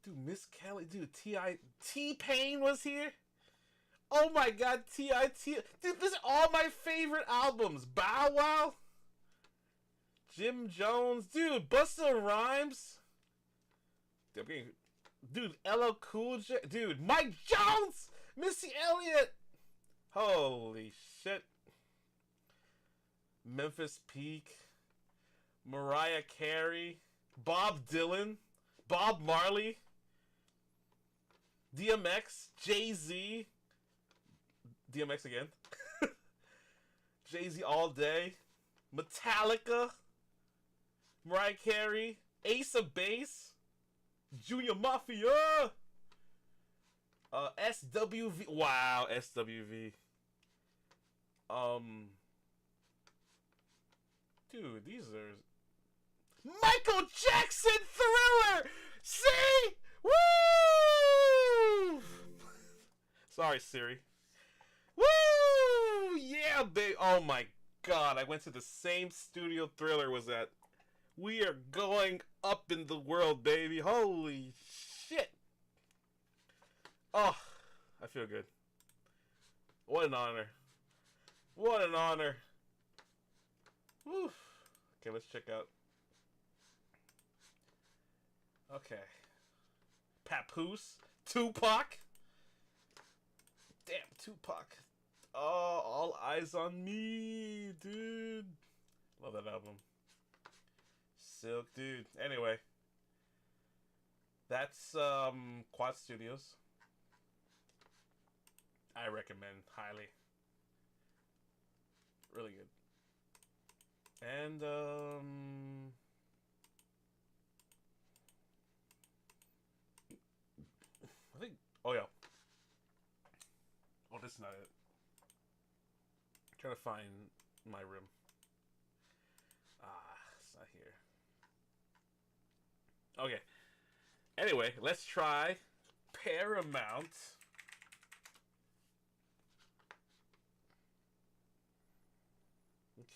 Dude, Miss Kelly. Dude, T-Pain was here. Oh my god, Dude, these are all my favorite albums. Bow Wow. Jim Jones. Dude, Busta Rhymes. Dude, LL Cool J. Dude, Mike Jones. Missy Elliott. Holy shit. Memphis Peak. Mariah Carey. Bob Dylan. Bob Marley. DMX. Jay-Z. DMX again. Jay-Z all day. Metallica. Mariah Carey. Ace of Base. Junior Mafia. SWV. Wow, SWV. Dude, these are Michael Jackson Thriller. See? Woo! Sorry, Siri. Woo! Yeah, babe. Oh my god, I went to the same studio Thriller was at. We are going up in the world, baby. Holy shit. Oh, I feel good. What an honor. What an honor. Woo. Okay, let's check out. Okay. Papoose. Tupac. Damn, Tupac. Oh, All Eyes on Me, dude. Love that album. Silk, dude. Anyway. That's Quad Studios. I recommend highly. Really good. And I think, oh yeah. Oh, this is not it. I'm trying to find my room. It's not here. Okay. Anyway, let's try Paramount.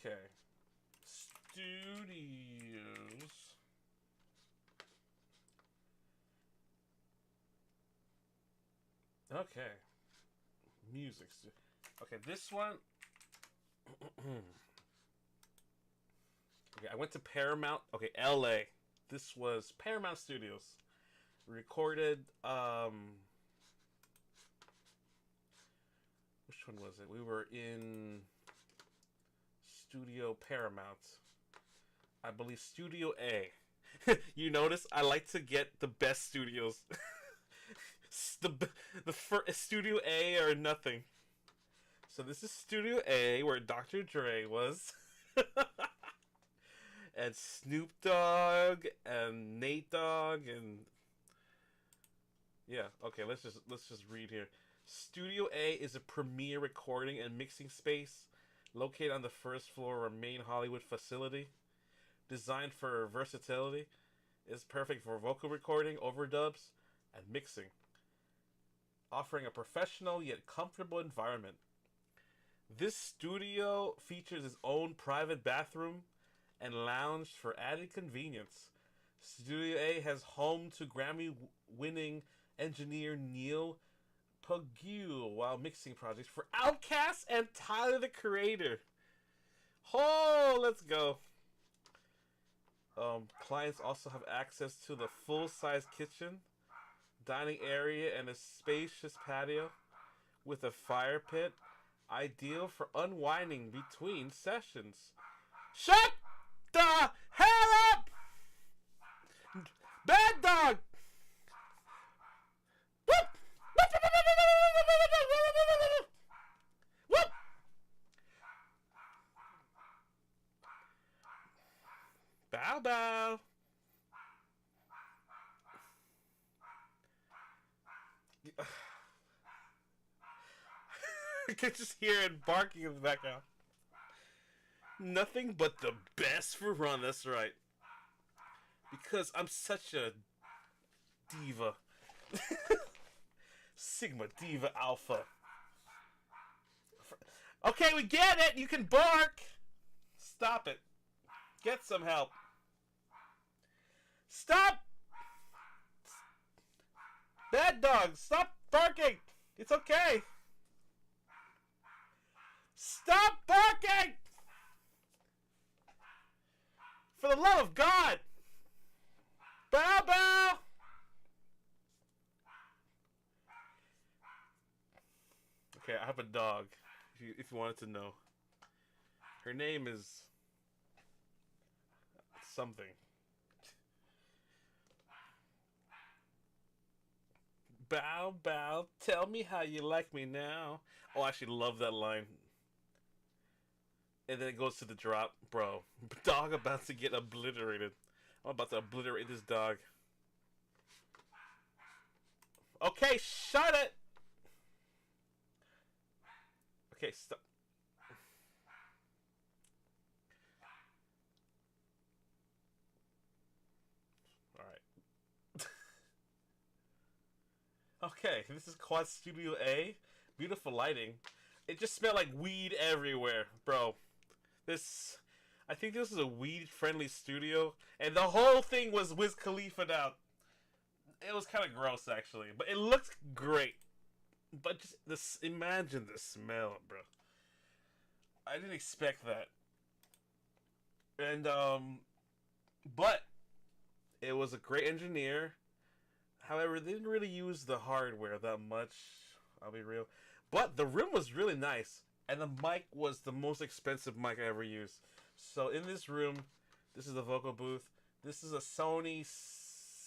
Okay. Studios. Okay. Music. Okay, this one. Okay, I went to Paramount. Okay, LA. This was Paramount Studios. Recorded. Which one was it? We were in Studio Paramount. I believe Studio A. You notice I like to get the best studios. the first Studio A or nothing. So this is Studio A where Dr. Dre was. And Snoop Dogg and Nate Dogg and yeah, okay, let's just read here. Studio A is a premier recording and mixing space located on the first floor of a main Hollywood facility. Designed for versatility, is perfect for vocal recording, overdubs, and mixing. Offering a professional yet comfortable environment. This studio features its own private bathroom and lounge for added convenience. Studio A has home to Grammy-winning engineer Neil Pagule while mixing projects for Outkast and Tyler the Creator. Oh, let's go. Clients also have access to the full-size kitchen, dining area, and a spacious patio with a fire pit, ideal for unwinding between sessions. Shut the hell up! Bad dog! Whoop! Whoop! Bow bow. I can just hear it barking in the background. Nothing but the best for Ron, that's right. Because I'm such a diva. Sigma Diva Alpha. Okay, we get it! You can bark! Stop it. Get some help. Stop! Bad dog, stop barking! It's okay. Stop barking! For the love of God! Bow bow! Okay, I have a dog, if you wanted to know. Her name is something. Bow bow, tell me how you like me now. Oh, I actually love that line. And then it goes to the drop. Bro, dog about to get obliterated. I'm about to obliterate this dog. Okay, shut it! Okay, stop. Alright. Okay, this is Quad Studio A. Beautiful lighting. It just smelled like weed everywhere, bro. I think this is a weed-friendly studio, and the whole thing was Wiz Khalifa out. It was kind of gross, actually, but it looked great. But just imagine the smell, bro. I didn't expect that. And but it was a great engineer. However, they didn't really use the hardware that much. I'll be real. But the room was really nice. And the mic was the most expensive mic I ever used. So in this room, this is the vocal booth. This is a Sony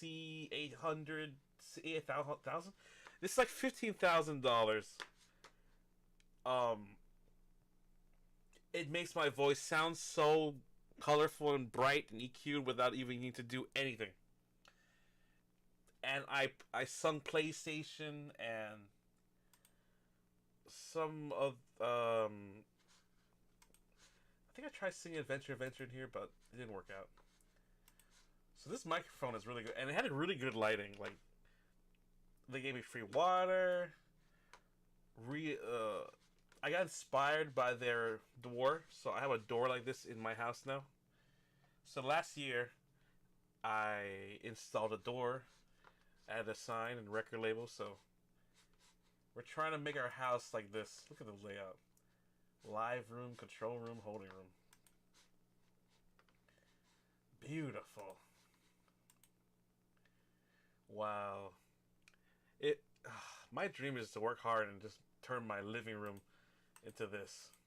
C800, C8000. This is like $15,000. It makes my voice sound so colorful and bright and EQ'd without even needing to do anything. And I sung PlayStation and some of I think I tried singing Adventure in here, but it didn't work out. So this microphone is really good, and it had a really good lighting. Like, they gave me free water. I got inspired by their door, so I have a door like this in my house now. So last year, I installed a door, added a sign and record label, so We're trying to make our house like this. Look at the layout. Live room, control room, holding room. Beautiful. Wow. It. My dream is to work hard and just turn my living room into this.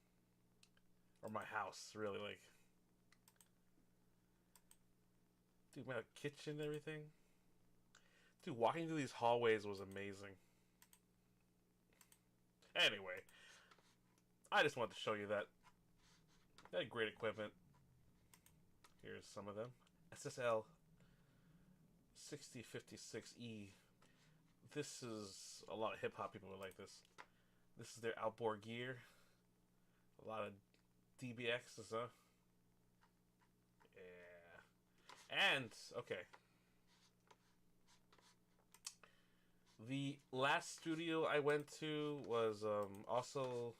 Or my house, really, like. Dude, my kitchen and everything. Dude, walking through these hallways was amazing. Anyway, I just wanted to show you that. They had great equipment. Here's some of them. SSL 6056E. This is a lot of hip hop people would like this. This is their outboard gear. A lot of DBXs, huh? Yeah. And, okay. The last studio I went to was also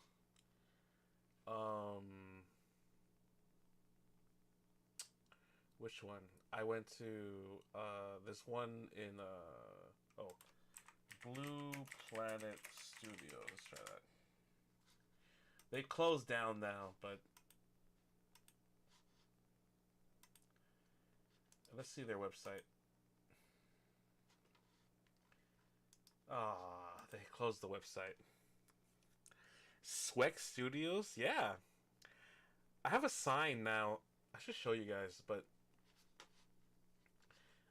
which one? I went to this one in Blue Planet Studio. Let's try that. They closed down now, but let's see their website. Ah, they closed the website. Swex Studios? Yeah. I have a sign now. I should show you guys, but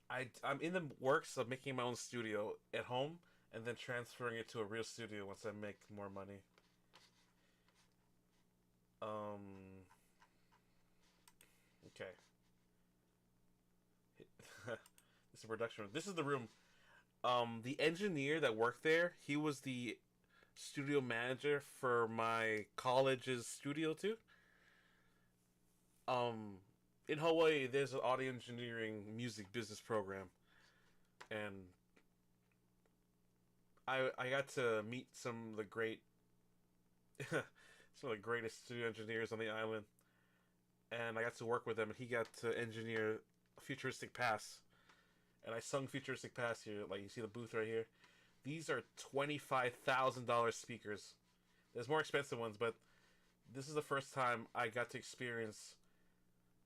I'm in the works of making my own studio at home and then transferring it to a real studio once I make more money. Okay. This is a production room. This is the room. The engineer that worked there, he was the studio manager for my college's studio too. In Hawaii, there's an audio engineering music business program, and I got to meet some of the greatest studio engineers on the island, and I got to work with them, and he got to engineer Futuristic Pass. And I sung Futuristic Pass here, like you see the booth right here. These are $25,000 speakers. There's more expensive ones, but this is the first time I got to experience.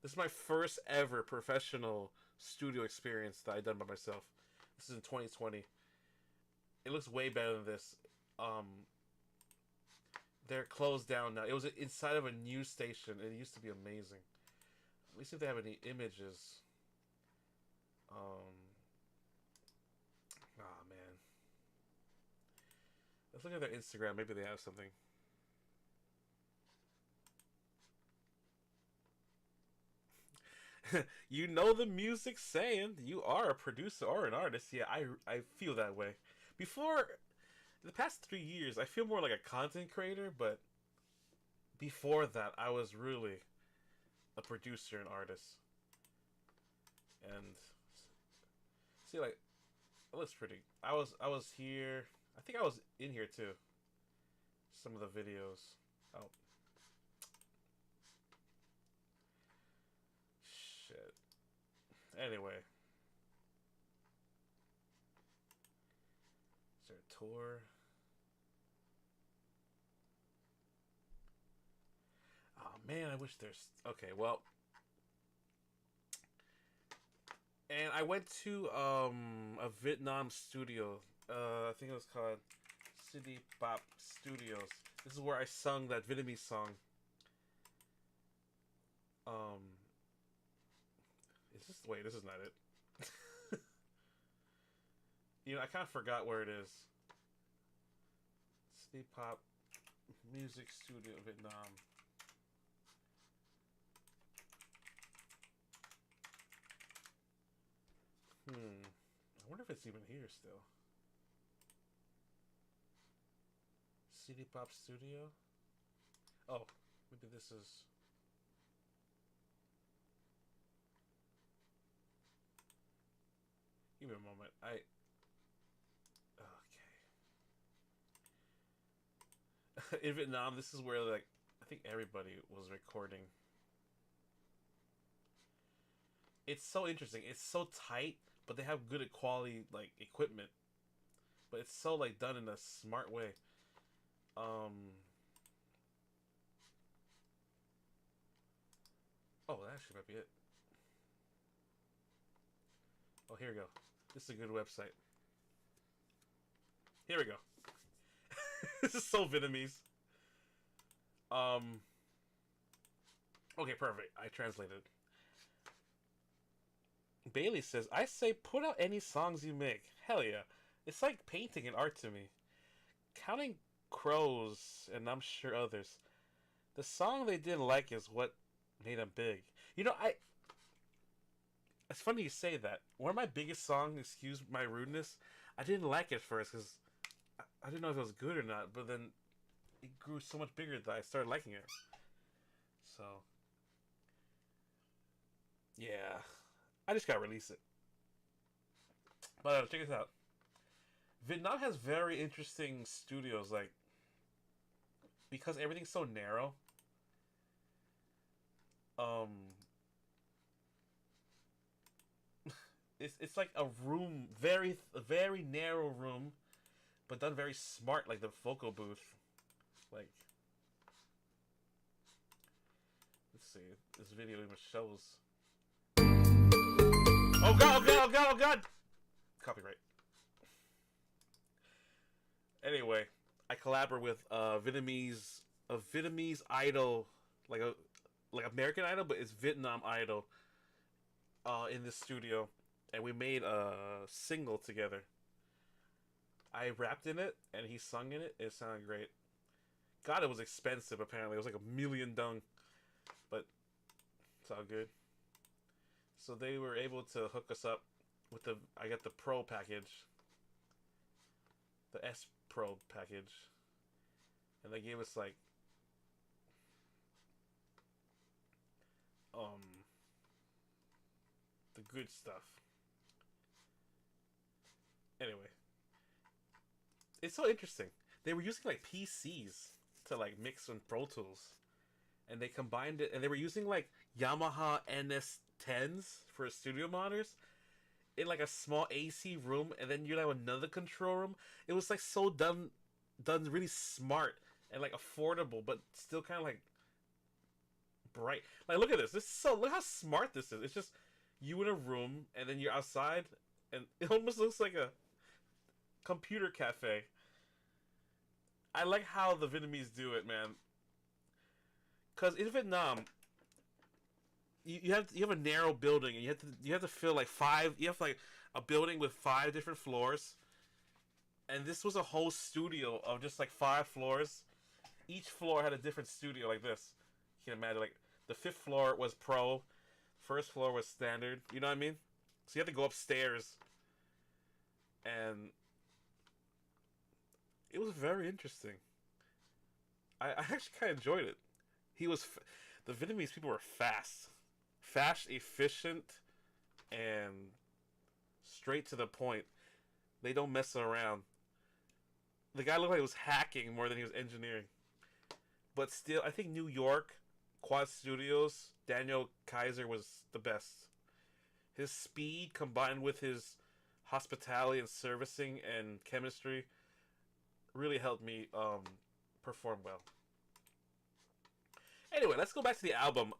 This is my first ever professional studio experience that I done by myself. This is in 2020. It looks way better than this. They're closed down now. It was inside of a news station. It used to be amazing. Let me see if they have any images. Oh man. Let's look at their Instagram. Maybe they have something. You know the music saying you are a producer or an artist. Yeah, I feel that way. Before, the past 3 years, I feel more like a content creator, but before that, I was really a producer and artist. And see, like, it looks pretty. I was here. I think I was in here too. Some of the videos. Oh. Shit. Anyway. Is there a tour? Oh man, I wish there's... Okay, well... And I went to a Vietnam studio. I think it was called City Pop Studios. This is where I sung that Vietnamese song. Is this... Wait, this is not it. You know, I kind of forgot where it is. City Pop Music Studio Vietnam. I wonder if it's even here still. City Pop Studio? Oh, maybe this is... Give me a moment. Okay. In Vietnam, this is where, like, I think everybody was recording. It's so interesting. It's so tight, but they have good quality, like, equipment. but it's so like done in a smart way. Oh, that actually might be it. Oh, here we go. This is a good website. Here we go. This is so Vietnamese. Okay, perfect. I translated. Bailey says, I say put out any songs you make. Hell yeah. It's like painting and art to me. Counting Crows, and I'm sure others. The song they didn't like is what made them big. You know, it's funny you say that. One of my biggest songs, excuse my rudeness, I didn't like it first because I didn't know if it was good or not, but then it grew so much bigger that I started liking it. So, yeah. I just gotta release it. But check this out. Vietnam has very interesting studios, like, because everything's so narrow. It's like a room, very narrow room, but done very smart, like the vocal booth. Like, let's see, this video even shows. Oh god! Oh god! Oh god! Oh god! Copyright. Anyway, I collaborate with a Vietnamese idol, like American Idol, but it's Vietnam Idol. In the studio, and we made a single together. I rapped in it, and he sung in it. It sounded great. God, it was expensive. Apparently, it was like $1 million dong, but it's all good. So they were able to hook us up with I got the Pro package, the S Pro package, and they gave us like the good stuff. Anyway, it's so interesting. They were using like PCs to like mix on Pro Tools, and they combined it, and they were using like Yamaha NS10s for studio monitors in like a small AC room, and then you have another control room. It was like so done really smart and like affordable, but still kind of like bright. Like, look at this. Look how smart this is. It's just you in a room, and then you're outside, and it almost looks like a computer cafe. I like how the Vietnamese do it, man. Cause in Vietnam, you have a narrow building, and you have to fill like a building with 5 different floors, and this was a whole studio of just like 5 floors. Each floor had a different studio like this. You can imagine, like the 5th floor was Pro, 1st floor was standard. You know what I mean? So you have to go upstairs, and it was very interesting. I actually kind of enjoyed it. The Vietnamese people were fast, efficient, and straight to the point. They don't mess around. The guy looked like he was hacking more than he was engineering. But still, I think New York, Quad Studios, Daniel Kaiser was the best. His speed combined with his hospitality and servicing and chemistry really helped me perform well. Anyway, let's go back to the album.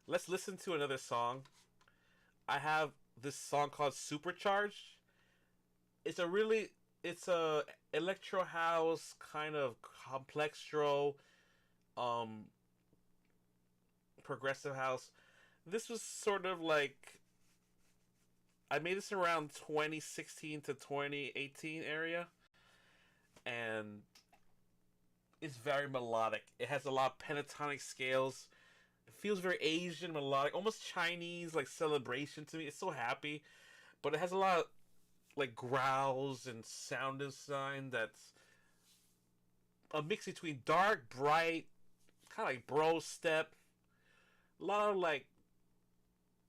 Let's listen to another song. I have this song called Supercharged. It's a electro house kind of complextro, progressive house. This was sort of like, I made this around 2016 to 2018 area, and it's very melodic. It has a lot of pentatonic scales. It feels very Asian, melodic, almost Chinese, like celebration to me. It's so happy, but it has a lot of like growls and sound design that's a mix between dark, bright, kind of like bro step. A lot of like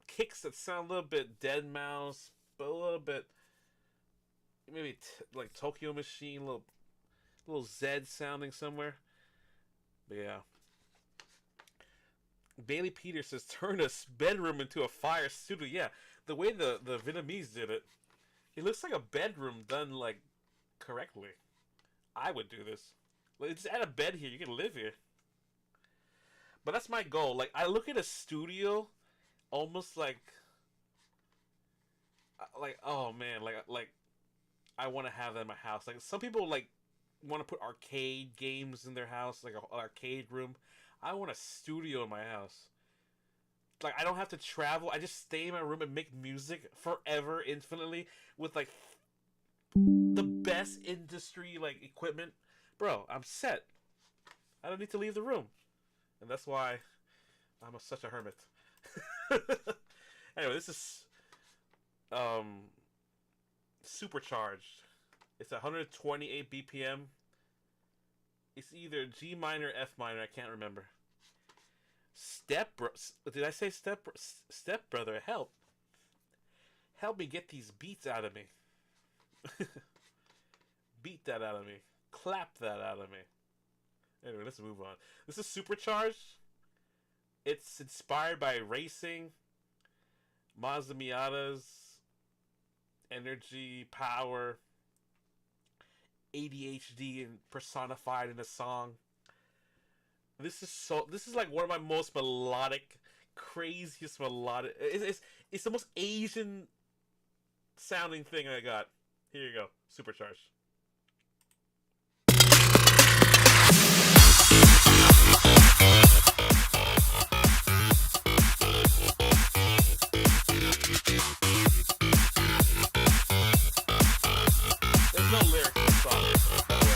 kicks that sound a little bit Dead Mouse, but a little bit maybe like Tokyo Machine, little Zed sounding somewhere. But yeah. Bailey Peters says, turn a bedroom into a fire studio. Yeah, the way the Vietnamese did it, It looks like a bedroom done like correctly. I would do this. Like, just add a bed here. You can live here. But that's my goal. Like, I look at a studio almost like oh man, like I want to have that in my house. Like some people like want to put arcade games in their house, like an arcade room. I want a studio in my house. Like I don't have to travel. I just stay in my room and make music forever, infinitely, with like the best industry like equipment. Bro, I'm set. I don't need to leave the room. And that's why I'm such a hermit. Anyway, this is supercharged. It's 128 BPM. It's either G minor or F minor. I can't remember. Did I say step brother? Help me get these beats out of me. Beat that out of me. Clap that out of me. Anyway, let's move on. This is supercharged. It's inspired by racing, Mazda Miatas, energy, power, ADHD, and personified in a song. This is like one of my most melodic, craziest melodic. It's the most Asian sounding thing I got. Here you go, supercharged. There's no lyrics in the song, by the way.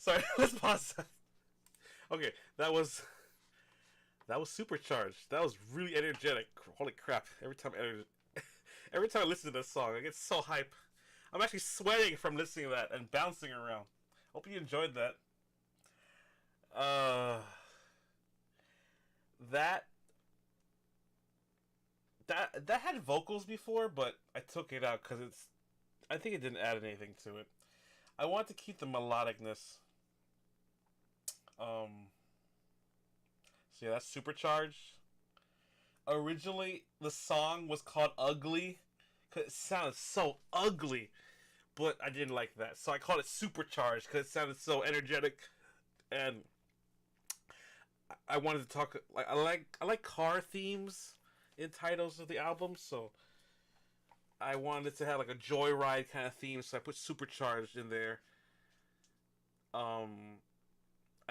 Sorry, let's pause that. Okay, that was supercharged. That was really energetic. Holy crap! Every time I listen to this song, I get so hype. I'm actually sweating from listening to that and bouncing around. Hope you enjoyed that. That had vocals before, but I took it out because I think it didn't add anything to it. I want to keep the melodicness. So yeah, that's supercharged. Originally, the song was called Ugly because it sounded so ugly, but I didn't like that, so I called it Supercharged because it sounded so energetic, and I wanted to talk like I like car themes in titles of the album, so I wanted to have like a joyride kind of theme, so I put Supercharged in there.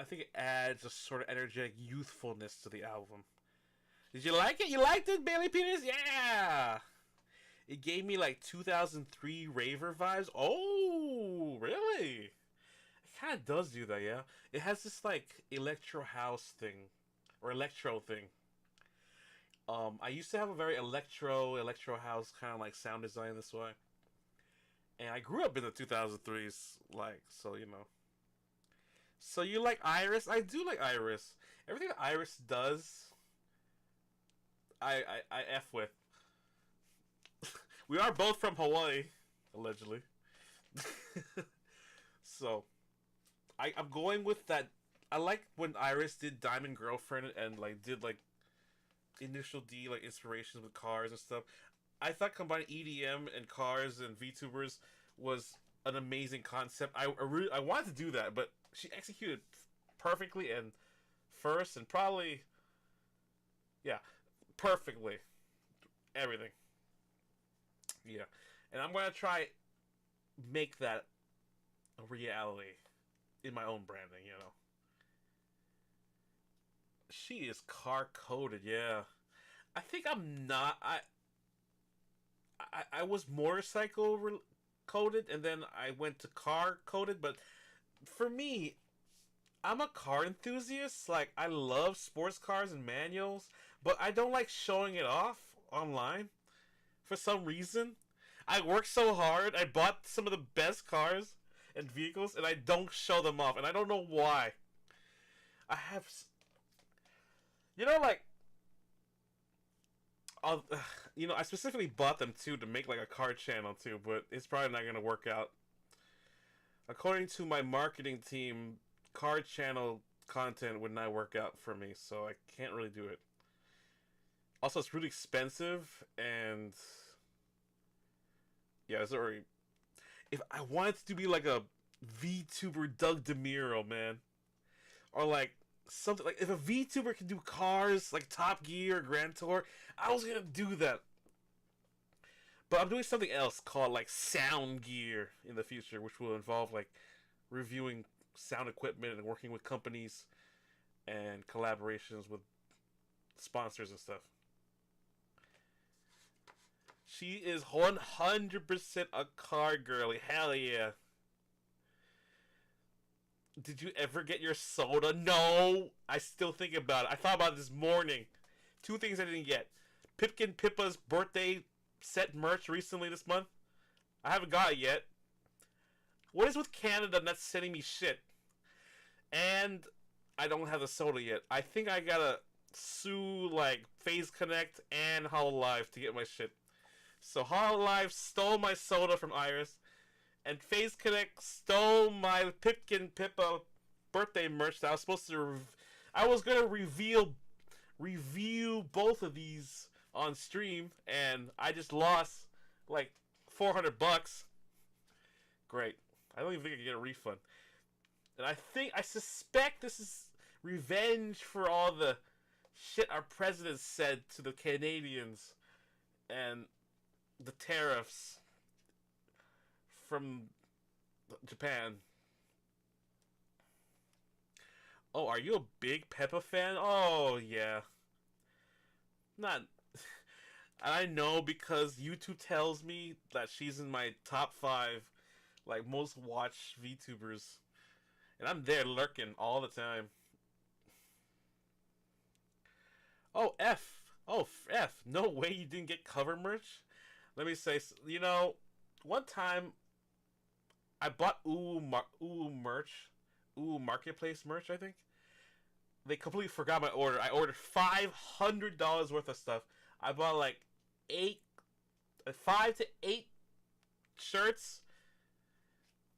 I think it adds a sort of energetic youthfulness to the album. Did you like it? You liked it, Bailey Peters? Yeah! It gave me like 2003 raver vibes. Oh, really? It kind of does do that, yeah? It has this like electro house thing, or electro thing. I used to have a very electro house kind of like sound design this way. And I grew up in the 2003s, like, so, you know. So you like Iris? I do like Iris. Everything that Iris does, I F with. We are both from Hawaii, allegedly. So, I'm going with that. I like when Iris did Diamond Girlfriend and like did like Initial D like inspirations with cars and stuff. I thought combining EDM and cars and VTubers was an amazing concept. I wanted to do that, but she executed perfectly and first and probably, yeah, perfectly everything. Yeah, and I'm gonna try make that a reality in my own branding. You know, she is car coded. Yeah, I think I'm not. I was motorcycle coded, and then I went to car coded. But for me, I'm a car enthusiast. Like, I love sports cars and manuals, but I don't like showing it off online for some reason. I work so hard. I bought some of the best cars and vehicles, and I don't show them off, and I don't know why. I have, you know, like, I'll, you know, I specifically bought them too to make like a car channel too, but it's probably not gonna work out. According to my marketing team, car channel content would not work out for me, so I can't really do it. Also, it's really expensive, and yeah, it's already. If I wanted to be like a VTuber Doug DeMuro, man, or like something like if a VTuber can do cars like Top Gear, Grand Tour, I was gonna do that. But I'm doing something else called like Sound Gear in the future, which will involve like reviewing sound equipment and working with companies and collaborations with sponsors and stuff. She is 100% a car girly. Hell yeah. Did you ever get your soda? No! I still think about it. I thought about it this morning. Two things I didn't get. Pipkin Pippa's birthday set merch recently this month. I haven't got it yet. What is with Canada not sending me shit? And I don't have the soda yet. I think I gotta sue like Phase Connect and Hololive to get my shit. So Hololive stole my soda from Iris, and Phase Connect stole my Pipkin Pippa birthday merch that I was supposed to. I was gonna review both of these on stream, and I just lost like $400. Great. I don't even think I can get a refund. And I suspect this is revenge for all the shit our president said to the Canadians and the tariffs from Japan. Oh, are you a big Peppa fan? Oh, yeah. Not... I know because YouTube tells me that she's in my top 5, like, most watched VTubers. And I'm there lurking all the time. Oh, F. Oh, F. No way you didn't get cover merch? Let me say, you know, one time I bought merch. Ooh, Marketplace merch, I think. They completely forgot my order. I ordered $500 worth of stuff. I bought like 5 to 8 shirts.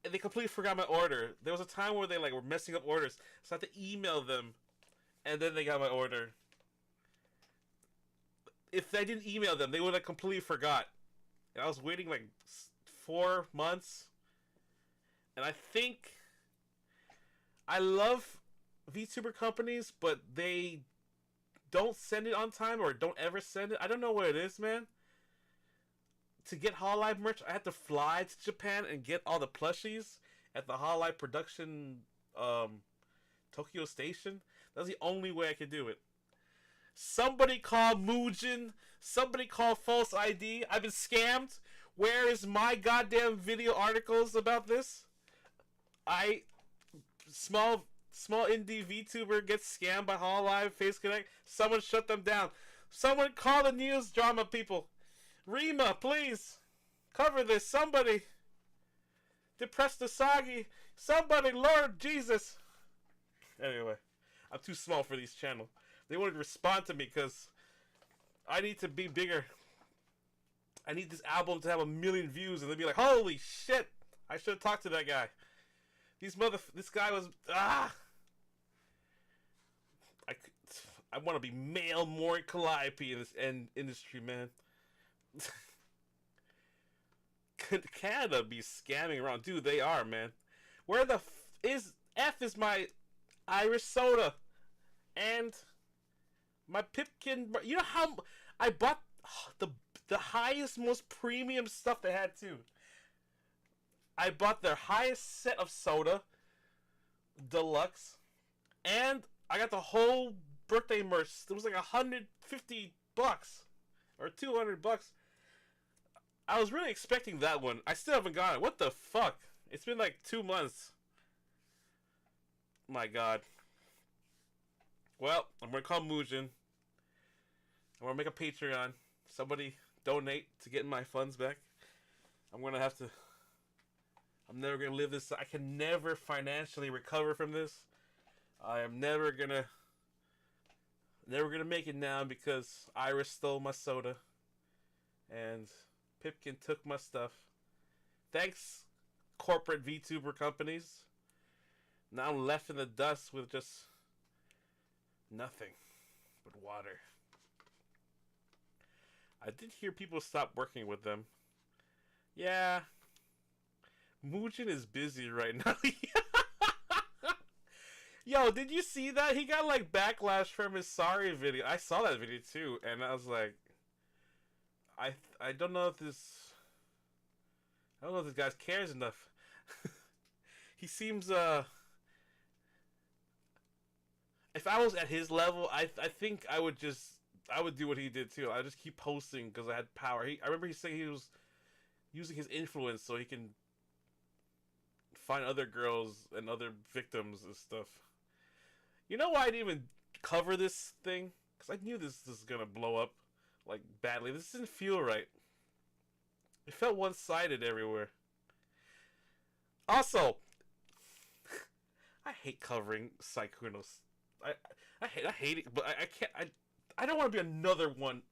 And they completely forgot my order. There was a time where they like were messing up orders. So I had to email them. And then they got my order. If I didn't email them, they would have completely forgot. And I was waiting like 4 months. And I think I love VTuber companies, but they don't send it on time or don't ever send it. I don't know what it is, man. To get hololive merch, I had to fly to Japan and get all the plushies at the hololive production Tokyo station. That's the only way I could do it. Somebody call Muujin. Somebody call False ID. I've been scammed. Where is my goddamn video articles about this? Small indie VTuber gets scammed by hololive Face Connect. Someone shut them down. Someone call the news drama people. Rima, please cover this. Somebody depress the Sagi. Somebody, Lord Jesus. Anyway, I'm too small for these channels. They wouldn't respond to me because I need to be bigger. I need this album to have 1 million views, and they'd be like, "Holy shit! I should have talked to that guy." This guy was I want to be male more Calliope in this industry, man. Canada be scamming around, dude. They are, man. Where the F is my Irish soda and my Pipkin? You know how I bought the highest, most premium stuff they had too. I bought their highest set of soda, deluxe, and I got the whole birthday merch. It was like $150 or $200. I was really expecting that one. I still haven't got it. What the fuck? It's been like 2 months. My God. Well, I'm gonna call Muujin. I'm gonna make a Patreon. Somebody donate to get my funds back. I'm gonna have to. I'm never gonna live this. I can never financially recover from this. I am never gonna make it now because Iris stole my soda and Pipkin took my stuff. Thanks, corporate VTuber companies. Now I'm left in the dust with just nothing but water. I did hear people stop working with them. Yeah. Muujin is busy right now. Yo, did you see that? He got like backlash from his sorry video. I saw that video too, and I was like, I don't know if this guy cares enough. He seems if I was at his level, I think I would do what he did too. I just keep posting because I had power. I remember he saying he was using his influence so he can find other girls and other victims and stuff. You know why I didn't even cover this thing? Because I knew this was gonna blow up like badly. This didn't feel right. It felt one-sided everywhere. Also, I hate covering Sykkuno's. I hate it, but I can't. I don't want to be another one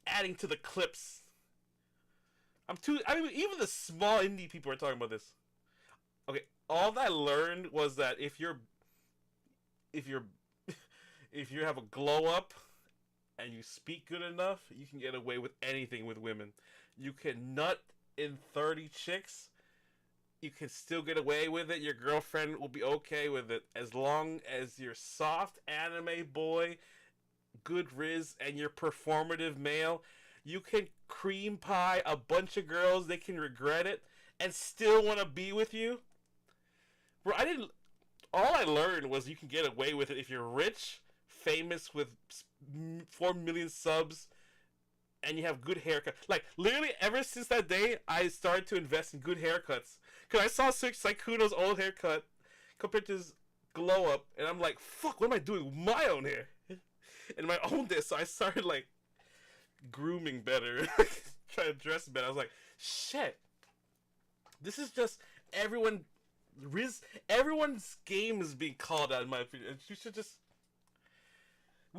adding to the clips. I mean, even the small indie people are talking about this. Okay, all that I learned was that if you have a glow up and you speak good enough, you can get away with anything with women. You can nut in 30 chicks, you can still get away with it. Your girlfriend will be okay with it as long as you're soft anime boy, good riz, and you're performative male. You can cream pie a bunch of girls, they can regret it and still want to be with you. Bro, all I learned was you can get away with it if you're rich, famous with 4 million subs, and you have good haircut. Like, literally, ever since that day, I started to invest in good haircuts. Because I saw Saikuno's old haircut compared to his glow up, and I'm like, fuck, what am I doing with my own hair? And my own this, so I started, like, grooming better. Trying to dress better. I was like, shit. This is just everyone's game is being called out, in my opinion. We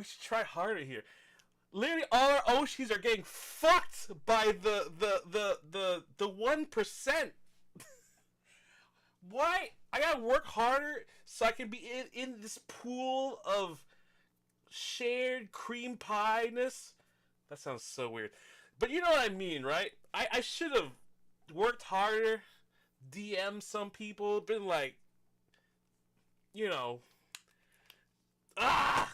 should try harder here. Literally, all our Oshis are getting fucked by the 1%. Why? I gotta work harder so I can be in this pool of shared cream pie-ness. That sounds so weird. But you know what I mean, right? I should have worked harder, DM some people, been like, you know, I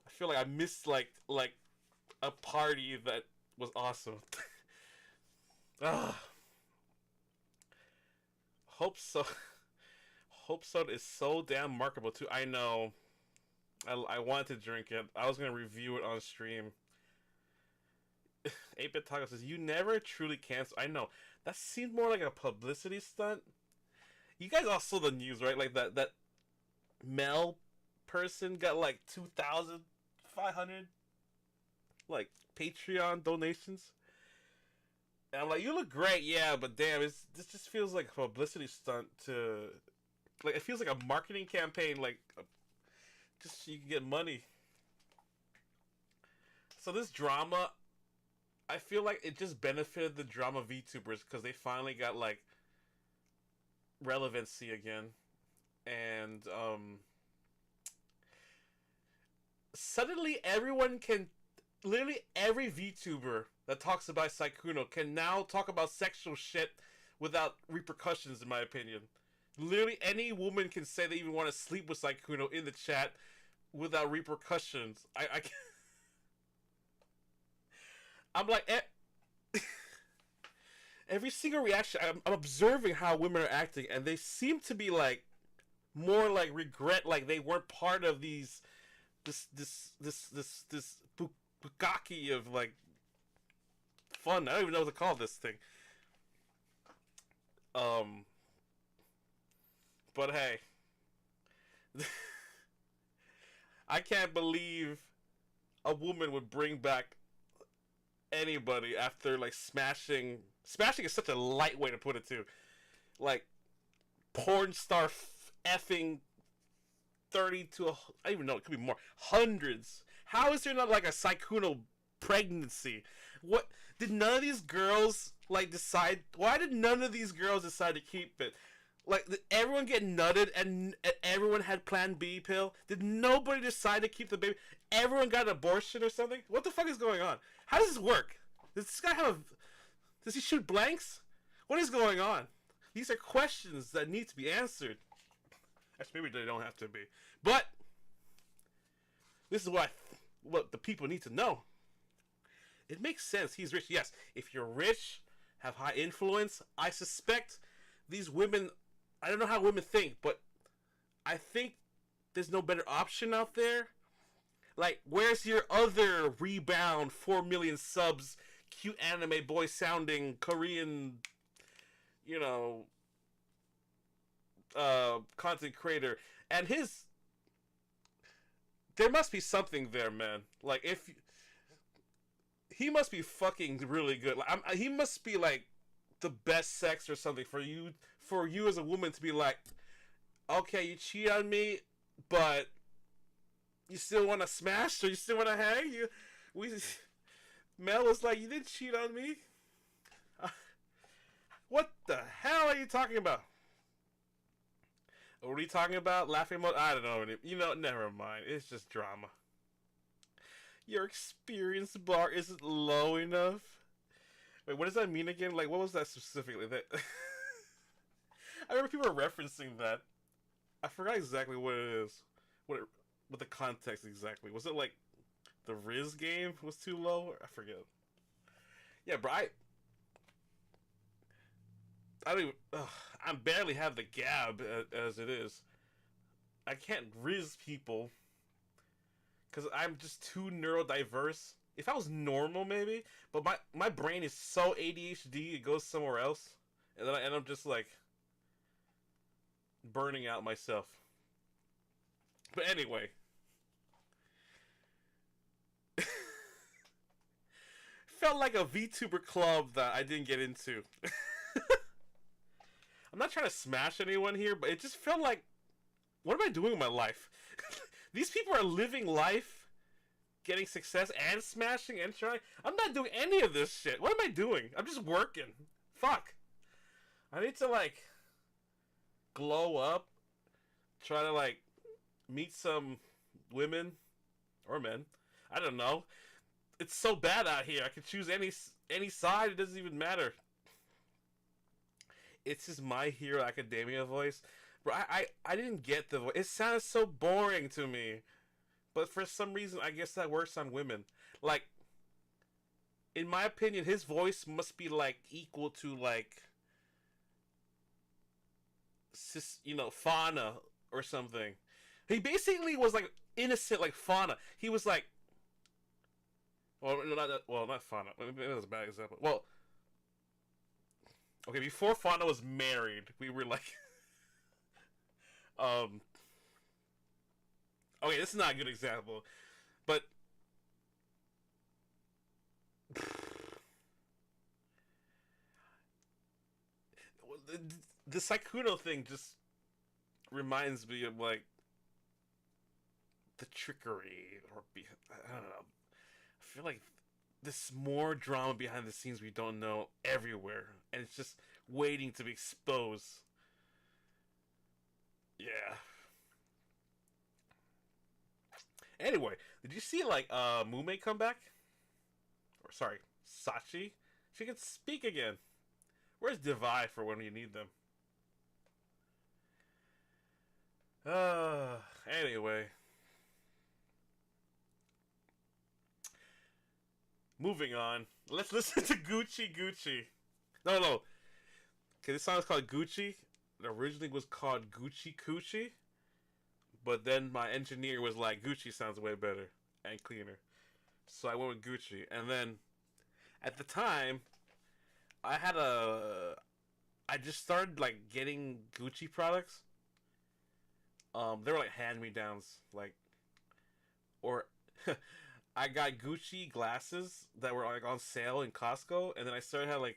feel like I missed like a party that was awesome. Hope so. Hope so is so damn marketable too. I know. I wanted to drink it. I was gonna review it on stream. 8-Bit Taco says, you never truly cancel. I know. That seemed more like a publicity stunt. You guys all saw the news, right? Like that Mel person got like 2,500 like Patreon donations. And I'm like, you look great, yeah, but damn, this just feels like a publicity stunt to, like, it feels like a marketing campaign, like, just so you can get money. So this drama, I feel like it just benefited the drama VTubers because they finally got, like, relevancy again. And, suddenly everyone can, literally every VTuber that talks about Saikuno can now talk about sexual shit without repercussions, in my opinion. Literally any woman can say they even want to sleep with Saikuno in the chat without repercussions. I'm like, every single reaction, I'm observing how women are acting, and they seem to be like, more like regret, like they weren't part of this bukaki of like fun. I don't even know what to call this thing. But hey, I can't believe a woman would bring back anybody after like smashing. Smashing is such a light way to put it too. Like porn star effing 30 to I don't even know, it could be more, hundreds. How is there not like a Saikuno pregnancy? What did none of these girls like decide? Why did none of these girls decide to keep it? Like, did everyone get nutted and everyone had Plan B pill? Did nobody decide to keep the baby? Everyone got an abortion or something? What the fuck is going on? How does this work? Does this guy have? Does he shoot blanks? What is going on? These are questions that need to be answered. Actually, maybe they don't have to be. But this is what the people need to know. It makes sense. He's rich. Yes, if you're rich, have high influence, I suspect these women, I don't know how women think, but I think there's no better option out there. Like, where's your other rebound 4 million subs, cute anime boy sounding Korean, you know, content creator? And there must be something there, man. Like, if he must be fucking really good. Like, he must be like the best sex or something for you as a woman to be like, okay, you cheat on me, but you still want to smash, or you still want to hang? Mel was like, you didn't cheat on me. What the hell are you talking about? What are you talking about? Laughing mode? I don't know. You know, never mind. It's just drama. Your experience bar isn't low enough. Wait, what does that mean again? Like, what was that specifically? That I remember people were referencing that. I forgot exactly what it is. What the context exactly. Was it like the Riz game was too low? I forget. Yeah, bro, I don't even, I barely have the gab as it is. I can't riz people because I'm just too neurodiverse. If I was normal, maybe, but my brain is so ADHD, it goes somewhere else, and then I end up just like burning out myself. But anyway, felt like a VTuber club that I didn't get into. I'm not trying to smash anyone here, but it just felt like, what am I doing with my life? These people are living life, getting success, and smashing, and trying. I'm not doing any of this shit. What am I doing? I'm just working. Fuck. I need to, like, glow up, try to, like, meet some women, or men. I don't know. It's so bad out here. I could choose any side. It doesn't even matter. It's just My Hero Academia voice. Bro, I didn't get the voice. It sounded so boring to me. But for some reason, I guess that works on women. Like, in my opinion, his voice must be, like, equal to, like, Fauna or something. He basically was, like, innocent, like Fauna. He was, like, not Fauna. Maybe that was a bad example. Well, okay, before Fauna was married, we were, like, okay, this is not a good example, but the Saikuno thing just reminds me of, like, the trickery, or I don't know. I feel like there's more drama behind the scenes we don't know everywhere, and it's just waiting to be exposed. Yeah. Anyway, did you see, like, Mume come back? Or, sorry, Sachi? She can speak again. Where's Devi for when you need them? Anyway. Moving on. Let's listen to Gucci Gucci. No. Okay, this song is called Gucci. It originally was called Gucci Coochie. But then my engineer was like, Gucci sounds way better and cleaner. So I went with Gucci. And then, at the time, I just started, like, getting Gucci products. They were, like, hand-me-downs. Like, or, I got Gucci glasses that were, like, on sale in Costco. And then I started having, like,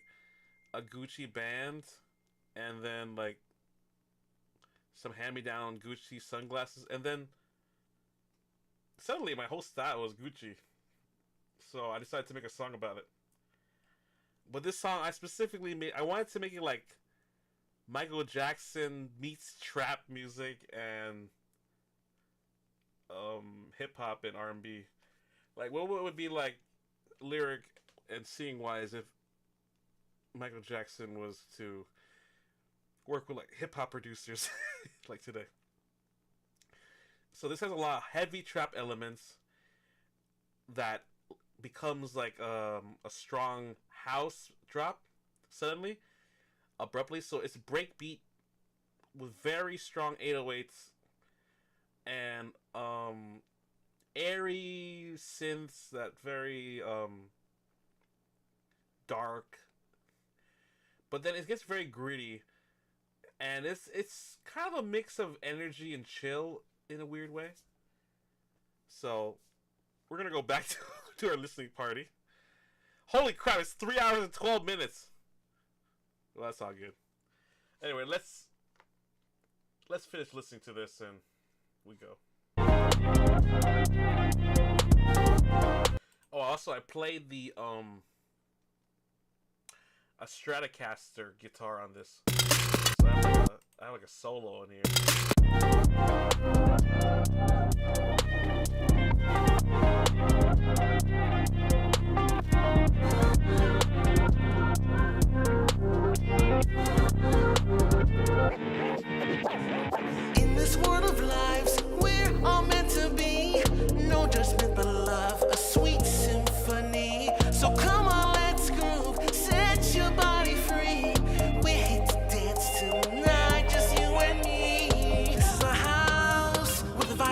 a Gucci band. And then, like, some hand-me-down Gucci sunglasses, and then suddenly my whole style was Gucci. So I decided to make a song about it. But this song I specifically made, I wanted to make it like Michael Jackson meets trap music and hip-hop and R&B. Like, what would be, like, lyric and singing-wise if Michael Jackson was to work with, like, hip-hop producers like today. So this has a lot of heavy trap elements that becomes like a strong house drop suddenly, abruptly. So it's breakbeat with very strong 808s and airy synths that very dark. But then it gets very gritty. And it's kind of a mix of energy and chill in a weird way. So, we're going to go back to our listening party. Holy crap, it's 3 hours and 12 minutes. Well, that's all good. Anyway, let's finish listening to this and we go. Oh, also, I played the, a Stratocaster guitar on this. So I have like a solo in here. In this world of lives, we're all meant to be. No judgment but love, a sweet symphony. So come on, let's groove, set your body free. We're here to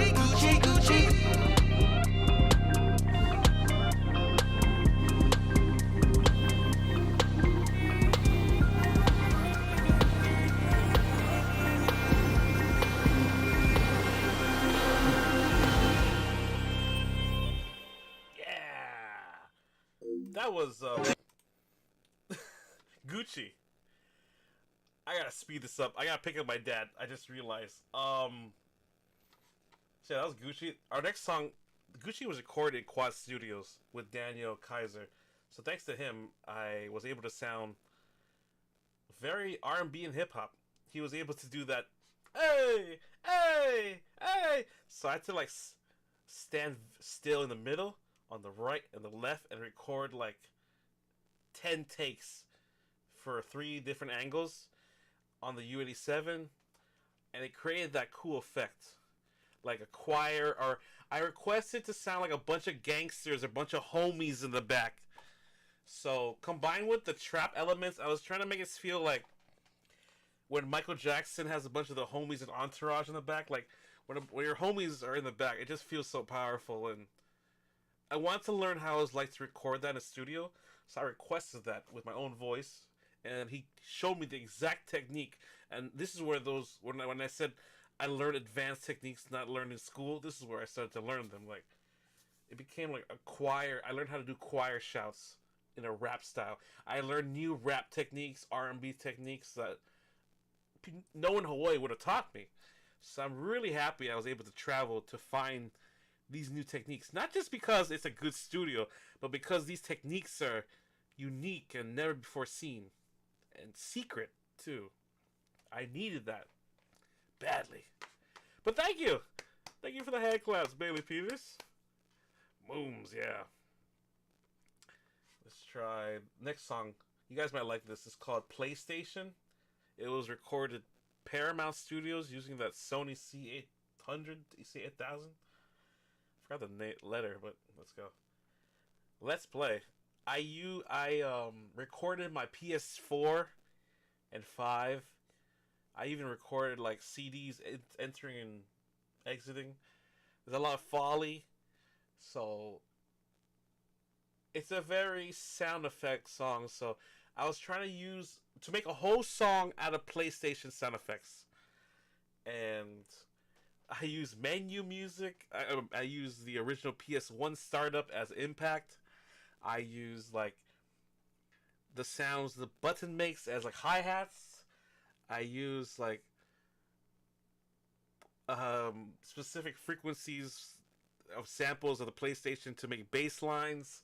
Gucci, Gucci, Gucci. Yeah, that was Gucci. I gotta speed this up. I gotta pick up my dad. I just realized. So that was Gucci. Our next song, Gucci was recorded in Quad Studios with Daniel Kaiser. So thanks to him, I was able to sound very R&B and hip hop. He was able to do that. Hey, hey, hey. So I had to like stand still in the middle, on the right and the left, and record like 10 takes for 3 different angles on the U87, and it created that cool effect, like a choir. Or I requested to sound like a bunch of gangsters, a bunch of homies in the back. So combined with the trap elements, I was trying to make it feel like when Michael Jackson has a bunch of the homies and entourage in the back. Like when your homies are in the back, it just feels so powerful. And I wanted to learn how it was like to record that in a studio, so I requested that with my own voice. And he showed me the exact technique. And this is where those, when I said I learned advanced techniques not learned in school, this is where I started to learn them. Like, it became like a choir. I learned how to do choir shouts in a rap style. I learned new rap techniques, R&B techniques that no one in Hawaii would have taught me. So I'm really happy I was able to travel to find these new techniques. Not just because it's a good studio, but because these techniques are unique and never before seen. And secret, too. I needed that badly. But thank you. Thank you for the hand claps, Bailey Peters. Booms, yeah. Let's try next song. You guys might like this. It's called PlayStation. It was recorded Paramount Studios using that Sony C800, C8000. Forgot the letter, but let's go. Let's play. I recorded my PS4 and 5. I even recorded like CDs entering and exiting. There's a lot of foley, so it's a very sound effect song. So I was trying to make a whole song out of PlayStation sound effects, and I use menu music. I use the original PS1 startup as impact. I use like the sounds the button makes as like hi-hats. I use like specific frequencies of samples of the PlayStation to make bass lines,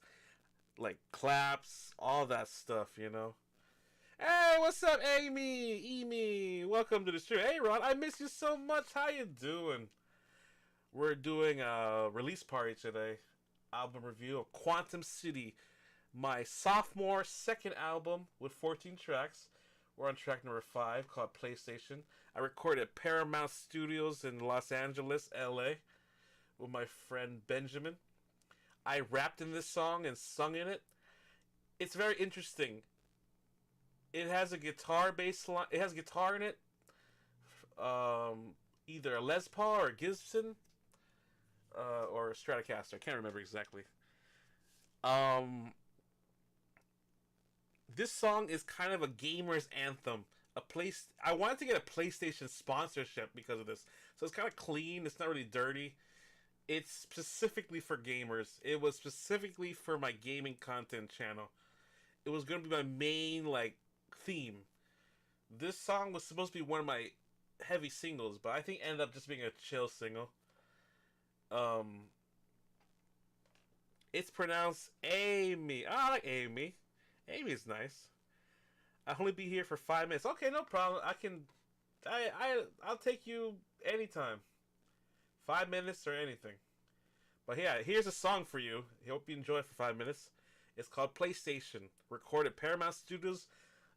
like claps, all that stuff, you know. Hey, what's up, Amy? Welcome to the stream. Hey, Ron, I miss you so much. How you doing? We're doing a release party today. Album review of Quantum City, my sophomore second album with 14 tracks. We're on track number 5 called PlayStation. I recorded at Paramount Studios in Los Angeles, LA with my friend Benjamin. I rapped in this song and sung in it. It's very interesting. It has a guitar bass line. It has guitar in it. Either a Les Paul or a Gibson. Or a Stratocaster. I can't remember exactly. This song is kind of a gamer's anthem. I wanted to get a PlayStation sponsorship because of this. So it's kind of clean. It's not really dirty. It's specifically for gamers. It was specifically for my gaming content channel. It was going to be my main, like, theme. This song was supposed to be one of my heavy singles, but I think it ended up just being a chill single. It's pronounced Amy. Oh, I like Amy. Amy's nice. I'll only be here for 5 minutes. Okay, no problem. I'll take you anytime. 5 minutes or anything. But yeah, here's a song for you. I hope you enjoy it for 5 minutes. It's called PlayStation. Recorded Paramount Studios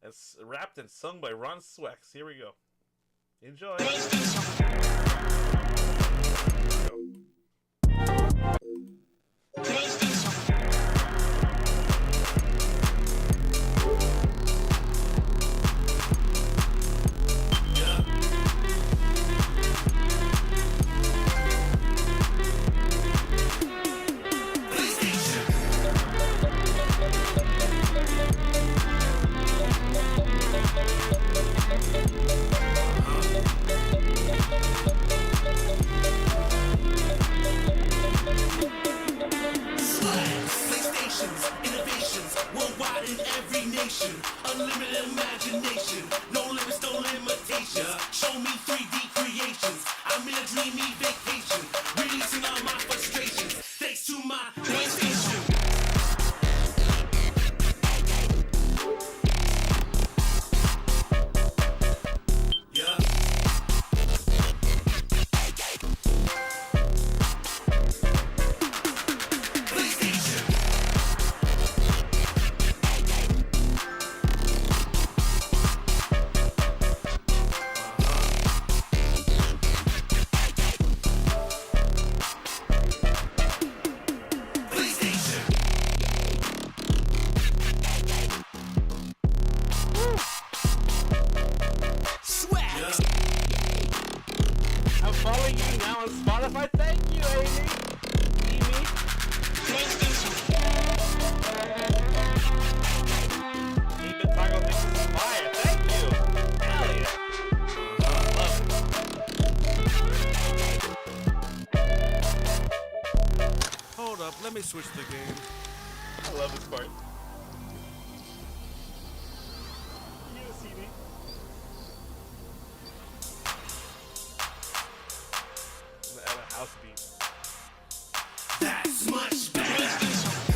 and rapped and sung by Ron Swex. Here we go. Enjoy. Let me switch the game. I love this part. You get a CD? And a house beat. That's much better.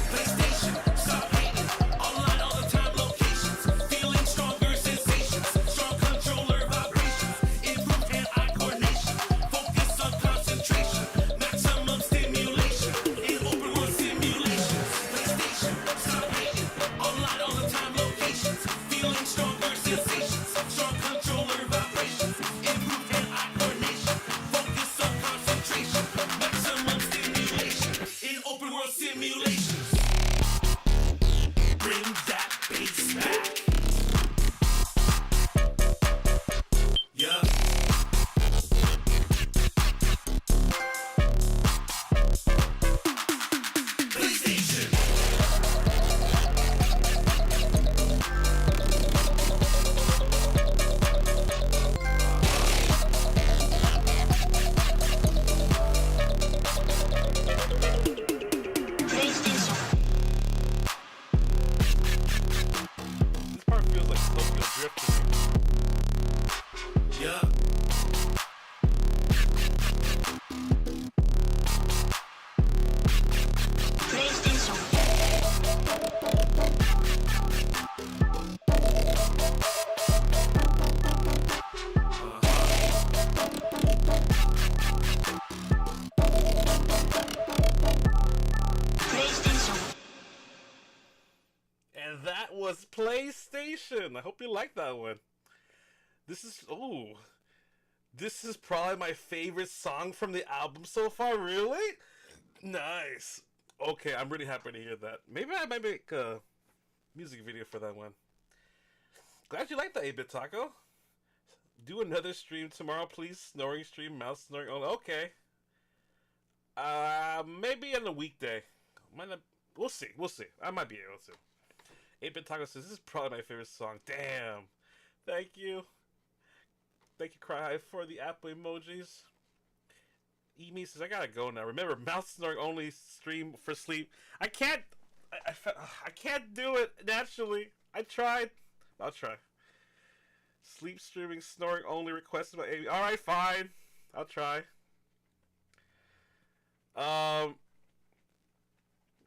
PlayStation, stop hating. Online all the time, locations. Feeling stronger sensations. Strong controller vibrations. Improved hand-eye coordination. Focus on concentration. Maximum stimulation. In open world simulation. Bring that bass back. Yeah. PlayStation. This part feels like Tokyo Drift to me. Yeah. And that was PlayStation. I hope you like that one. This is this is probably my favorite song from the album so far. Really? Nice. Okay, I'm really happy to hear that. Maybe I might make a music video for that one. Glad you like that, 8-Bit Taco. Do another stream tomorrow, please. Snoring stream, mouse snoring. Oh, okay. Maybe on a weekday. Might not, we'll see. We'll see. I might be able to. 8-Bit Taco says, this is probably my favorite song. Damn. Thank you. Thank you, Cry, for the Apple emojis. Emi says, I gotta go now. Remember, mouth snoring only stream for sleep. I can't do it naturally. I tried. I'll try. Sleep streaming snoring only requested by Amy. Alright, fine. I'll try.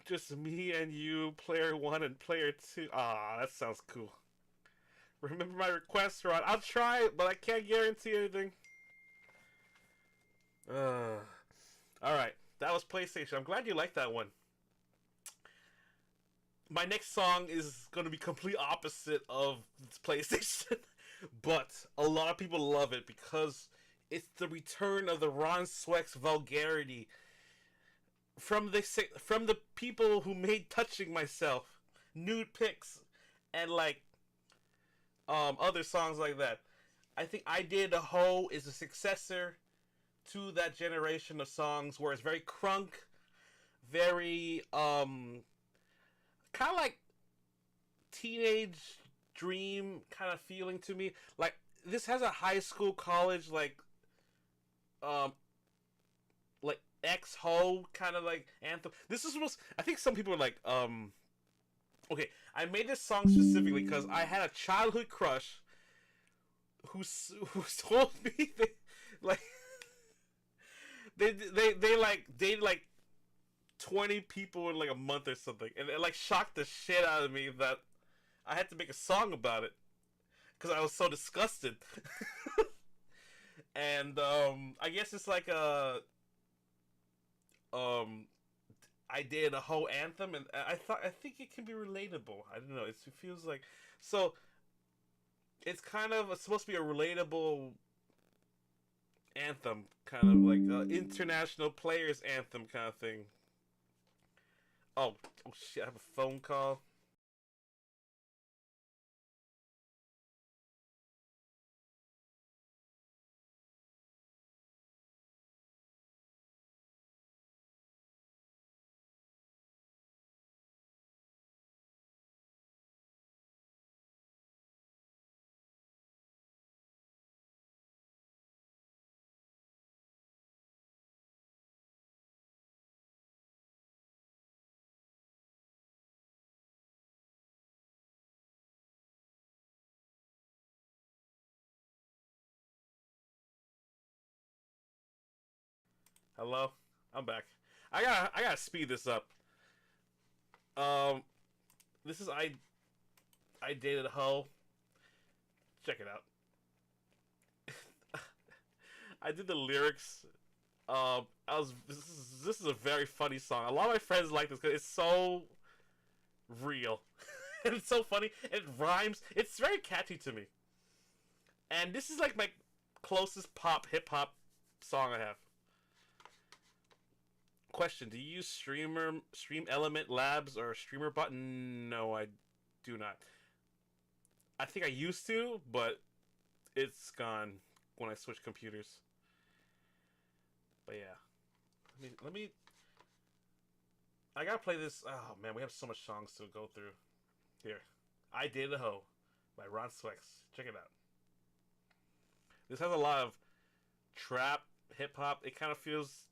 Just me and you, player 1 and player 2. Ah, that sounds cool. Remember my request, Rod. I'll try it, but I can't guarantee anything. Alright, that was PlayStation. I'm glad you liked that one. My next song is going to be complete opposite of PlayStation. But a lot of people love it because it's the return of the Ron Swex vulgarity. From the people who made Touching Myself, nude pics, and like other songs like that. I think I Did a Hoe is a successor to that generation of songs where it's very crunk, very kind of like teenage dream kind of feeling to me. Like this has a high school, college like ex-ho kind of like anthem. This is supposed, I think some people are like, okay, I made this song specifically because I had a childhood crush who told me they dated like 20 people in like a month or something, and it like shocked the shit out of me that I had to make a song about it because I was so disgusted. And I guess it's like a I did a whole anthem, and I think it can be relatable. I don't know. It feels like, so it's kind of supposed to be a relatable anthem, kind of like international players anthem kind of thing. Oh shit! I have a phone call. Hello, I'm back. I gotta speed this up. This is I Dated a Hoe. Check it out. I did the lyrics. This is a very funny song. A lot of my friends like this because it's so real. And it's so funny. It rhymes. It's very catchy to me. And this is like my closest pop hip hop song I have. question: do you use Stream Element Labs or Streamer Bot? No, I do not. I think I used to, but it's gone when I switch computers. But yeah, let me. I gotta play this. Oh man, we have so much songs to go through. Here, I Dated a Hoe by Ron Swex. Check it out. This has a lot of trap, hip hop. It kind of feels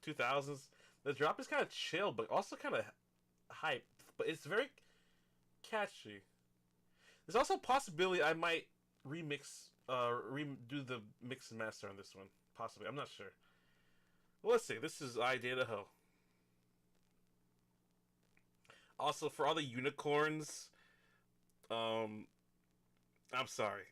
2000s. The drop is kind of chill, but also kind of hype. But it's very catchy. There's also a possibility I might remix, redo the mix and master on this one. Possibly, I'm not sure. Well, let's see. This is I Dated a Hoe. Also, for all the unicorns, I'm sorry.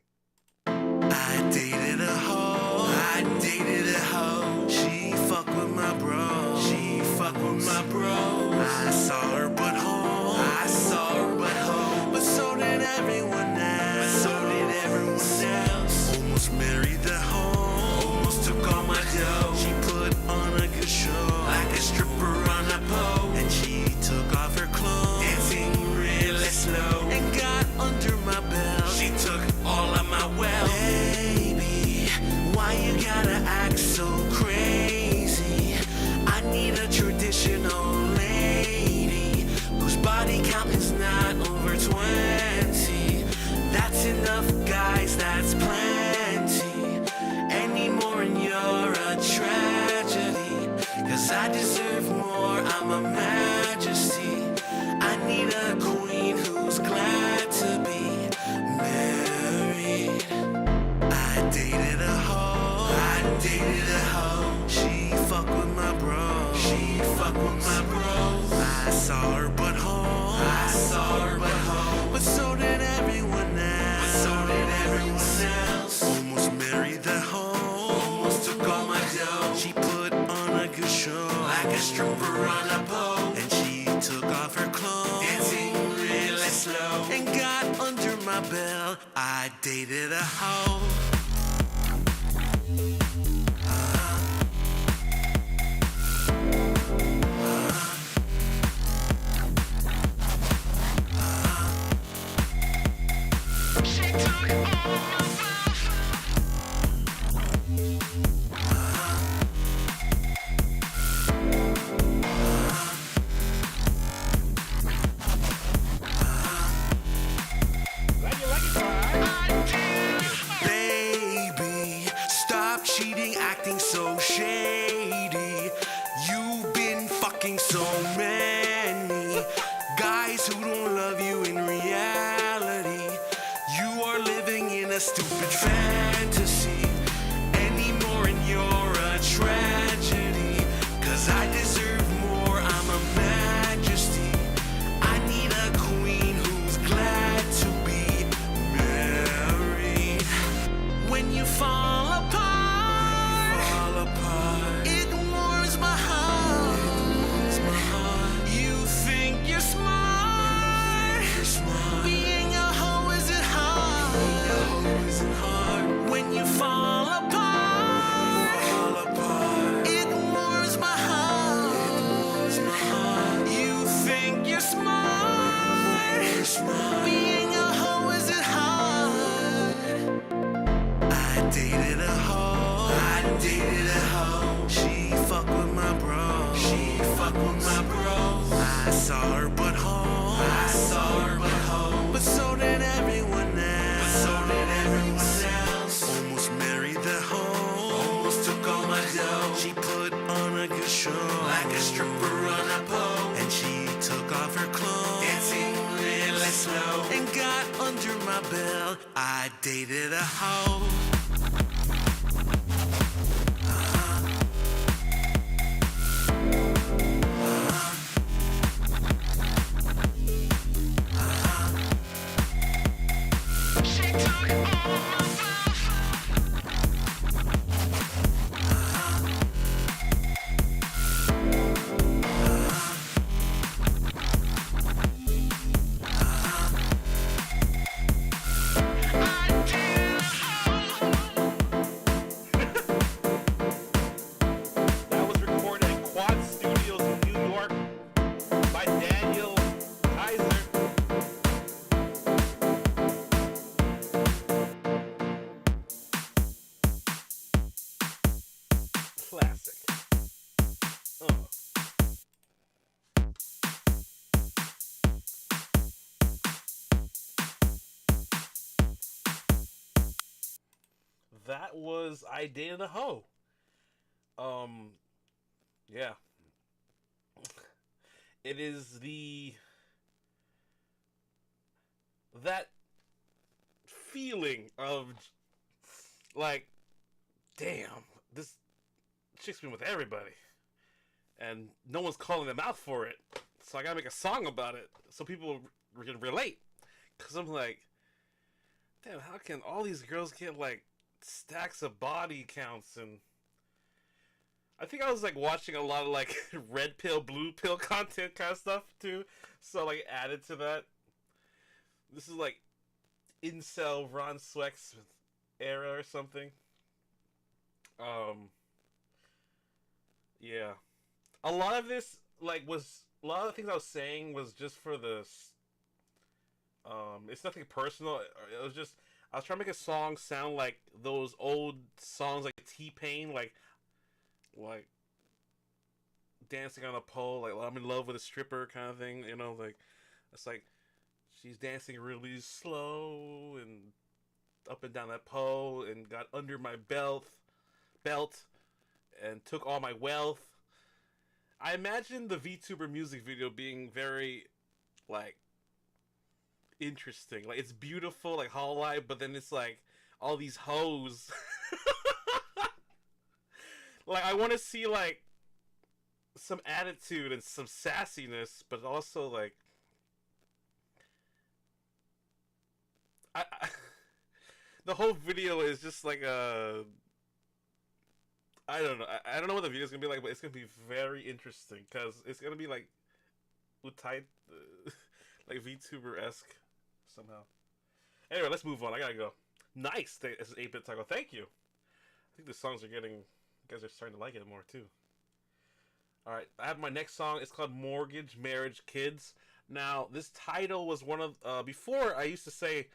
I dated a hoe. I dated a hoe. She fuck with my bro. She fuck with my bro. I saw her butthole. I saw her butthole. But so did everyone else. But so did everyone else. Almost married the hoe. Almost took all my dough. She put on a good show, like a stripper on a pole. And she took off her clothes, dancing really slow, and got under my belt. She took all of my wealth. Baby, why you gotta act so crazy? I need a traditional lady whose body count is not over 20. That's enough, guys, that's plenty. Any more and you're a tragedy. Cause I deserve more, I'm a majesty. I need a queen who's glad to be married. I dated a hoe. I dated a hoe. She fuck with my bro. She fuck with my bro. I saw her butthole. I saw her butthole. But so did everyone else. But so did everyone else. Almost married the hoe. Almost took all my dough. She put on a good show, like a stripper on a pole. And she took off her clothes, dancing really slow, and got under my belt. I dated a hoe. She took all my cheating, acting so shady. You've been fucking so many guys who don't love you in reality. You are living in a stupid fantasy anymore, and you're a tragedy. Cause I deserve more, I'm a majesty. I need a queen who's glad to be married. When you fall apart, it warms my heart. You think you're smart. Being a hoe isn't hard. When you fall apart, it warms my heart. You think you're smart. Being a hoe isn't hard. I dated a hoe. I dated a hoe. She fuck with my bro. She fuck with my bro. I saw her butthole. I saw her butthole. But so did everyone else. But so did everyone else. Almost married the hoe. Almost took all my dough. She put on a good show, like a stripper on a pole. And she took off her clothes, dancing really slow, and got under my belt. I dated a hoe. I that was I Dated a Hoe. Yeah. It is that feeling of, like, damn, this chick's been with everybody. And no one's calling them out for it. So I gotta make a song about it so people can relate. Because I'm like, damn, how can all these girls get, like, stacks of body counts? And I think I was, like, watching a lot of, like, red pill, blue pill content kind of stuff, too. So, like, added to that. This is, like, incel Ron Swex era or something. Yeah. A lot of this, like, a lot of the things I was saying was just for the, it's nothing personal. It was just, I was trying to make a song sound like those old songs, like T-Pain, like dancing on a pole, like I'm in love with a stripper kind of thing, you know, like, it's like, she's dancing really slow and up and down that pole and got under my belt and took all my wealth. I imagine the VTuber music video being very, like, interesting. Like, it's beautiful, like hololive, but then it's like all these hoes. Like, I want to see, like, some attitude and some sassiness, but also, like, I the whole video is just like a, I don't know. I don't know what the video is gonna be like, but it's gonna be very interesting because it's gonna be like HYTE, like VTuber-esque somehow. Anyway, let's move on. I gotta go. Nice. This is 8-bit taco. Thank you. I think the songs are getting. You guys are starting to like it more too. All right, I have my next song. It's called "Mortgage, Marriage, Kids." Now, this title was one of before I used to say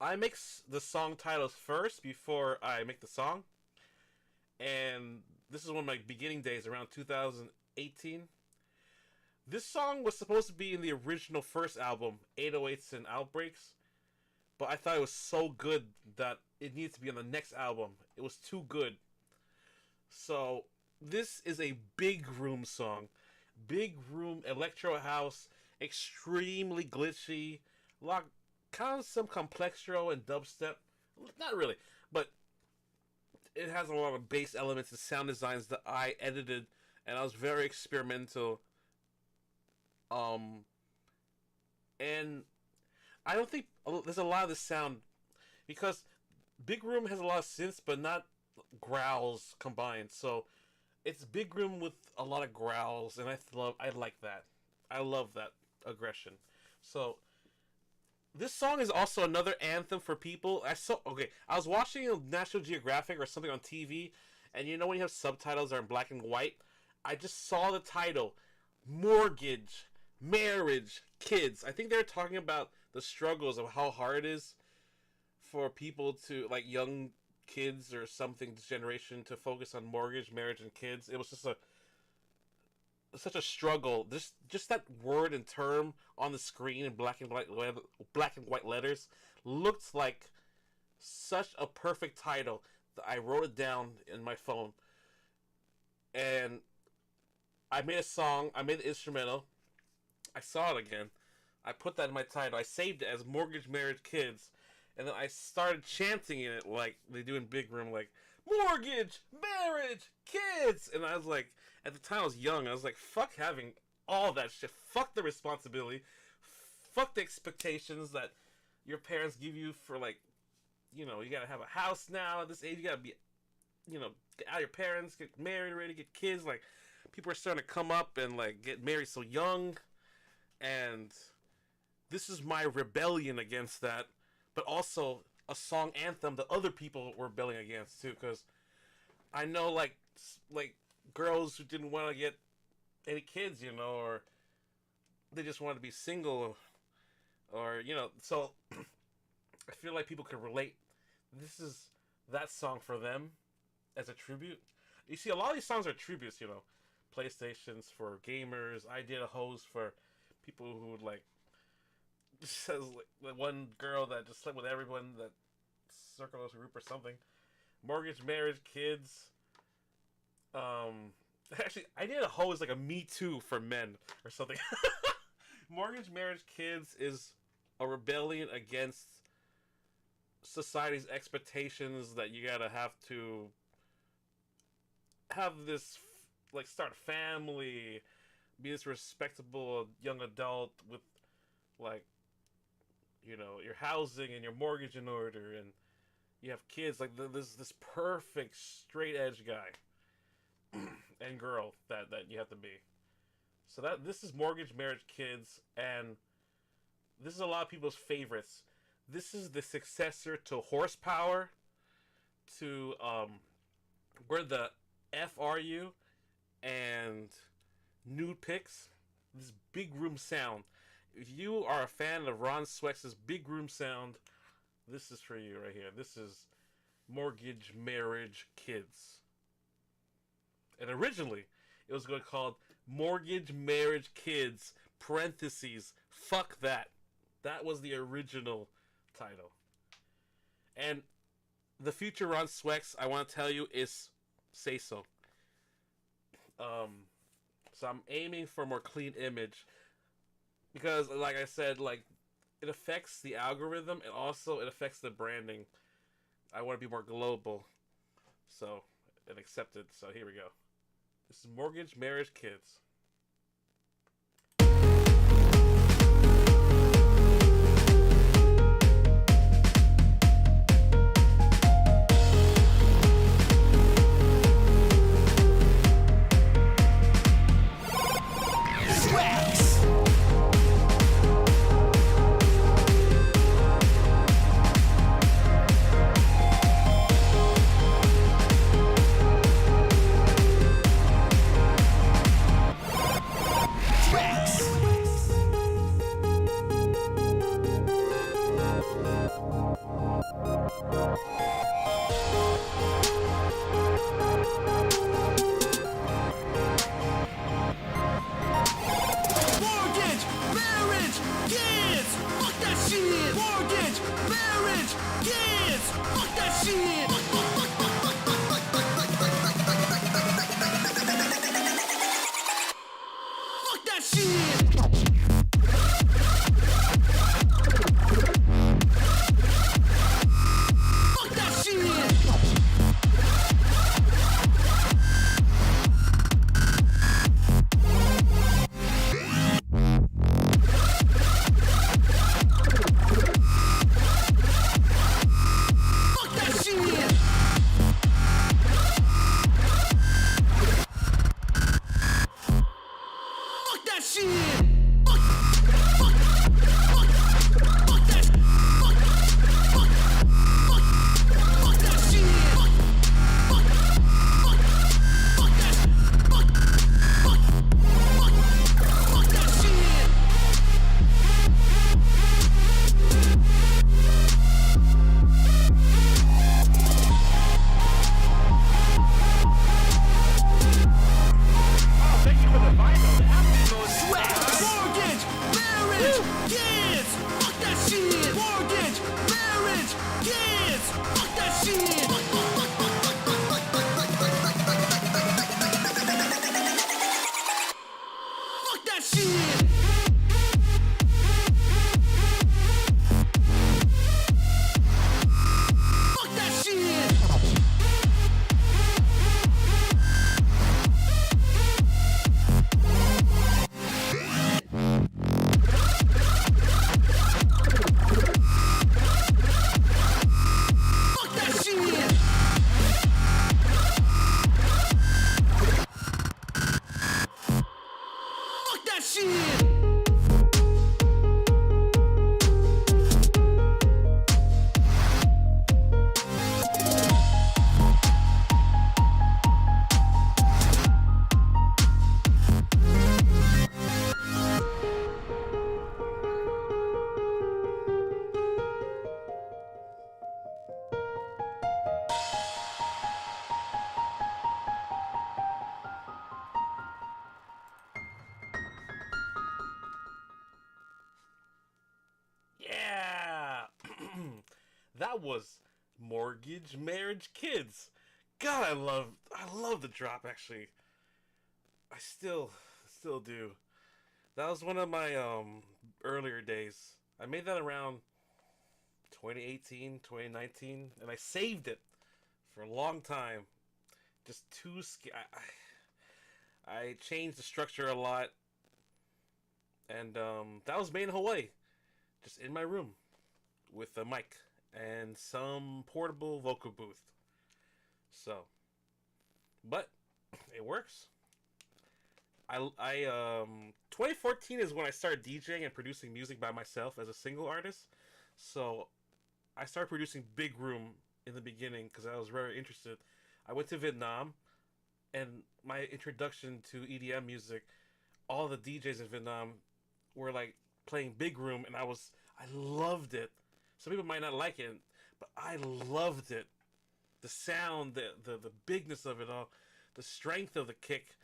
I make the song titles first before I make the song. And this is one of my beginning days, around 2018. This song was supposed to be in the original first album, 808s and Outbreaks. But I thought it was so good that it needs to be on the next album. It was too good. So, this is a big room song. Big room, electro house, extremely glitchy. Kind of some complextro and dubstep. Not really, but it has a lot of bass elements and sound designs that I edited, and I was very experimental. And I don't think there's a lot of this sound because Big Room has a lot of synths, but not growls combined. So it's Big Room with a lot of growls, and I like that. I love that aggression. So this song is also another anthem for people. I was watching National Geographic or something on TV, and you know when you have subtitles that are in black and white? I just saw the title, Mortgage, Marriage, Kids. I think they're talking about the struggles of how hard it is for people to, like, young kids or something, this generation, to focus on mortgage, marriage, and kids. It was just such a struggle. Just that word and term on the screen in black and white letters looked like such a perfect title that I wrote it down in my phone. And I made a song. I made the instrumental. I saw it again. I put that in my title. I saved it as Mortgage, Marriage, Kids. And then I started chanting in it like they do in Big Room, like, Mortgage, Marriage, Kids! And I was like, at the time I was young, I was like, fuck having all that shit. Fuck the responsibility. Fuck the expectations that your parents give you for, like, you know, you gotta have a house now at this age. You gotta be, you know, get out of your parents, get married already, get kids. Like, people are starting to come up and, like, get married so young. And this is my rebellion against that. But also a song anthem that other people were rebelling against too, because I know like girls who didn't want to get any kids, you know, or they just wanted to be single, or you know. So I feel like people can relate. This is that song for them as a tribute. You see, a lot of these songs are tributes, you know. PlayStations for gamers. I did a hose for people who would like. Says like one girl that just slept with everyone that circled as a group or something. Mortgage, marriage, kids. Actually, I need a hose like a Me Too for men or something. Mortgage, marriage, kids is a rebellion against society's expectations that you gotta have to have this, like, start a family, be this respectable young adult with, like, you know, your housing and your mortgage in order, and you have kids. Like, this perfect straight edge guy and girl that you have to be. So this is mortgage, marriage, kids, and this is a lot of people's favorites. This is the successor to horsepower, to where the F are you, and nude pics. This big room sound. If you are a fan of Ron Swex's big room sound, this is for you right here. This is mortgage, marriage, kids. And originally, it was going to be called Mortgage, Marriage, Kids, parentheses, fuck that. That was the original title. And the future Ron Swex, I want to tell you, is say so. So I'm aiming for a more clean image. Because, like I said, like, it affects the algorithm, and also it affects the branding. I want to be more global. So, and accepted. So here we go. This is mortgage, marriage, kids. That was Mortgage, Marriage, Kids. God, I love the drop. Actually, I still do. That was one of my earlier days. I made that around 2018, 2019, and I saved it for a long time. Just too I changed the structure a lot, and that was made in Hawaii, just in my room, with a mic and some portable vocal booth. So, but it works. 2014 is when I started DJing and producing music by myself as a single artist. So, I started producing big room in the beginning because I was very interested. I went to Vietnam, and my introduction to EDM music, all the DJs in Vietnam were like playing big room, and I loved it. Some people might not like it, but I loved it. The sound, the bigness of it all, the strength of the kick.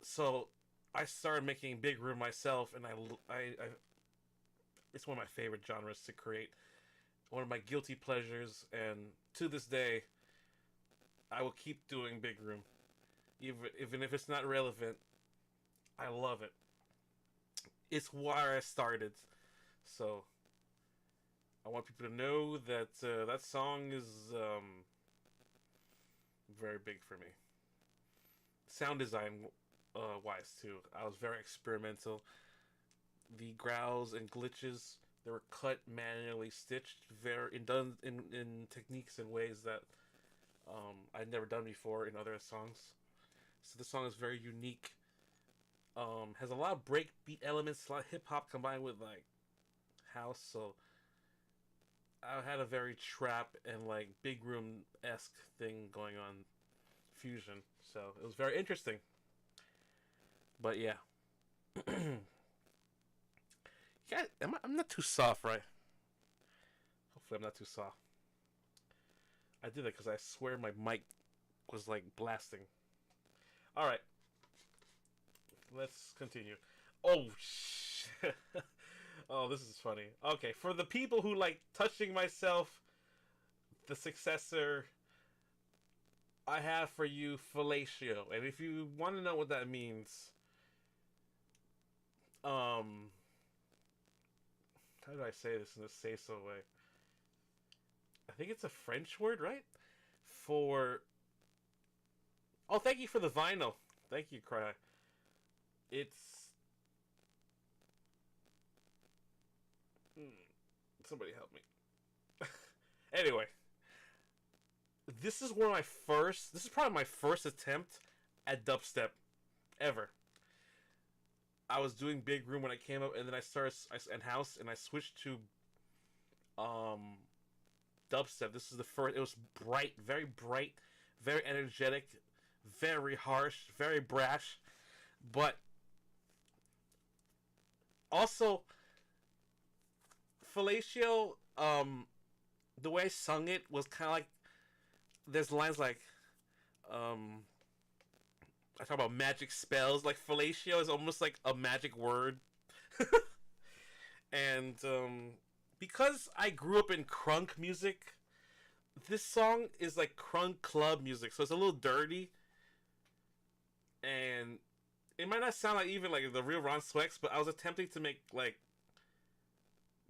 So I started making big room myself, and I it's one of my favorite genres to create. One of my guilty pleasures, and to this day, I will keep doing big room, even if it's not relevant. I love it. It's where I started, so I want people to know that that song is very big for me. Sound design wise too, I was very experimental. The growls and glitches, they were cut, manually stitched, done in techniques and ways that I'd never done before in other songs. So the song is very unique. Has a lot of breakbeat elements, a lot of hip hop combined with like house. So I had a very trap and like big room esque thing going on, fusion. So it was very interesting. But yeah. Yeah, I'm not too soft, right? Hopefully I'm not too soft. I did it because I swear my mic was like blasting. Alright. Let's continue. Oh, shit. Oh, this is funny. Okay, for the people who like touching myself, the successor, I have for you fellatio. And if you want to know what that means, how do I say this in a say-so way? I think it's a French word, right? For... Oh, thank you for the vinyl. Thank you, Cry. It's... Somebody help me. Anyway. This is one of my first... This is probably my first attempt at dubstep ever. I was doing big room when I came up, and then I started and house, and I switched to dubstep. This is the first. It was bright, very energetic, very harsh, very brash, but also fellatio. The way I sung it was kind of like, there's lines like I talk about magic spells. Like fellatio is almost like a magic word. And because I grew up in crunk music, this song is like crunk club music, so it's a little dirty. And it might not sound like even like the real Ron Swex, but I was attempting to make like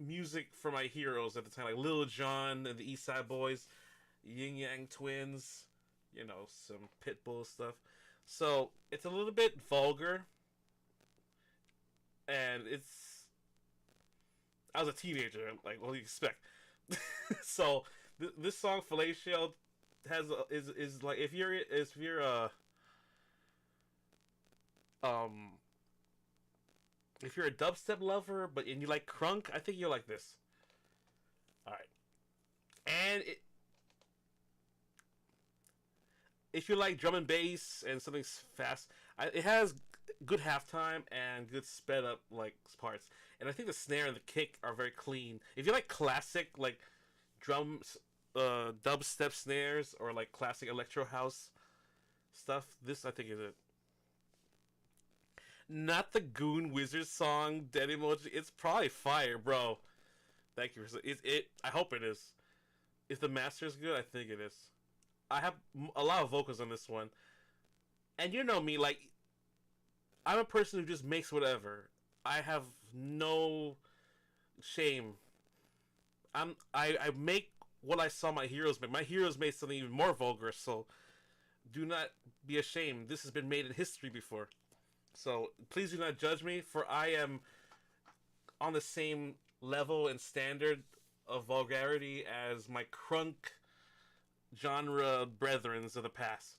music for my heroes at the time, like Lil Jon and the East Side Boys, Yin Yang Twins, you know, some Pitbull stuff. So it's a little bit vulgar, and I was a teenager, like, what do you expect? So this song fellatio is like, if you're a dubstep lover, and you like crunk, I think you'll like this. All right, and if you like drum and bass and something fast, it has good halftime and good sped up like parts. And I think the snare and the kick are very clean. If you like classic like drums, dubstep snares, or like classic electro house stuff, this I think is it. Not the Goon Wizard song, Dead Emoji. It's probably fire, bro. Thank you. I hope it is. if the master is good, I think it is. I have a lot of vocals on this one, and you know me, like, I'm a person who just makes whatever. I have no shame. I make what I saw my heroes make. My heroes made something even more vulgar, so do not be ashamed. This has been made in history before. So please do not judge me, for I am on the same level and standard of vulgarity as my crunk genre brethrens of the past.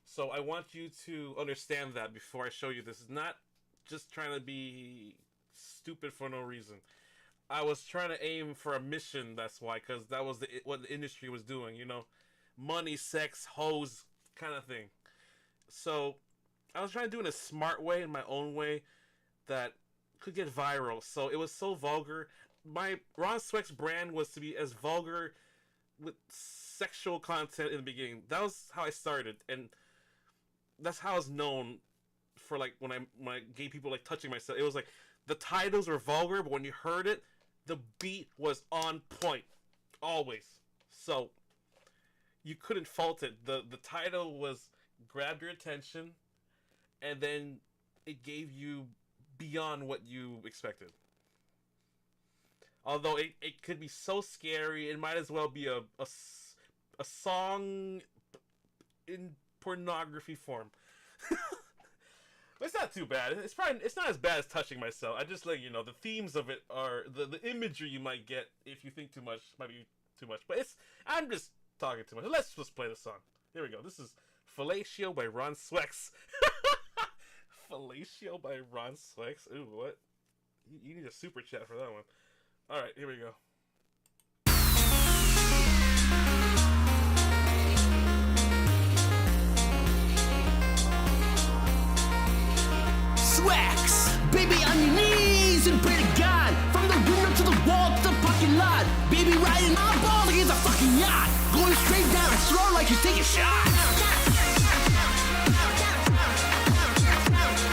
So I want you to understand that before I show you. This is not just trying to be stupid for no reason. I was trying to aim for a mission, that's why, because that was what the industry was doing, you know? Money, sex, hoes, kind of thing. So I was trying to do it in a smart way, in my own way, that could get viral. So it was so vulgar. My Ron Swex brand was to be as vulgar with sexual content in the beginning. That was how I started, and that's how I was known for, like, when I gay people, like, touching myself. It was like the titles were vulgar, but when you heard it, the beat was on point, always. So you couldn't fault it. The title was grabbed your attention, and then it gave you beyond what you expected. Although it could be so scary, it might as well be a song in pornography form. But it's not too bad. It's not as bad as touching myself. I just let you know the themes of it are the imagery you might get if you think too much might be too much. But I'm just talking too much. Let's just play the song. Here we go. This is Fellatio by Ron Swex. Fellatio by Ron Swex. Ooh, what? You need a super chat for that one. All right, here we go. Swex, baby on your knees and pray to God. From the window to the wall to the parking lot. Baby riding my ball like it's a fucking yacht. Going straight down and slow like you take a shot.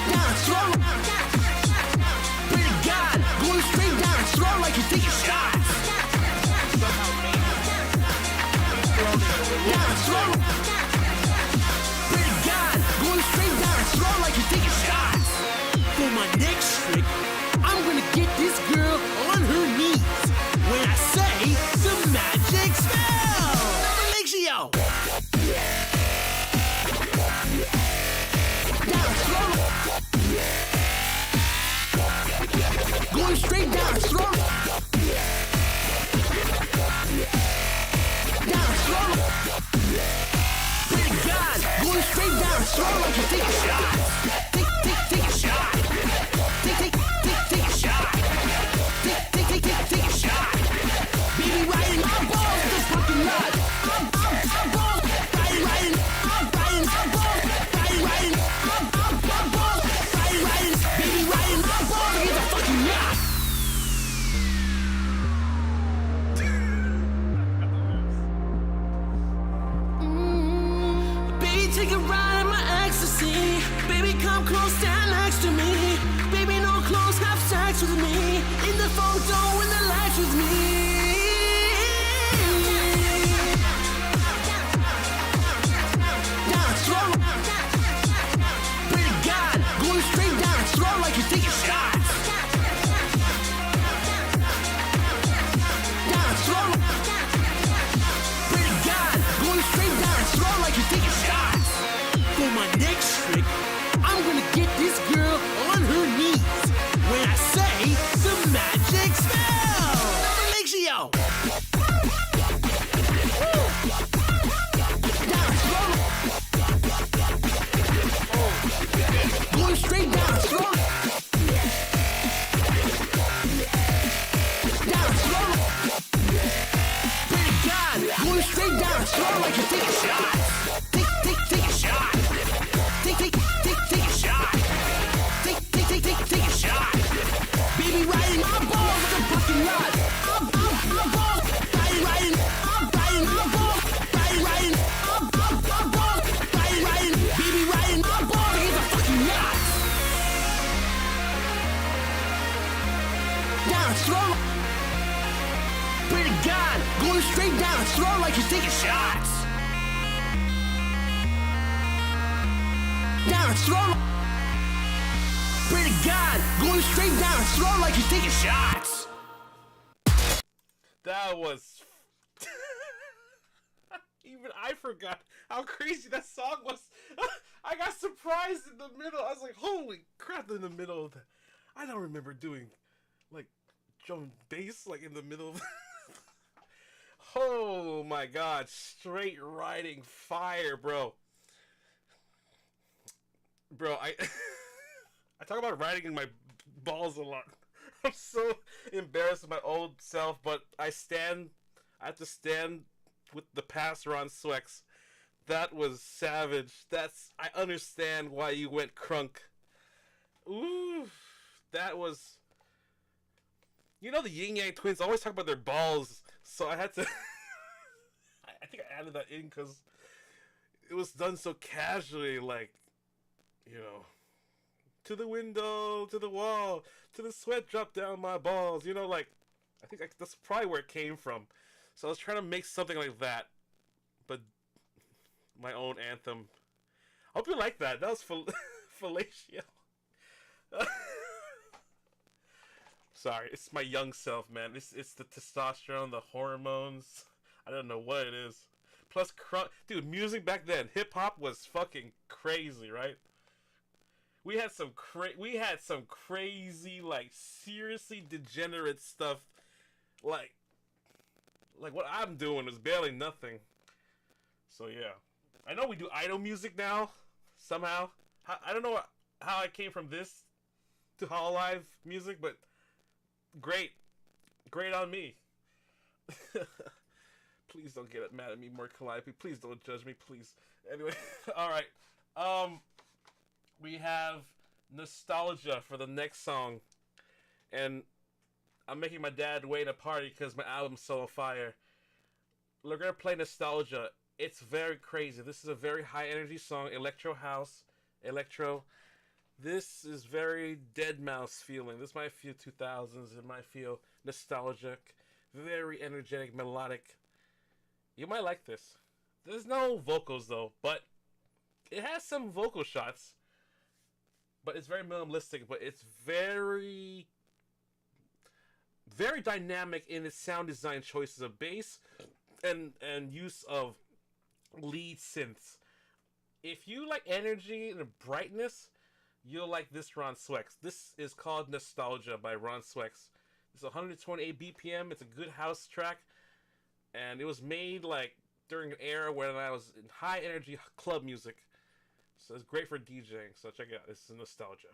Down and slow. Pray to God. Going straight down and slow like you take a shot. Down and slow. Pray to God. Going straight down and slow like you take a shot. For my next trick, I'm gonna get this girl on her knees when I say the magic spell. Fellatio. Down slow. Going straight down slow. Down slow. Pretty God. Going straight down slow like you take a shot. Take a shot. Take a shot. Take a shot. Baby riding my balls in this fucking lot. I'm balls. Riding. I'm balls. Riding. I'm balls. Riding. Baby riding my balls in the fucking yacht. Baby, take a ride in my ecstasy. Baby, come close, stand next to me. Baby, no clothes, have sex with me. In the photo, in the lights with me. Down slow. Pretty God, going straight down slow like you take a shot. Down slow. Pretty God, going straight down slow like you take a shot. For my next trick, I'm gonna get this girl on her knees when I say the magic spell. Fellatio. Down slow. Going straight down slow. Down slow. Pretty God, going straight down slow like you take a shot. Take a shot. Take a shot. Take a shot. Baby riding my balls in the fucking lot. I'm balls. Riding. I'm balls. Riding. I'm balls. Riding. Baby riding my balls in the fucking yacht. Down slow. Pray to God, going straight down his throat like he's taking shots. Down his throat. Pray to God, going straight down his throat like he's taking shots. That was. Even I forgot how crazy that song was. I got surprised in the middle. I was like, holy crap, in the middle of that. I don't remember doing, like, drum and bass, like, in the middle of Oh my god, straight riding fire, bro. Bro, I talk about riding in my balls a lot. I'm so embarrassed of my old self, but I have to stand with the passer on Swex. That was savage. I understand why you went crunk. Ooh, that was... You know the Yin Yang twins always talk about their balls, so I had to... I think I added that in because it was done so casually, like, you know, to the window, to the wall, to the sweat drop down my balls, you know, like, I think that's probably where it came from. So I was trying to make something like that, but my own anthem. I hope you like that. That was fellatio. Sorry, it's my young self, man. It's the testosterone, the hormones. I don't know what it is. Plus, dude, music back then, hip hop was fucking crazy, right? We had some crazy, like, seriously degenerate stuff, like what I'm doing is barely nothing. So yeah, I know we do idol music now somehow. I don't know how I came from this to hololive music, but great on me. Please don't get mad at me more, Calliope. Please don't judge me, please. Anyway, all right. We have nostalgia for the next song, and I'm making my dad wait a party because my album's so on fire. We're gonna play nostalgia. It's very crazy. This is a very high energy song, electro house, electro. This is very Dead Mouse feeling. This might feel 2000s. It might feel nostalgic, very energetic, melodic. You might like this. There's no vocals though, but it has some vocal shots. But it's very minimalistic, but it's very dynamic in its sound design choices of bass and use of lead synths. If you like energy and brightness, you'll like this Ron Swex. This is called Nostalgia by Ron Swex. It's 128 BPM. It's a good house track, and it was made like during an era when I was in high energy club music. So it's great for DJing. So check it out. This is Nostalgia.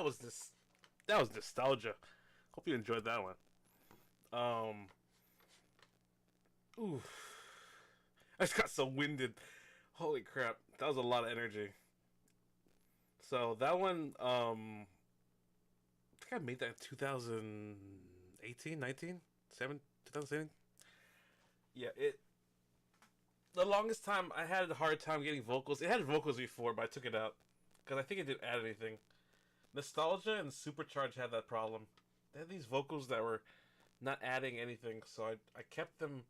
was nostalgia. Hope you enjoyed that one. Ooh, I just got so winded. Holy crap, that was a lot of energy. So that one, I think I made that in 2018, 19, 2017. Yeah, the longest time I had a hard time getting vocals. It had vocals before, but I took it out because I think it didn't add anything. Nostalgia and Supercharge had that problem. They had these vocals that were not adding anything, so I kept them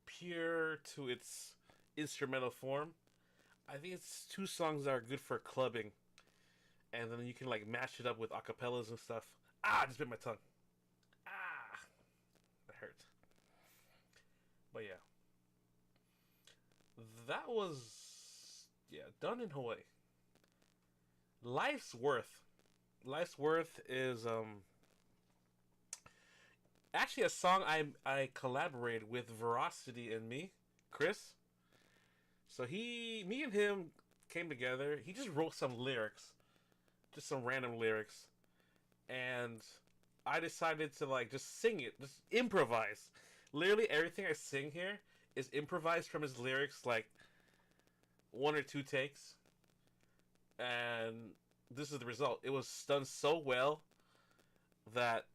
pure to its instrumental form. I think it's 2 songs that are good for clubbing, and then you can like mash it up with acapellas and stuff. I just bit my tongue. That hurt. But yeah, that was done in Hawaii. Life's Worth is actually a song I collaborated with Veracity and me, Chris. So me and him came together. He just wrote some lyrics, just some random lyrics, and I decided to like just sing it, just improvise. Literally everything I sing here is improvised from his lyrics, like 1 or 2 takes, and this is the result. It was done so well that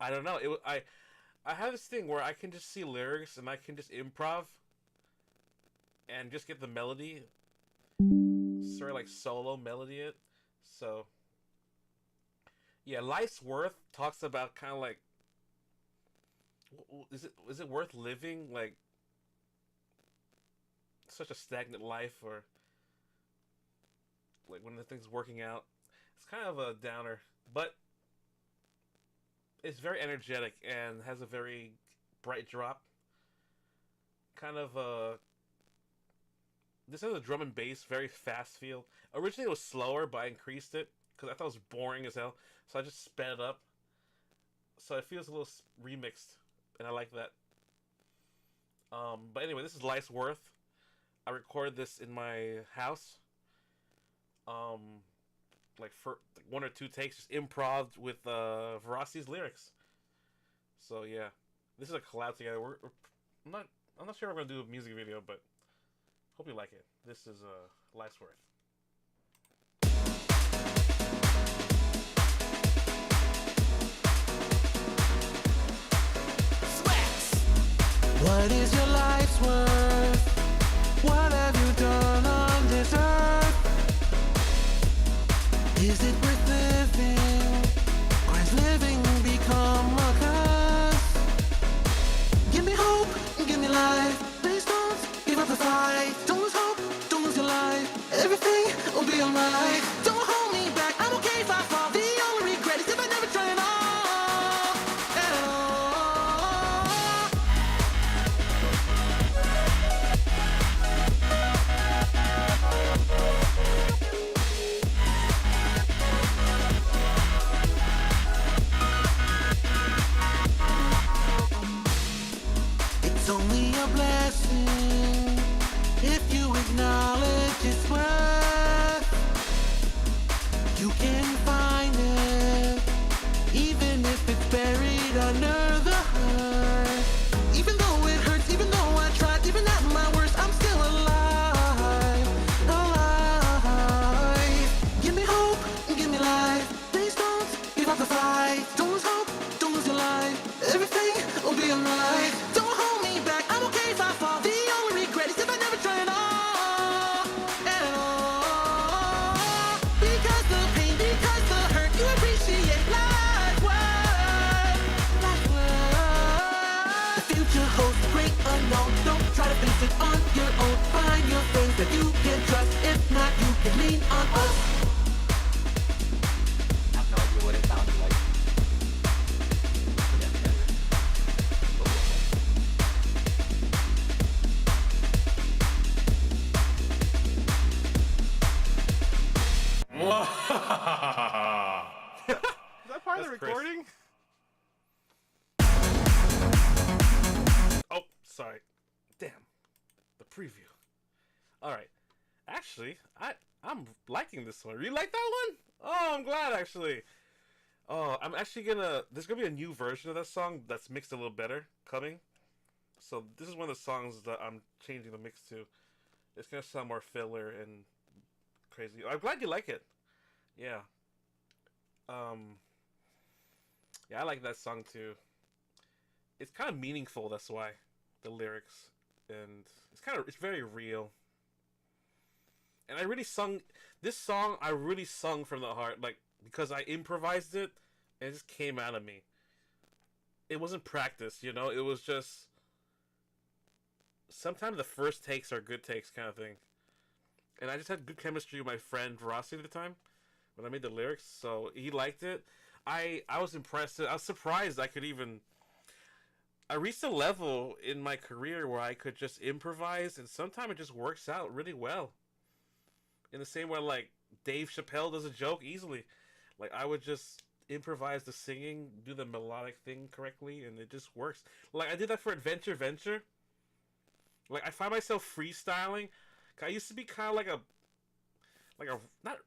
I don't know. I have this thing where I can just see lyrics and I can just improv and just get the melody, sort of like solo melody it. So yeah, Life's Worth talks about kind of like, is it worth living, like such a stagnant life, or like when the thing's working out. It's kind of a downer, but it's very energetic and has a very bright drop. Kind of this has a drum and bass, very fast feel. Originally it was slower, but I increased it because I thought it was boring as hell, so I just sped it up. So it feels a little remixed, and I like that. But anyway, this is Life's Worth. I recorded this in my house. Like for 1 or 2 takes, just improv with Veracity's lyrics. So yeah, this is a collab together. I'm not sure if we're gonna do a music video, but hope you like it. This is Life's Worth. Swex. What is your life's worth? What have you done on this earth? Is it worth living, or has living become a curse? Give me hope and give me life. Please don't give up the fight. Don't lose hope, don't lose your life. Everything will be alright. Don't hold me back, I'm okay if I fall. The only regret is if I never try it all. It's only a blessing if you acknowledge its worth. You can find it, even if it's buried under the hurt. Even though it hurts, even though I tried, even at my worst, I'm still alive, alive. Give me hope and give me life. Please don't give up the fight. Don't lose hope, don't lose your life. Everything will be alright. Don't hold me back, I'm okay if I fall. The only regret is if I never try it all, at all. Because the pain, because the hurt, you appreciate life worth, life worth. The future holds the great unknown. Don't try to face it on your own. Find your friends that you can trust. If not, you can lean on us. I have no idea what it sounds like. Is that part of the That's Chris. recording? Oh, sorry. Damn. The preview. Alright. Actually, I'm liking this one. You like that one? Oh, I'm glad actually. Oh, I'm actually gonna. There's gonna be a new version of that song that's mixed a little better coming. So this is one of the songs that I'm changing the mix to. It's gonna sound more filler and crazy. I'm glad you like it. Yeah. Yeah, I like that song too. It's kind of meaningful. That's why the lyrics, and it's very real. And I really sung this song. I really sung from the heart, like because I improvised it, and it just came out of me. It wasn't practiced, you know. It was just sometimes the first takes are good takes, kind of thing. And I just had good chemistry with my friend Rossi at the time when I made the lyrics, so he liked it. I was impressed. I was surprised I could even. I reached a level in my career where I could just improvise, and sometimes it just works out really well. In the same way, like Dave Chappelle does a joke easily. Like I would just improvise the singing, do the melodic thing correctly, and it just works. Like I did that for Adventure Venture. Like I find myself freestyling. I used to be kind of like a not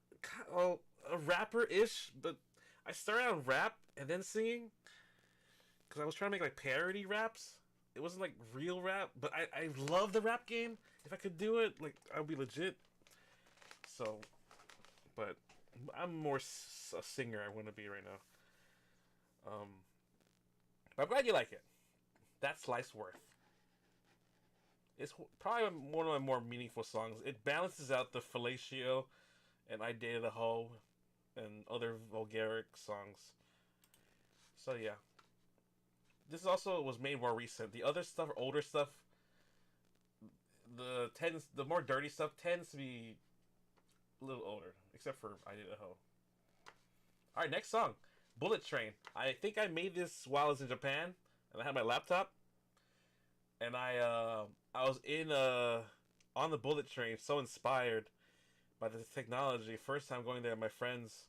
a rapper-ish, but I started on rap and then singing because I was trying to make like parody raps. It wasn't like real rap, but I love the rap game. If I could do it, like I'd be legit. So, but I'm more a singer I want to be right now. But I'm glad you like it. That's Life's Worth. It's probably one of my more meaningful songs. It balances out the fellatio and I Dated a Hoe and other vulgaric songs. So yeah. This also was made more recent. The other stuff, older stuff, the more dirty stuff tends to be a little older, except for I Dated a Hoe. Alright, next song. Bullet Train. I think I made this while I was in Japan and I had my laptop. And I was on the bullet train, so inspired by the technology. First time going there with my friends,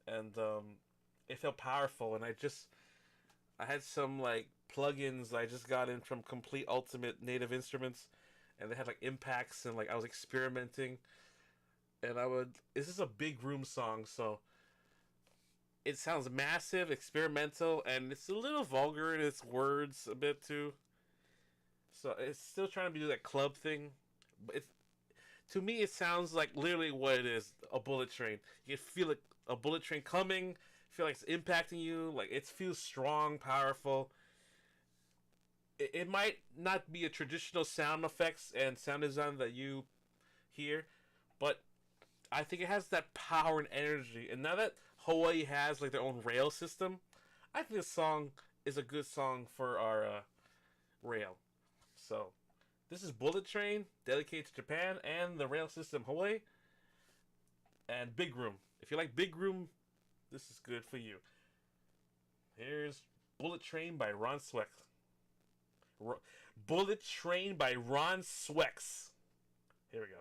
and it felt powerful. And I had some like plugins I just got in from Complete Ultimate Native Instruments, and they had like impacts, and like I was experimenting. And this is a big room song, so it sounds massive, experimental, and it's a little vulgar in its words a bit too. So it's still trying to do that club thing, but to me it sounds like literally what it is, a bullet train. You can feel it, a bullet train coming, feel like it's impacting you, like it feels strong, powerful. It might not be a traditional sound effects and sound design that you hear, but I think it has that power and energy. And now that Hawaii has like their own rail system, I think this song is a good song for our rail. So, this is Bullet Train, dedicated to Japan and the rail system Hawaii. And Big Room. If you like Big Room, this is good for you. Here's Bullet Train by Ron Swex. Bullet Train by Ron Swex. Here we go.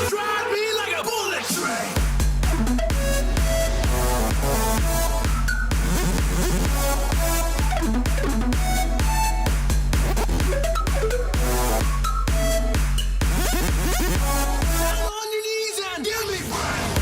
Drive me like a bullet train. Down on your knees and give me breath.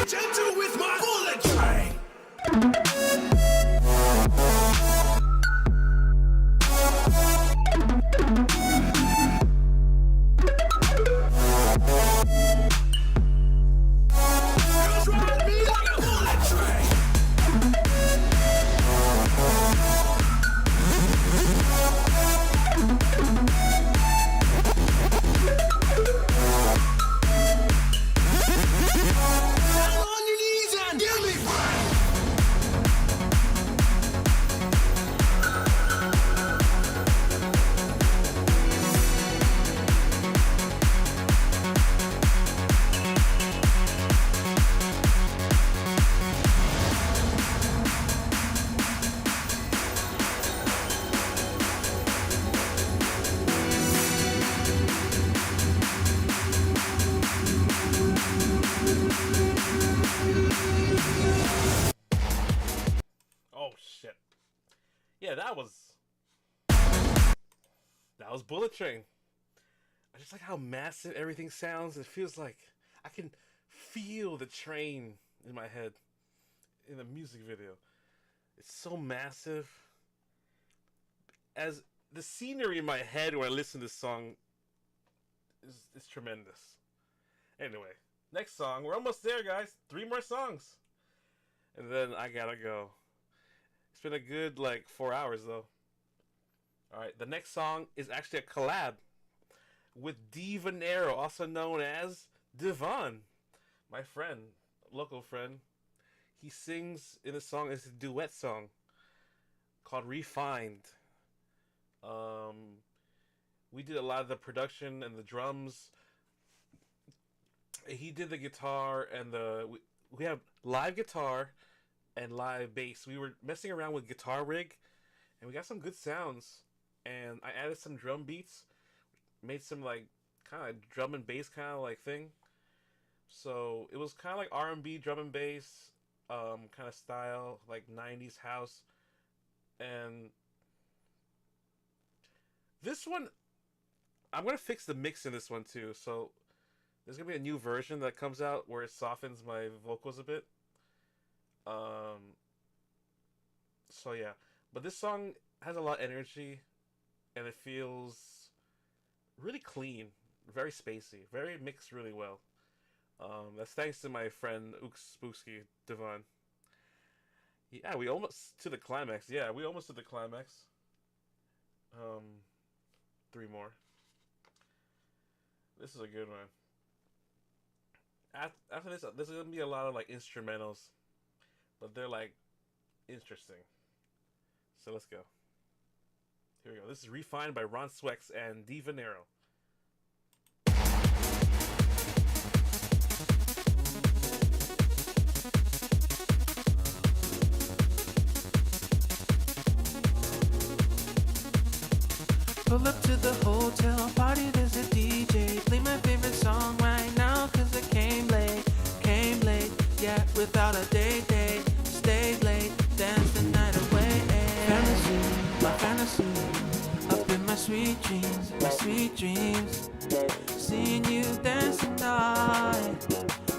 Gentle with my bullet train. Girls ride me like a bullet train. Down on your knees and give me five. Oh shit. Yeah, that was Bullet Train. I just like how massive everything sounds. It feels like I can feel the train in my head in the music video. It's so massive. As the scenery in my head when I listen to this song is tremendous. Anyway, next song. We're almost there, guys. 3 more songs. And then I gotta go. It's been a good, 4 hours, though. Alright, the next song is actually a collab with Divanero, also known as Devon. My friend, local friend. He sings in the song, it's a duet song called Refined. We did a lot of the production and the drums. He did the guitar and we have live guitar and live bass. We were messing around with Guitar Rig and we got some good sounds. And I added some drum beats, made some kind of drum and bass kind of thing. So it was kind of like R&B drum and bass kind of style, like 90s house. And this one, I'm going to fix the mix in this one too. So there's going to be a new version that comes out where it softens my vocals a bit. So yeah, but this song has a lot of energy and it feels really clean, very spacey, very mixed really well. That's thanks to my friend Spooksky Devon. Yeah, we almost to the climax. Yeah, we almost to the climax. 3 more. This is a good one. After this, there's gonna be a lot of instrumentals, but they're interesting. So let's go. Here we go. This is Refined by Ron Swex and Divanero. Pull up to the hotel party, there's a DJ. Play my favorite song right now, cause I came late, yeah, without a date. Stayed late, dance the night away. Fantasy, my fantasy, up in my sweet dreams, seeing you dance tonight.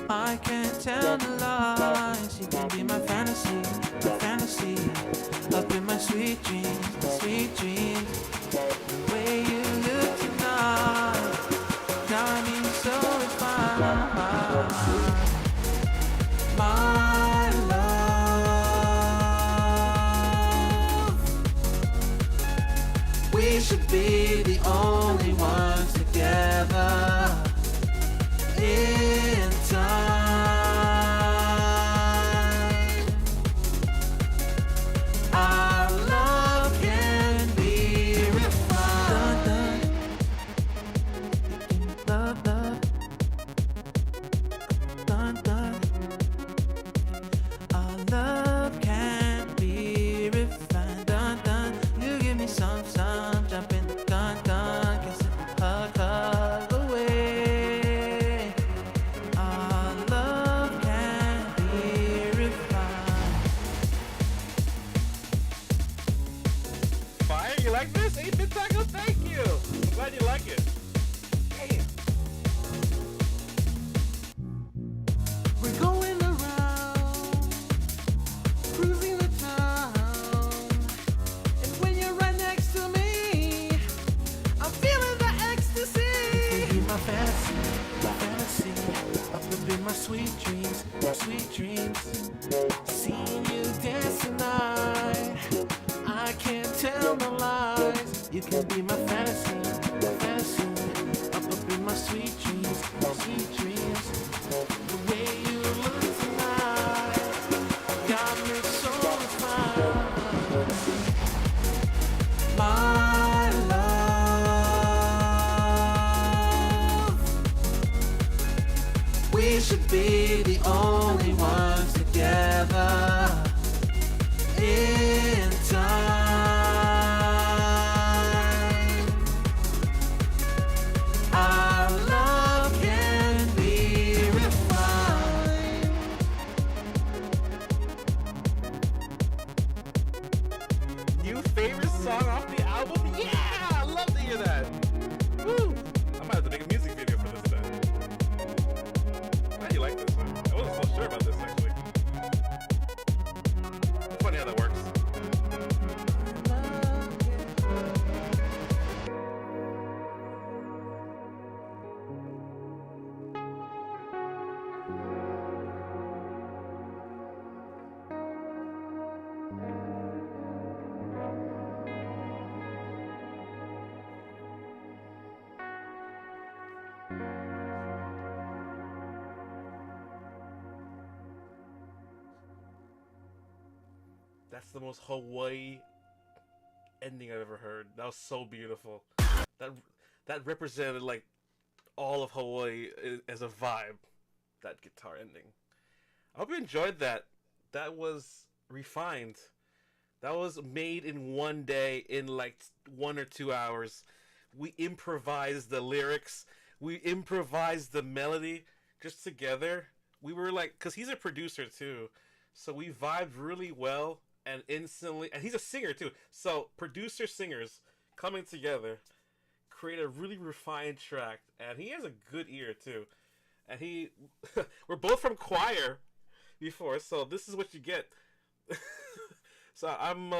I can't tell the lies, you can be my fantasy, up in my sweet dreams. The way you look tonight, got me so refined. My love, we should be the only ones together in time. Our love can be fantasy, up in my sweet dreams, seeing you dance tonight. I can't tell no lies. You can be my fantasy, up in my sweet dreams, the way you look tonight got me so refined. My love, we should be the only ones together in time. Our love can be refined. New favorite song off the album? Yeah! I love to hear that! Woo! I might have to make a music video for this then. How do you like this one? I wasn't so sure about this actually. It's funny how that works. That's the most Hawaii ending I've ever heard. That was so beautiful. That represented like all of Hawaii as a vibe. That guitar ending. I hope you enjoyed that. That was refined. That was made in one day, in like 1 or 2 hours. We improvised the lyrics. We improvised the melody just together. We were like, cause he's a producer too, so we vibed really well. And instantly, and he's a singer too, so producer singers coming together create a really refined track, and he has a good ear too, and we're both from choir before, so this is what you get. So I'm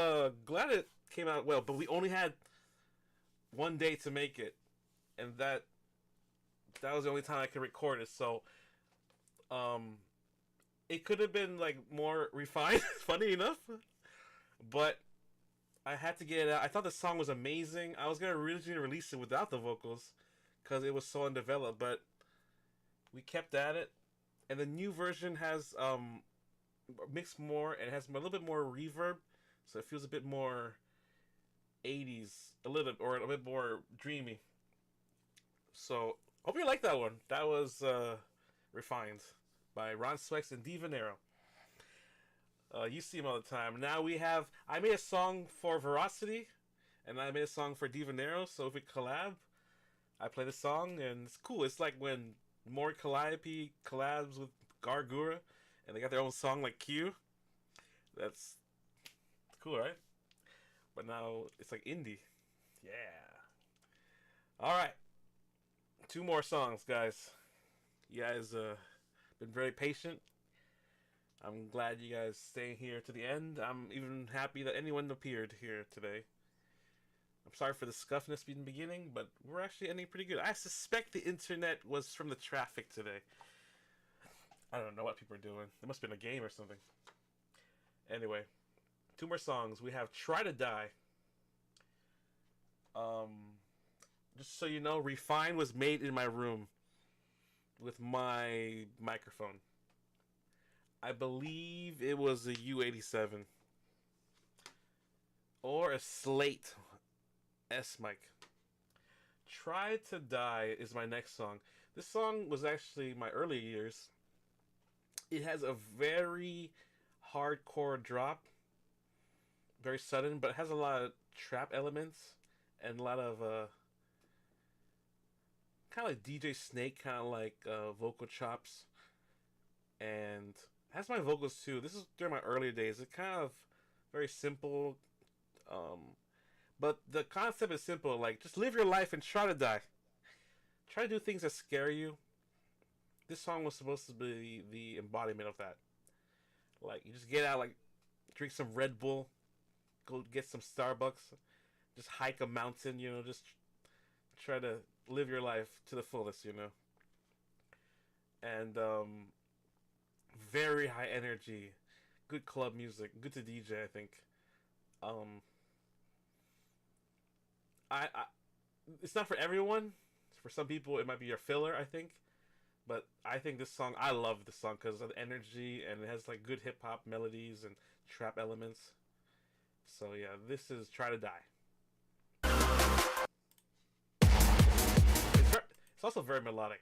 glad it came out well, but we only had one day to make it, and that was the only time I could record it, so it could have been like more refined, funny enough, but I had to get it out. I thought the song was amazing. I was gonna originally release it without the vocals because it was so undeveloped, but we kept at it. And the new version has mixed more and has a little bit more reverb, so it feels a bit more 80s, a bit more dreamy. So hope you like that one. That was refined by Ron Swex and Divanero. You see him all the time. Now I made a song for Veracity, and I made a song for Divanero, so if we collab, I play the song, and it's cool. It's like when Mori Calliope collabs with Gargura, and they got their own song like Q. That's cool, right? But now it's like indie. Yeah. Alright. 2 more songs, guys. You guys been very patient. I'm glad you guys staying here to the end. I'm even happy that anyone appeared here today. I'm sorry for the scuffness in the beginning, but we're actually ending pretty good. I suspect the internet was from the traffic today. I don't know what people are doing. It must have been a game or something. Anyway, 2 more songs. We have Try to Die. Just so you know, Refine was made in my room with my microphone. I believe it was a U87 or a Slate S mic. Try to Die is my next song. This song was actually my early years. It has a very hardcore drop, very sudden, but it has a lot of trap elements and a lot of kind of like DJ Snake, kind of like vocal chops, and has my vocals too. This is during my earlier days. It's kind of very simple, but the concept is simple. Like, just live your life and try to die. Try to do things that scare you. This song was supposed to be the embodiment of that. Like, you just get out, like, drink some Red Bull, go get some Starbucks, just hike a mountain, you know, just try to live your life to the fullest, you know. and very high energy, good club music, good to DJ. I think. I it's not for everyone. For some people, it might be your filler. I think, but I think this song. I love this song because of the energy, and it has like good hip hop melodies and trap elements. So yeah, this is "Try to Die." It's also very melodic.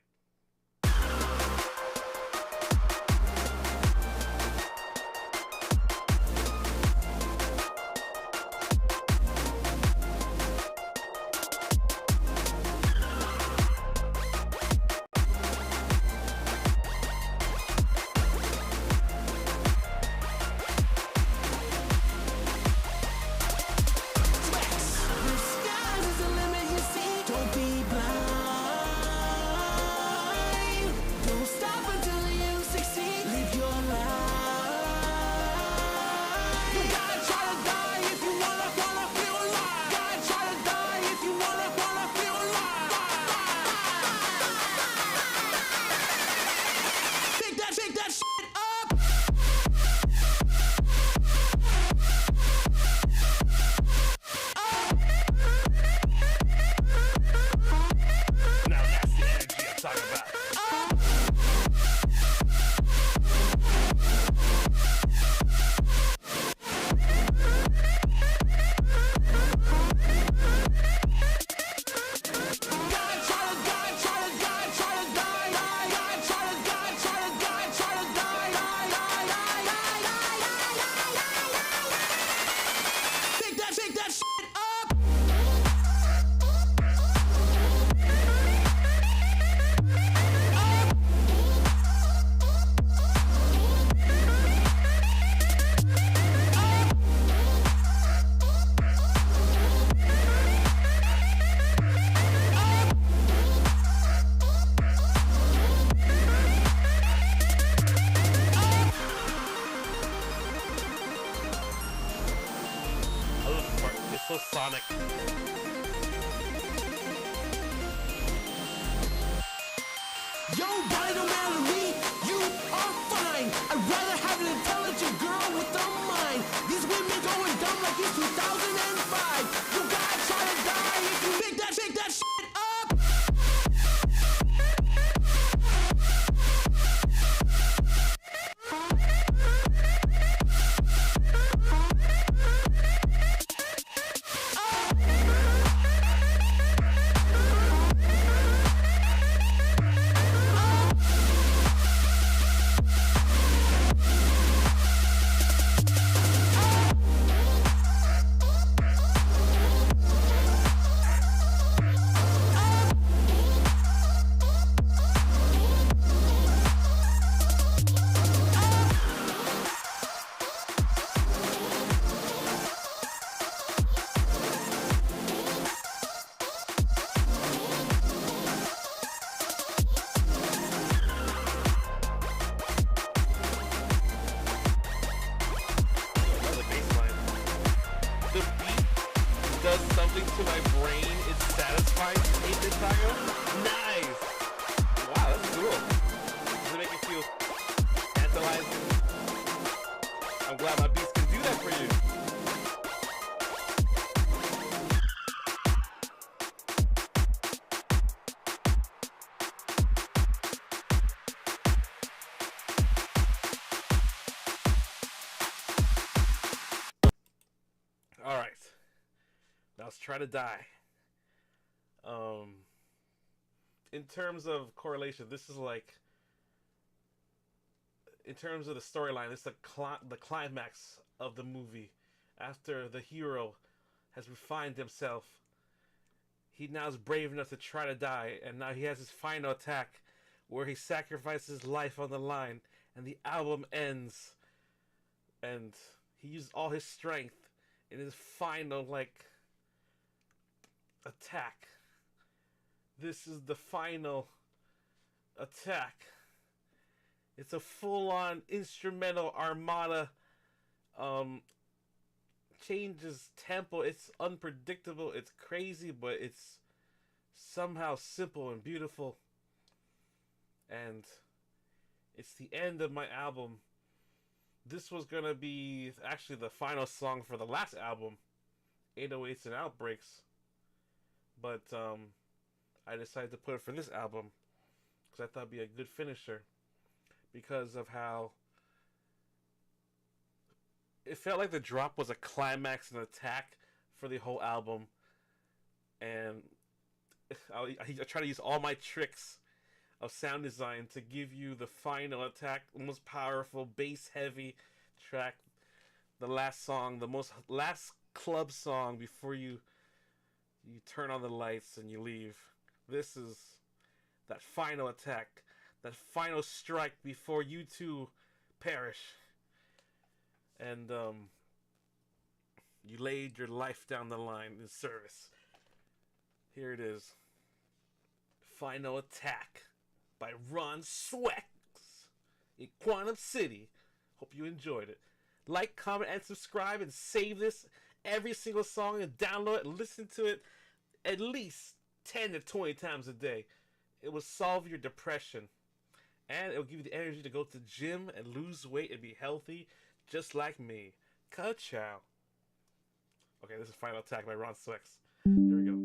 Sonic. Yo, Dino Mallory, you are fine. I'd rather have an intelligent girl with a mind. These women going dumb like it's 2005. You gotta try to die if you pick that shit up. Try to Die. In terms of correlation, this is like, in terms of the storyline, this is the climax of the movie. After the hero has refined himself, he now is brave enough to try to die, and now he has his final attack where he sacrifices life on the line, and the album ends, and he used all his strength in his final, like, attack. This is the final attack. It's a full-on instrumental armada. Changes tempo. It's unpredictable. It's crazy, but it's somehow simple and beautiful. And It's the end of my album. This was gonna be actually the final song for the last album, 808s and Outbreaks. But I decided to put it for this album because I thought it'd be a good finisher because of how it felt like the drop was a climax and attack for the whole album. And I try to use all my tricks of sound design to give you the final attack, the most powerful, bass heavy track, the last song, the last club song before you turn on the lights and you leave. This is that final attack, that final strike before you two perish. And you laid your life down the line in service. Here it is. Final Attack by Ron Swex in Quantum City. Hope you enjoyed it. Like, comment, and subscribe, and save this every single song and download it and listen to it at least 10 to 20 times a day. It will solve your depression. And it will give you the energy to go to the gym and lose weight and be healthy just like me. Ka-chow. Okay, this is Final Attack by Ron Swex. Here we go.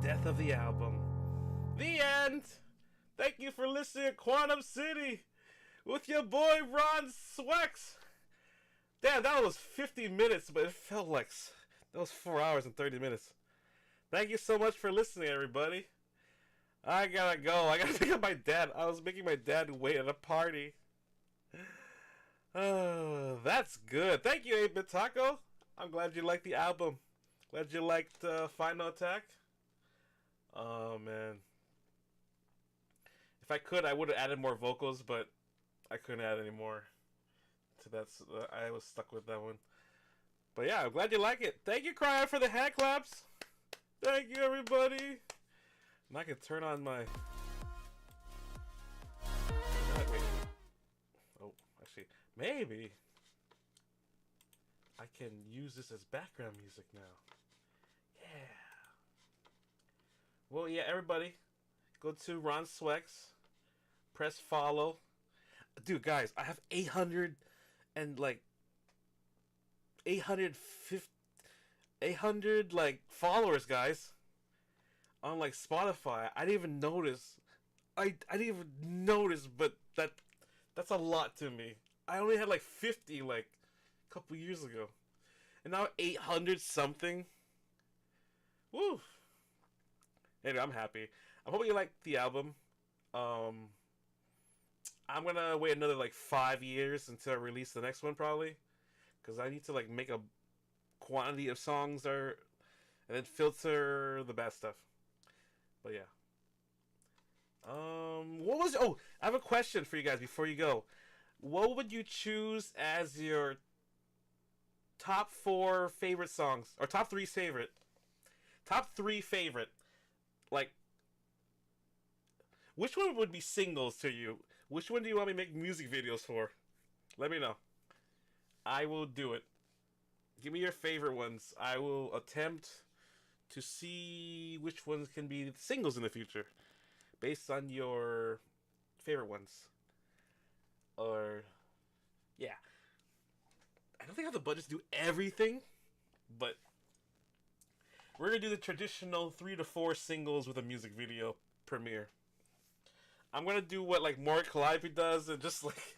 death of the album. The end! Thank you for listening to Quantum City with your boy Ron Swex. Damn, that was 50 minutes, but it felt like that was 4 hours and 30 minutes. Thank you so much for listening, everybody. I gotta go. I gotta pick up my dad. I was making my dad wait at a party. Oh, that's good. Thank you, 8-Bit Taco. I'm glad you liked the album. Glad you liked Final Attack. Oh, man. If I could, I would have added more vocals, but I couldn't add any more. So that's I was stuck with that one. But yeah, I'm glad you like it. Thank you, Cryo, for the hand claps. Thank you, everybody. And I can turn on my... Wait. Oh, actually, maybe I can use this as background music now. Yeah. Well, yeah, everybody, go to Ron Swex. Press follow. Dude, guys, I have 800 like followers, guys, on like Spotify. I didn't even notice. I didn't even notice, but that's a lot to me. I only had like 50 like a couple years ago, and now 800 something. Woo! Anyway, I'm happy. I hope you like the album. I'm gonna wait another like 5 years until I release the next one, probably, because I need to like make a quantity of songs and then filter the bad stuff. But yeah. What was? Oh, I have a question for you guys before you go. What would you choose as your top 4 favorite songs, or top 3 favorite? Top 3 favorite. Like, which one would be singles to you? Which one do you want me to make music videos for? Let me know. I will do it. Give me your favorite ones. I will attempt to see which ones can be singles in the future, based on your favorite ones. Or, yeah. I don't think I have the budget to do everything, but we're going to do the traditional 3 to 4 singles with a music video premiere. I'm going to do what like more collab does and just like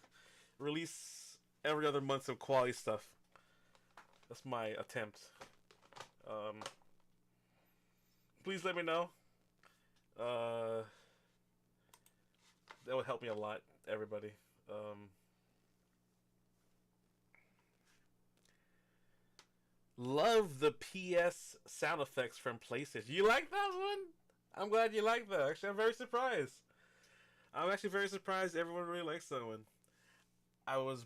release every other month some quality stuff. That's my attempt. Please let me know. That would help me a lot, everybody. Love the PS sound effects from PlayStation. You like that one? I'm glad you like that. Actually, I'm very surprised. I'm actually very surprised everyone really likes that one. I was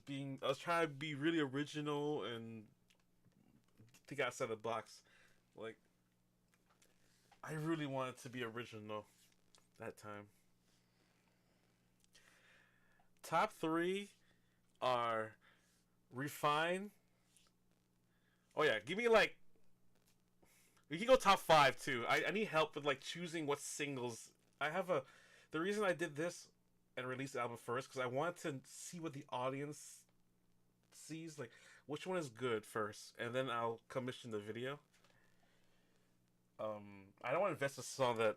trying to be really original and think outside the box. Like, I really wanted to be original that time. Top 3 are Refine. Oh yeah, give me like... We can go top 5 too. I need help with like choosing what singles. The reason I did this and released the album first, because I wanted to see what the audience sees. Like, which one is good first, and then I'll commission the video. I don't want to invest a song that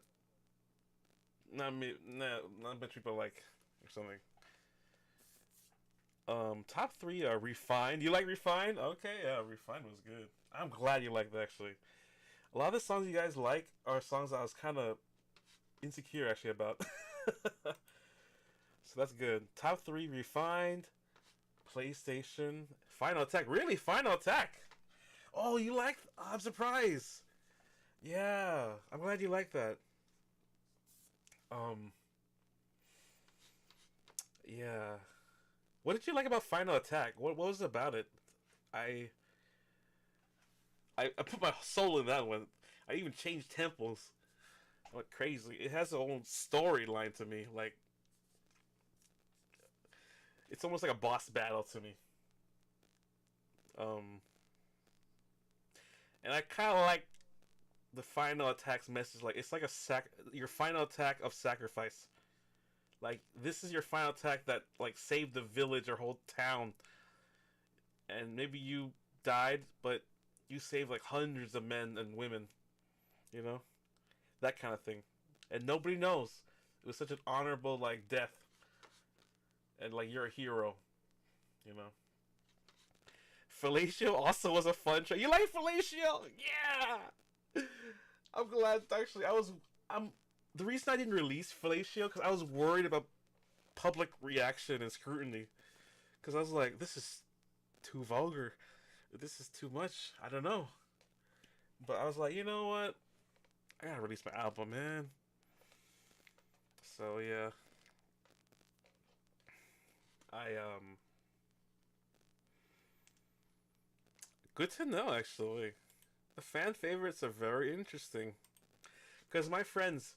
not much people like or something. Top 3 are Refine. You like Refine? Okay, yeah, Refine was good. I'm glad you liked it, actually. A lot of the songs you guys like are songs I was kind of insecure, actually, about. So that's good. Top 3, Refined, PlayStation, Final Attack. Really? Final Attack? Oh, you like... Oh, I'm surprised. Yeah, I'm glad you like that. Yeah. What did you like about Final Attack? What was it about it? I put my soul in that one. I even changed tempos. I went crazy. It has its own storyline to me. Like, it's almost like a boss battle to me. And I kind of like the Final Attack's message. Like, it's like your final attack of sacrifice. Like, this is your final attack that, like, saved the village or whole town. And maybe you died, but you saved, like, hundreds of men and women. You know? That kind of thing. And nobody knows. It was such an honorable, like, death. And, like, you're a hero. You know? Fellatio also was a fun track. You like Fellatio? Yeah! I'm glad, actually, the reason I didn't release Fellatio because I was worried about public reaction and scrutiny. Because I was like, this is too vulgar. This is too much. I don't know. But I was like, you know what? I gotta release my album, man. So yeah. Good to know, actually. The fan favorites are very interesting. Because my friends,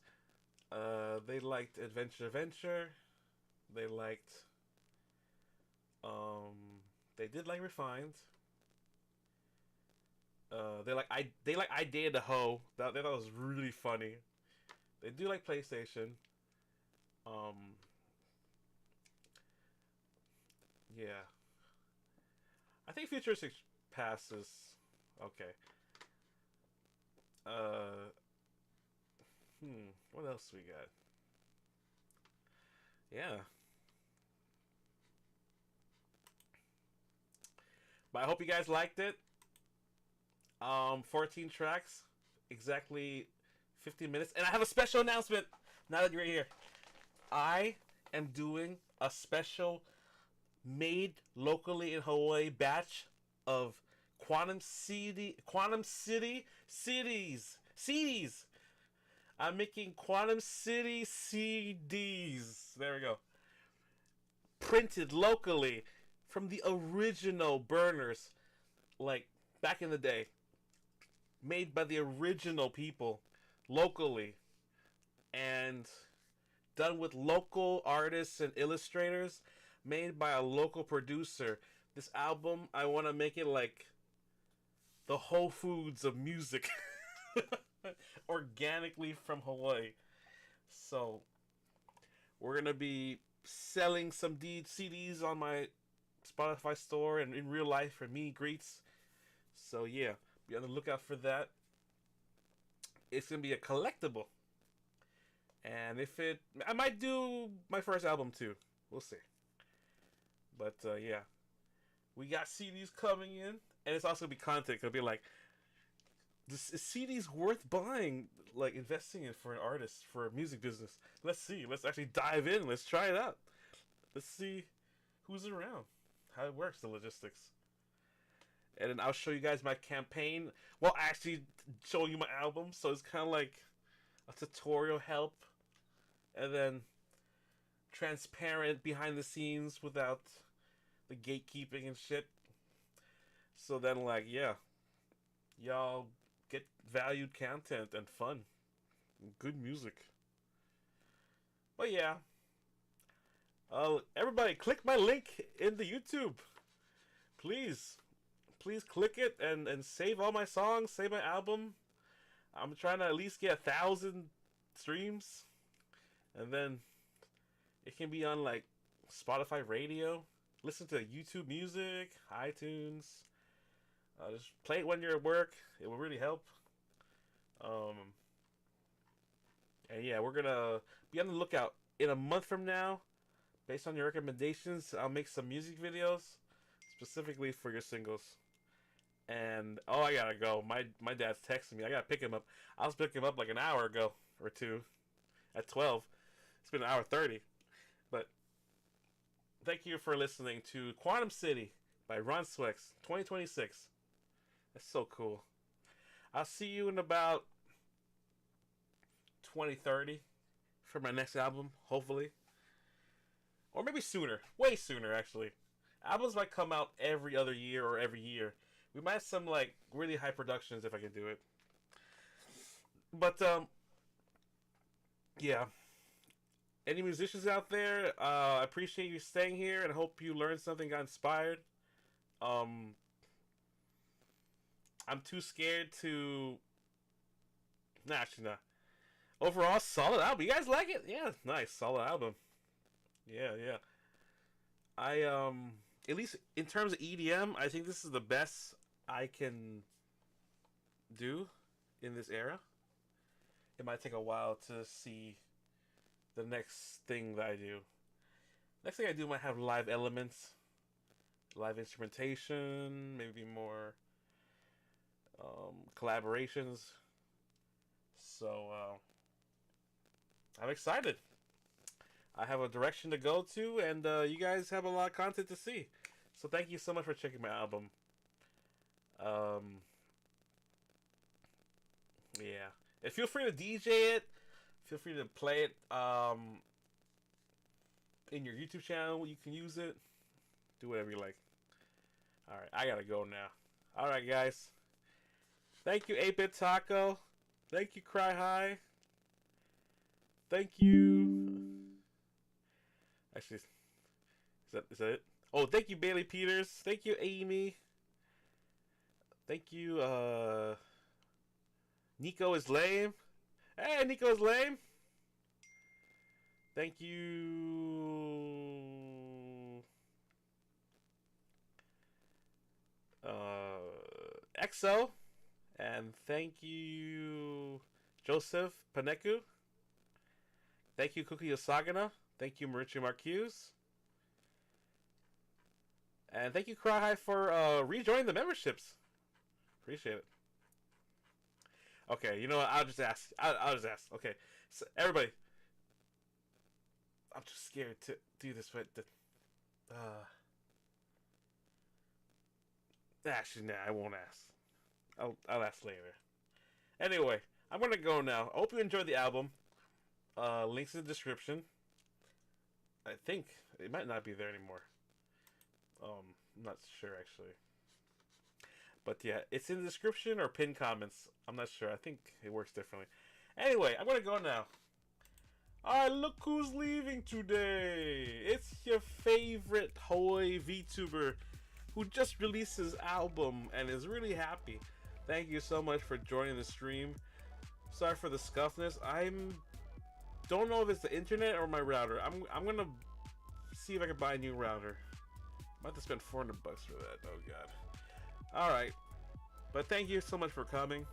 they liked Adventure. They liked, they did like Refined. They like I Dated a Hoe. That was really funny. They do like PlayStation. Yeah. I think Futuristic passes. Okay. What else we got? Yeah. But I hope you guys liked it. 14 tracks, exactly 50 minutes. And I have a special announcement now that you're here. I am doing a special made locally in Hawaii batch of Quantum City CDs. I'm making Quantum City CDs. There we go. Printed locally from the original burners, like back in the day. Made by the original people locally and done with local artists and illustrators, made by a local producer. This album, I want to make it like the Whole Foods of music. Organically from Hawaii. So we're gonna be selling some CDs on my Spotify store and in real life for meet and greets. So yeah, be on the lookout for that. It's gonna be a collectible, and I might do my first album too. We'll see. But yeah, we got CDs coming in, and it's also gonna be content. It'll be like, this CD's worth buying, like investing in for an artist, for a music business. Let's see. Let's actually dive in. Let's try it out. Let's see who's around, how it works, the logistics. And then I'll show you guys my campaign. Well, actually showing you my album. So it's kind of like a tutorial help. And then transparent behind the scenes without the gatekeeping and shit. So then, like, yeah. Y'all get valued content and fun. Good music. But yeah. Everybody, click my link in the YouTube. Please click it and save all my songs, save my album. I'm trying to at least get 1,000 streams. And then it can be on like Spotify radio. Listen to YouTube music, iTunes. Just play it when you're at work. It will really help. And yeah, we're gonna be on the lookout. In a month from now, based on your recommendations, I'll make some music videos specifically for your singles. And I gotta go. My dad's texting me. I gotta pick him up. I was picking him up like an hour ago or two at 12. It's been an hour 30. But thank you for listening to Quantum City by Ron Swex 2026. That's so cool. I'll see you in about 2030 for my next album, hopefully. Or maybe sooner. Way sooner, actually. Albums might come out every other year or every year. We might have some, like, really high productions if I can do it. But, yeah. Any musicians out there, I appreciate you staying here and hope you learned something, got inspired. I'm too scared to... Nah, actually not. Overall, solid album. You guys like it? Yeah, nice. Solid album. Yeah. At least in terms of EDM, I think this is the best I can do in this era. It might take a while to see the next thing that I do. Next thing I do might have live elements, live instrumentation, maybe more collaborations. So, I'm excited. I have a direction to go to, and you guys have a lot of content to see. So thank you so much for checking my album. Yeah. And feel free to DJ it. Feel free to play it in your YouTube channel. You can use it. Do whatever you like. Alright, I gotta go now. Alright, guys. Thank you, 8-Bit Taco. Thank you, Cry High. Thank you. Actually, is that it? Oh, thank you, Bailey Peters. Thank you, Amy. Thank you, Nico is lame. Hey, Nico is lame. Thank you, EXO. And thank you, Joseph Paneku. Thank you, Cookie Osagana. Thank you, Marichi Marcuse. And thank you, Cry High, for rejoining the memberships. Appreciate it. Okay, you know what? I'll just ask. I'll just ask. Okay, so everybody. I'm just scared to do this, but actually, nah, I won't ask. I'll ask later. Anyway, I'm gonna go now. I hope you enjoyed the album. Links in the description. I think it might not be there anymore. I'm not sure actually. But yeah, it's in the description or pinned comments. I'm not sure. I think it works differently. Anyway, I'm gonna go now. Alright, look who's leaving today. It's your favorite Hawaii VTuber who just released his album and is really happy. Thank you so much for joining the stream. Sorry for the scuffness. Don't know if it's the internet or my router. I'm gonna see if I can buy a new router. I'm about to spend $400 for that. Oh god. Alright. But thank you so much for coming.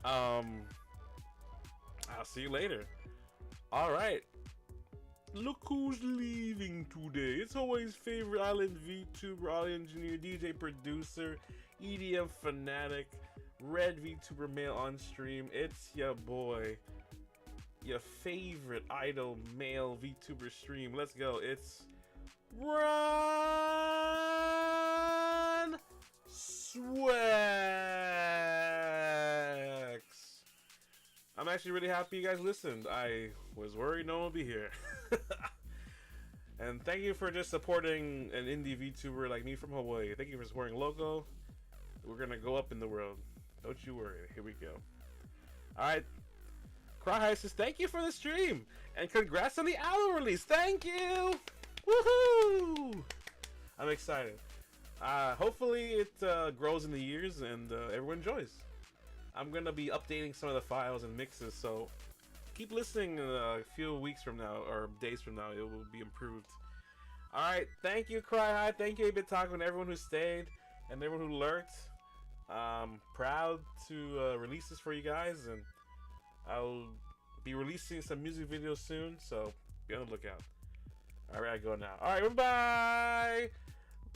I'll see you later. Alright. Look who's leaving today. It's Hawaii's favorite island VTuber, audio engineer, DJ producer, EDM fanatic, red VTuber male on stream. It's your boy. Your favorite idol male VTuber stream. Let's go. It's Run Swex. I'm actually really happy you guys listened. I was worried no one would be here. And thank you for just supporting an indie VTuber like me from Hawaii. Thank you for supporting Loco. We're gonna go up in the world. Don't you worry. Here we go. Alright. Cry High says thank you for the stream. And congrats on the album release. Thank you. Woohoo! I'm excited. Hopefully it grows in the years and everyone enjoys. I'm gonna be updating some of the files and mixes, so keep listening. A few weeks from now or days from now, it will be improved. All right, thank you, Cry High. Thank you, 8-Bit Taco, and everyone who stayed and everyone who lurked. Proud to release this for you guys, and I'll be releasing some music videos soon, so be on the lookout. All right, I go now. All right, bye-bye.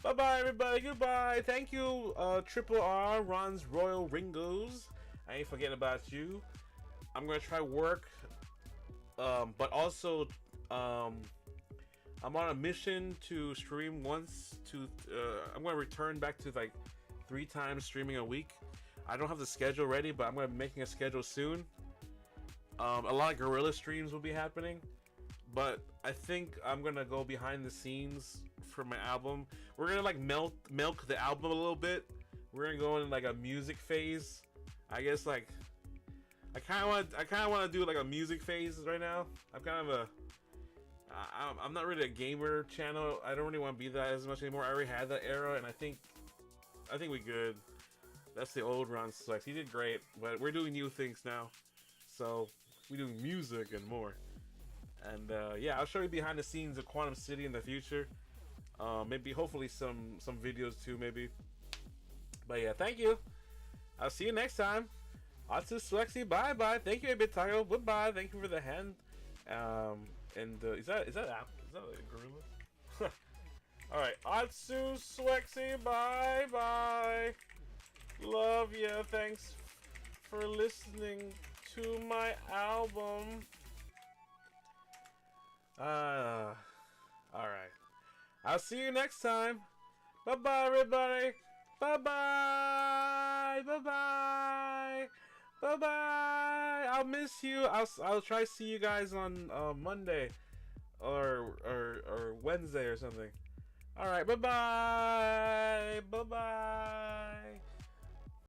Bye-bye, everybody. Goodbye. Thank you, Triple R, Ron's Royal Ringos. I ain't forgetting about you. I'm going to try work, but also I'm on a mission to stream once to... I'm going to return back to like 3 times streaming a week. I don't have the schedule ready, but I'm going to be making a schedule soon. A lot of guerrilla streams will be happening, but I think I'm going to go behind the scenes for my album. We're going to like milk the album a little bit. We're going to go in like a music phase. I guess like I kind of want to do like a music phase right now. I'm not really a gamer channel. I don't really want to be that as much anymore. I already had that era, and I think we good. That's the old Ron Swex. He did great, but we're doing new things now. So we're doing music and more. And yeah, I'll show you behind the scenes of Quantum City in the future. Maybe hopefully some videos too, maybe. But yeah, thank you. I'll see you next time. Atsu Swexy, bye bye. Thank you, 8-Bit Taco. Goodbye. Thank you for the hand. Is that a gorilla? All right, Atsu Swexy, bye bye. Love you. Thanks for listening to my album. Alright. I'll see you next time. Bye-bye, everybody. Bye-bye. Bye-bye. Bye-bye. I'll miss you. I'll try to see you guys on Monday or Wednesday or something. Alright, bye-bye. Bye-bye.